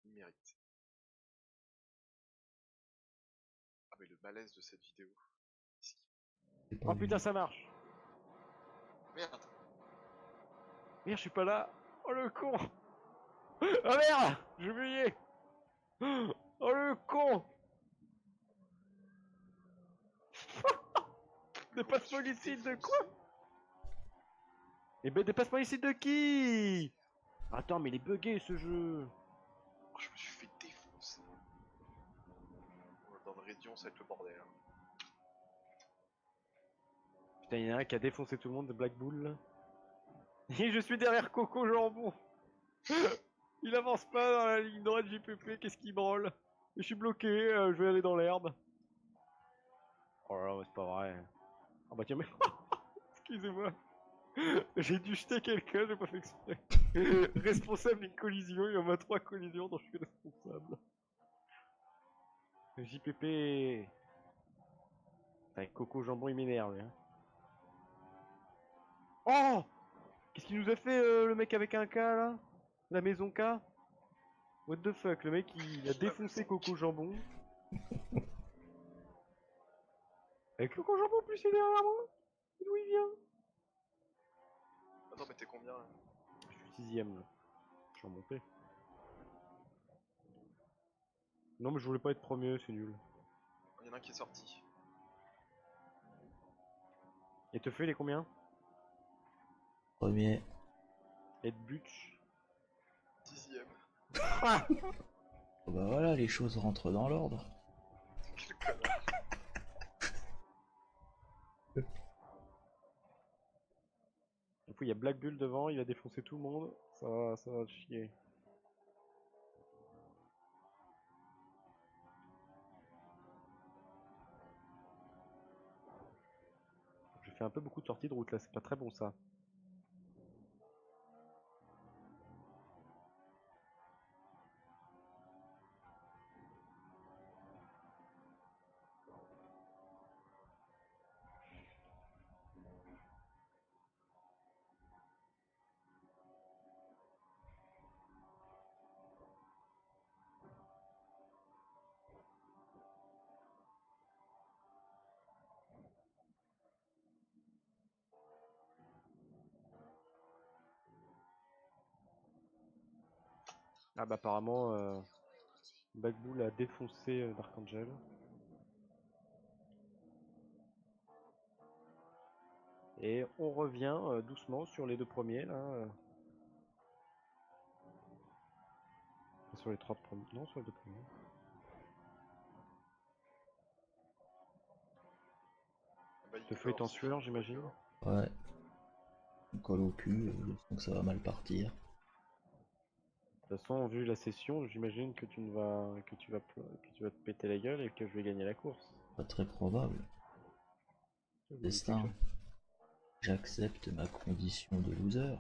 [SPEAKER 1] Ils méritent. Ah, mais le malaise de cette vidéo.
[SPEAKER 4] C'est pas
[SPEAKER 2] Oh
[SPEAKER 4] lui.
[SPEAKER 2] putain, ça marche.
[SPEAKER 1] Merde.
[SPEAKER 2] Merde, je suis pas là. Oh le con. Oh merde, j'ai oublié. Oh le con. Dépasse-moi ici de quoi? Eh ben dépasse-moi ici de qui? Attends, mais il est bugué ce jeu.
[SPEAKER 1] Oh, je me suis fait défoncer. Dans le Radeon, ça va être le bordel. Hein.
[SPEAKER 2] Putain, il y en a un qui a défoncé tout le monde de Black Bull là. Et je suis derrière Coco Jambon. Il avance pas dans la ligne droite JPP, qu'est-ce qu'il branle? Je suis bloqué, je vais aller dans l'herbe. Oh là là, mais c'est pas vrai. Ah bah tiens, mais... Excusez-moi. J'ai dû jeter quelqu'un, j'ai pas fait exprès. Responsable d'une collision, il y en a 3 collisions dont je suis responsable. JPP. Avec Coco Jambon, il m'énerve. Hein. Oh! Qu'est-ce qu'il nous a fait le mec avec un K là? La maison K? What the fuck, le mec il a défoncé Coco Jambon. Avec Coco Jambon plus il est derrière moi? D'où il vient?
[SPEAKER 1] Attends, mais t'es combien là?
[SPEAKER 2] Je suis 6ème là. Je suis remonté. Non mais je voulais pas être premier, c'est nul.
[SPEAKER 1] Il y en a un qui est sorti.
[SPEAKER 2] Et te fait les combien?
[SPEAKER 4] Premier.
[SPEAKER 2] Et de butch.
[SPEAKER 1] 10ème.
[SPEAKER 4] Oh bah voilà, les choses rentrent dans l'ordre.
[SPEAKER 1] Quel connard.
[SPEAKER 2] Du coup il y a Black Bull devant, il a défoncé tout le monde. Ça va chier. fait un peu beaucoup de sorties de route là, c'est pas très bon ça. Ah bah apparemment Bagboul a défoncé Dark Angel. Et on revient doucement sur les deux premiers là. Enfin, sur les trois premiers. Non, sur les deux premiers.
[SPEAKER 1] Bah, il
[SPEAKER 2] Le feu est
[SPEAKER 1] dort,
[SPEAKER 2] en
[SPEAKER 1] c'est
[SPEAKER 2] sueur,
[SPEAKER 1] fini,
[SPEAKER 2] j'imagine.
[SPEAKER 1] d'accord.
[SPEAKER 4] Ouais. On colle au cul, donc ça va mal partir.
[SPEAKER 2] De toute façon, vu la session, j'imagine que tu ne vas que tu vas te péter la gueule et que je vais gagner la course.
[SPEAKER 4] Pas très probable. Destin. J'accepte ma condition de loser.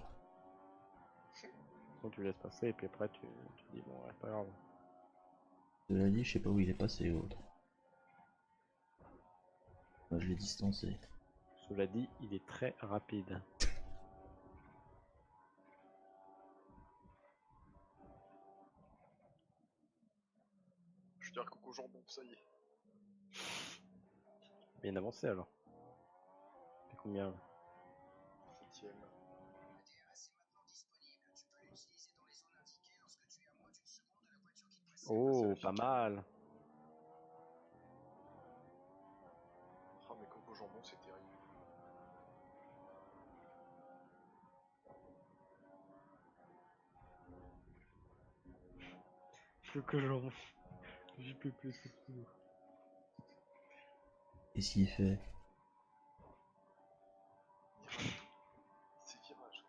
[SPEAKER 2] Donc tu laisses passer et puis après tu dis bon ouais, pas grave.
[SPEAKER 4] Cela dit, je sais pas où il est passé l'autre. Moi je l'ai distancé.
[SPEAKER 2] Cela dit, il est très rapide.
[SPEAKER 1] Je veux dire Coco Jambon, ça y est.
[SPEAKER 2] Bien avancé alors. C'est combien là?
[SPEAKER 1] 7ème.
[SPEAKER 2] Oh, pas mal.
[SPEAKER 1] Oh mais Coco Jambon c'est terrible.
[SPEAKER 2] Faut que j'en... J'y peux plus, c'est tout.
[SPEAKER 4] Qu'est-ce qu'il fait?
[SPEAKER 1] C'est virage.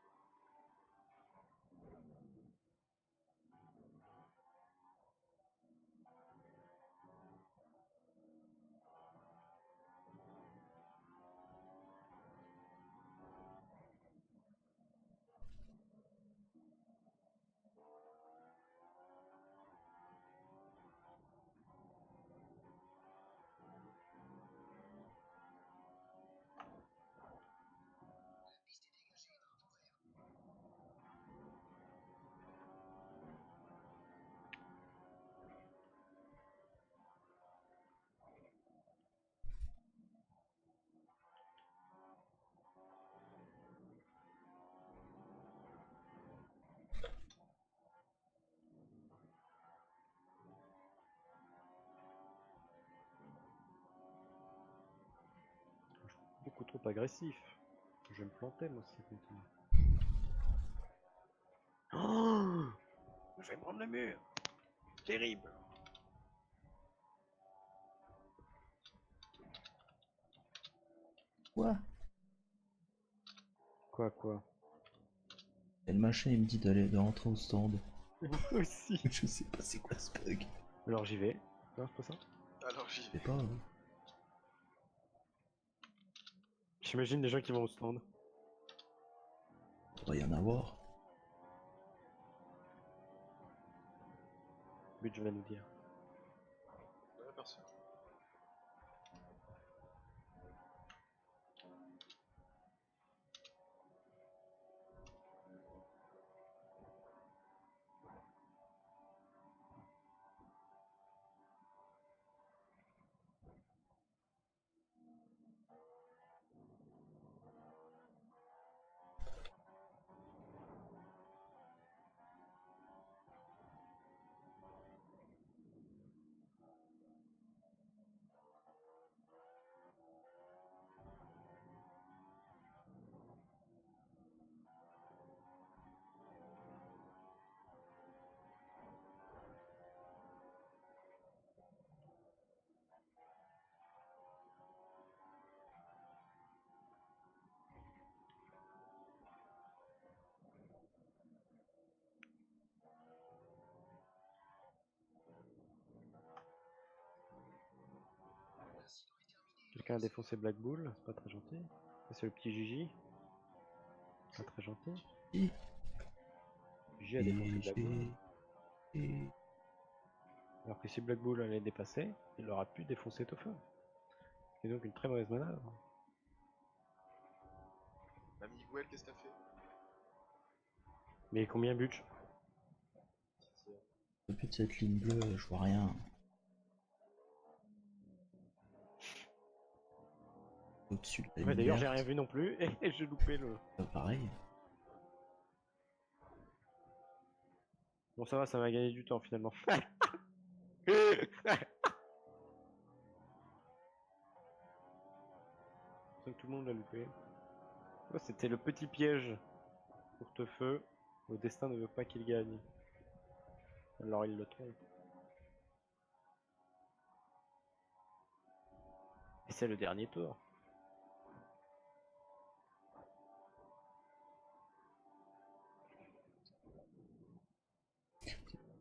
[SPEAKER 2] Beaucoup trop agressif. Je vais me planter moi si ça continue. Oh, je vais prendre le mur. Terrible.
[SPEAKER 4] Quoi?
[SPEAKER 2] Quoi?
[SPEAKER 4] Et le machin il me dit de rentrer au stand.
[SPEAKER 2] Moi aussi.
[SPEAKER 4] Je sais pas c'est quoi ce bug.
[SPEAKER 2] Alors j'y vais. Non, c'est pas ça.
[SPEAKER 1] Alors j'y
[SPEAKER 4] Je
[SPEAKER 1] vais.
[SPEAKER 4] sais pas. Hein.
[SPEAKER 2] J'imagine les gens qui vont au stand.
[SPEAKER 4] Doit y en avoir.
[SPEAKER 2] But je vais nous dire.
[SPEAKER 1] Ouais, personne.
[SPEAKER 2] Quelqu'un a défoncé Black Bull, c'est pas très gentil. Ça, c'est le petit Gigi. Pas très gentil.
[SPEAKER 4] Et-
[SPEAKER 2] Gigi a défoncé Black Bull.
[SPEAKER 4] et-
[SPEAKER 2] Alors que si Black Bull allait dépasser, il aura pu défoncer Topher. C'est donc une très mauvaise manœuvre.
[SPEAKER 1] Miguel, qu'est-ce que t'as fait?
[SPEAKER 2] Mais combien butch?
[SPEAKER 4] Depuis de cette ligne bleue, je vois rien. Au-dessus de la
[SPEAKER 2] Ouais,
[SPEAKER 4] ligne
[SPEAKER 2] d'ailleurs, j'ai
[SPEAKER 4] verte,
[SPEAKER 2] rien vu non plus et j'ai loupé le.
[SPEAKER 4] pareil.
[SPEAKER 2] Bon, ça va, ça m'a gagné du temps finalement. Donc tout le monde l'a loupé. Oh, c'était le petit piège pour Tefeu. Le destin ne veut pas qu'il gagne. Alors il le trompe. Et c'est le dernier tour.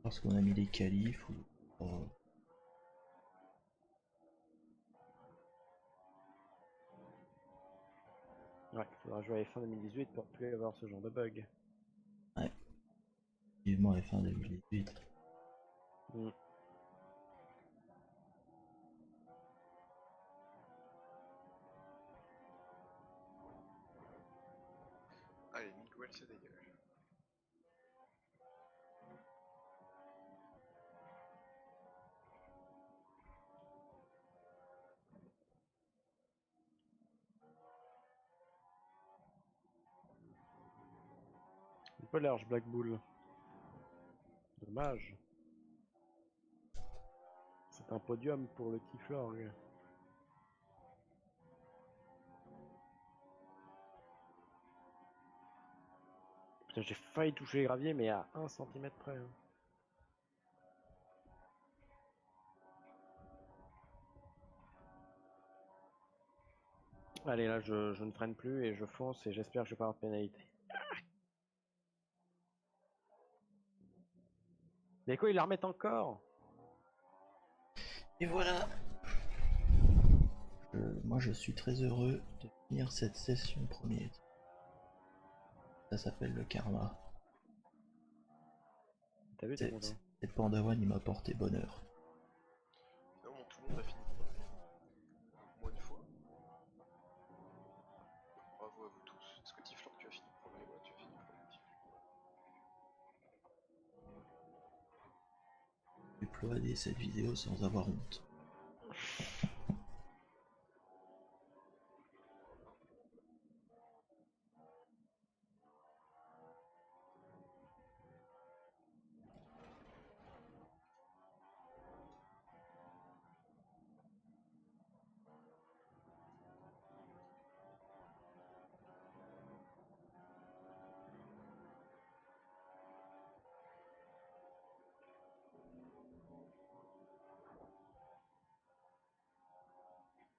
[SPEAKER 4] Parce qu'on a mis les qualifs ou. Oh,
[SPEAKER 2] Ouais, il faudra jouer à F1 2018 pour plus avoir ce genre de bug.
[SPEAKER 4] vivement F1 2018.
[SPEAKER 2] Mm.
[SPEAKER 1] Allez, Miguel se dégage.
[SPEAKER 2] Un peu large Black Bull. Dommage. C'est un podium pour le Tiflorg. Putain, j'ai failli toucher les graviers, mais à 1 cm près. Hein. Allez, là, je ne freine plus et je fonce et j'espère que je vais pas avoir de pénalité. Mais quoi, ils la remettent encore?
[SPEAKER 4] Et voilà. Moi je suis très heureux de finir cette session premier. Ça s'appelle le karma.
[SPEAKER 2] T'as vu, t'es content?
[SPEAKER 4] Cette Pandawan il m'a porté bonheur.
[SPEAKER 1] Finalement, tout le monde a fini. Moi, une fois. Bravo à vous tous. Est-ce que Tiflor, tu as fini premier? Ouais, tu as fini premier.
[SPEAKER 4] Uploader cette vidéo sans avoir honte.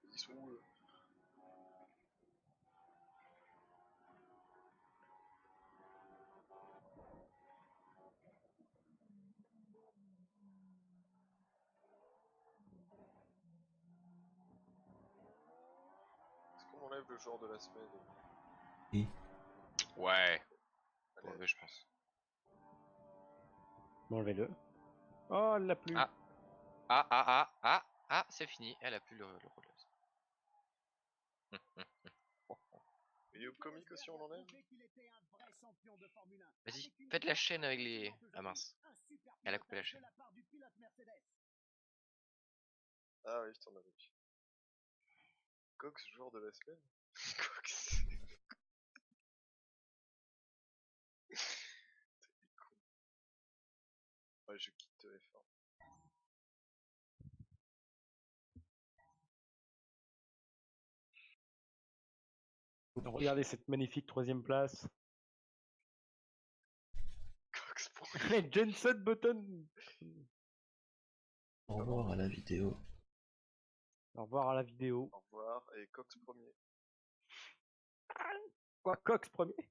[SPEAKER 1] Ils sont où, eux? Est-ce qu'on enlève le joueur de la semaine?
[SPEAKER 4] Et
[SPEAKER 7] Ouais,
[SPEAKER 1] Allez,
[SPEAKER 7] ouais, je pense.
[SPEAKER 2] Enlevez-le. Oh, elle l'a plus.
[SPEAKER 7] Ah. C'est fini, elle a plus le releuse.
[SPEAKER 1] Et au comique aussi, on enlève?
[SPEAKER 7] Vas-y, faites la chaîne avec les. Ah mince, elle a coupé la chaîne.
[SPEAKER 1] Ah oui, je t'en avais dit. Cox, joueur de la semaine? Cox. Ouais, je quitte F1.
[SPEAKER 2] Regardez cette magnifique 3ème place.
[SPEAKER 1] Cox pour
[SPEAKER 2] Jenson Button.
[SPEAKER 4] au revoir à la vidéo.
[SPEAKER 2] Au revoir à la vidéo.
[SPEAKER 1] Au revoir, et Cox premier.
[SPEAKER 2] Quoi, Cox premier?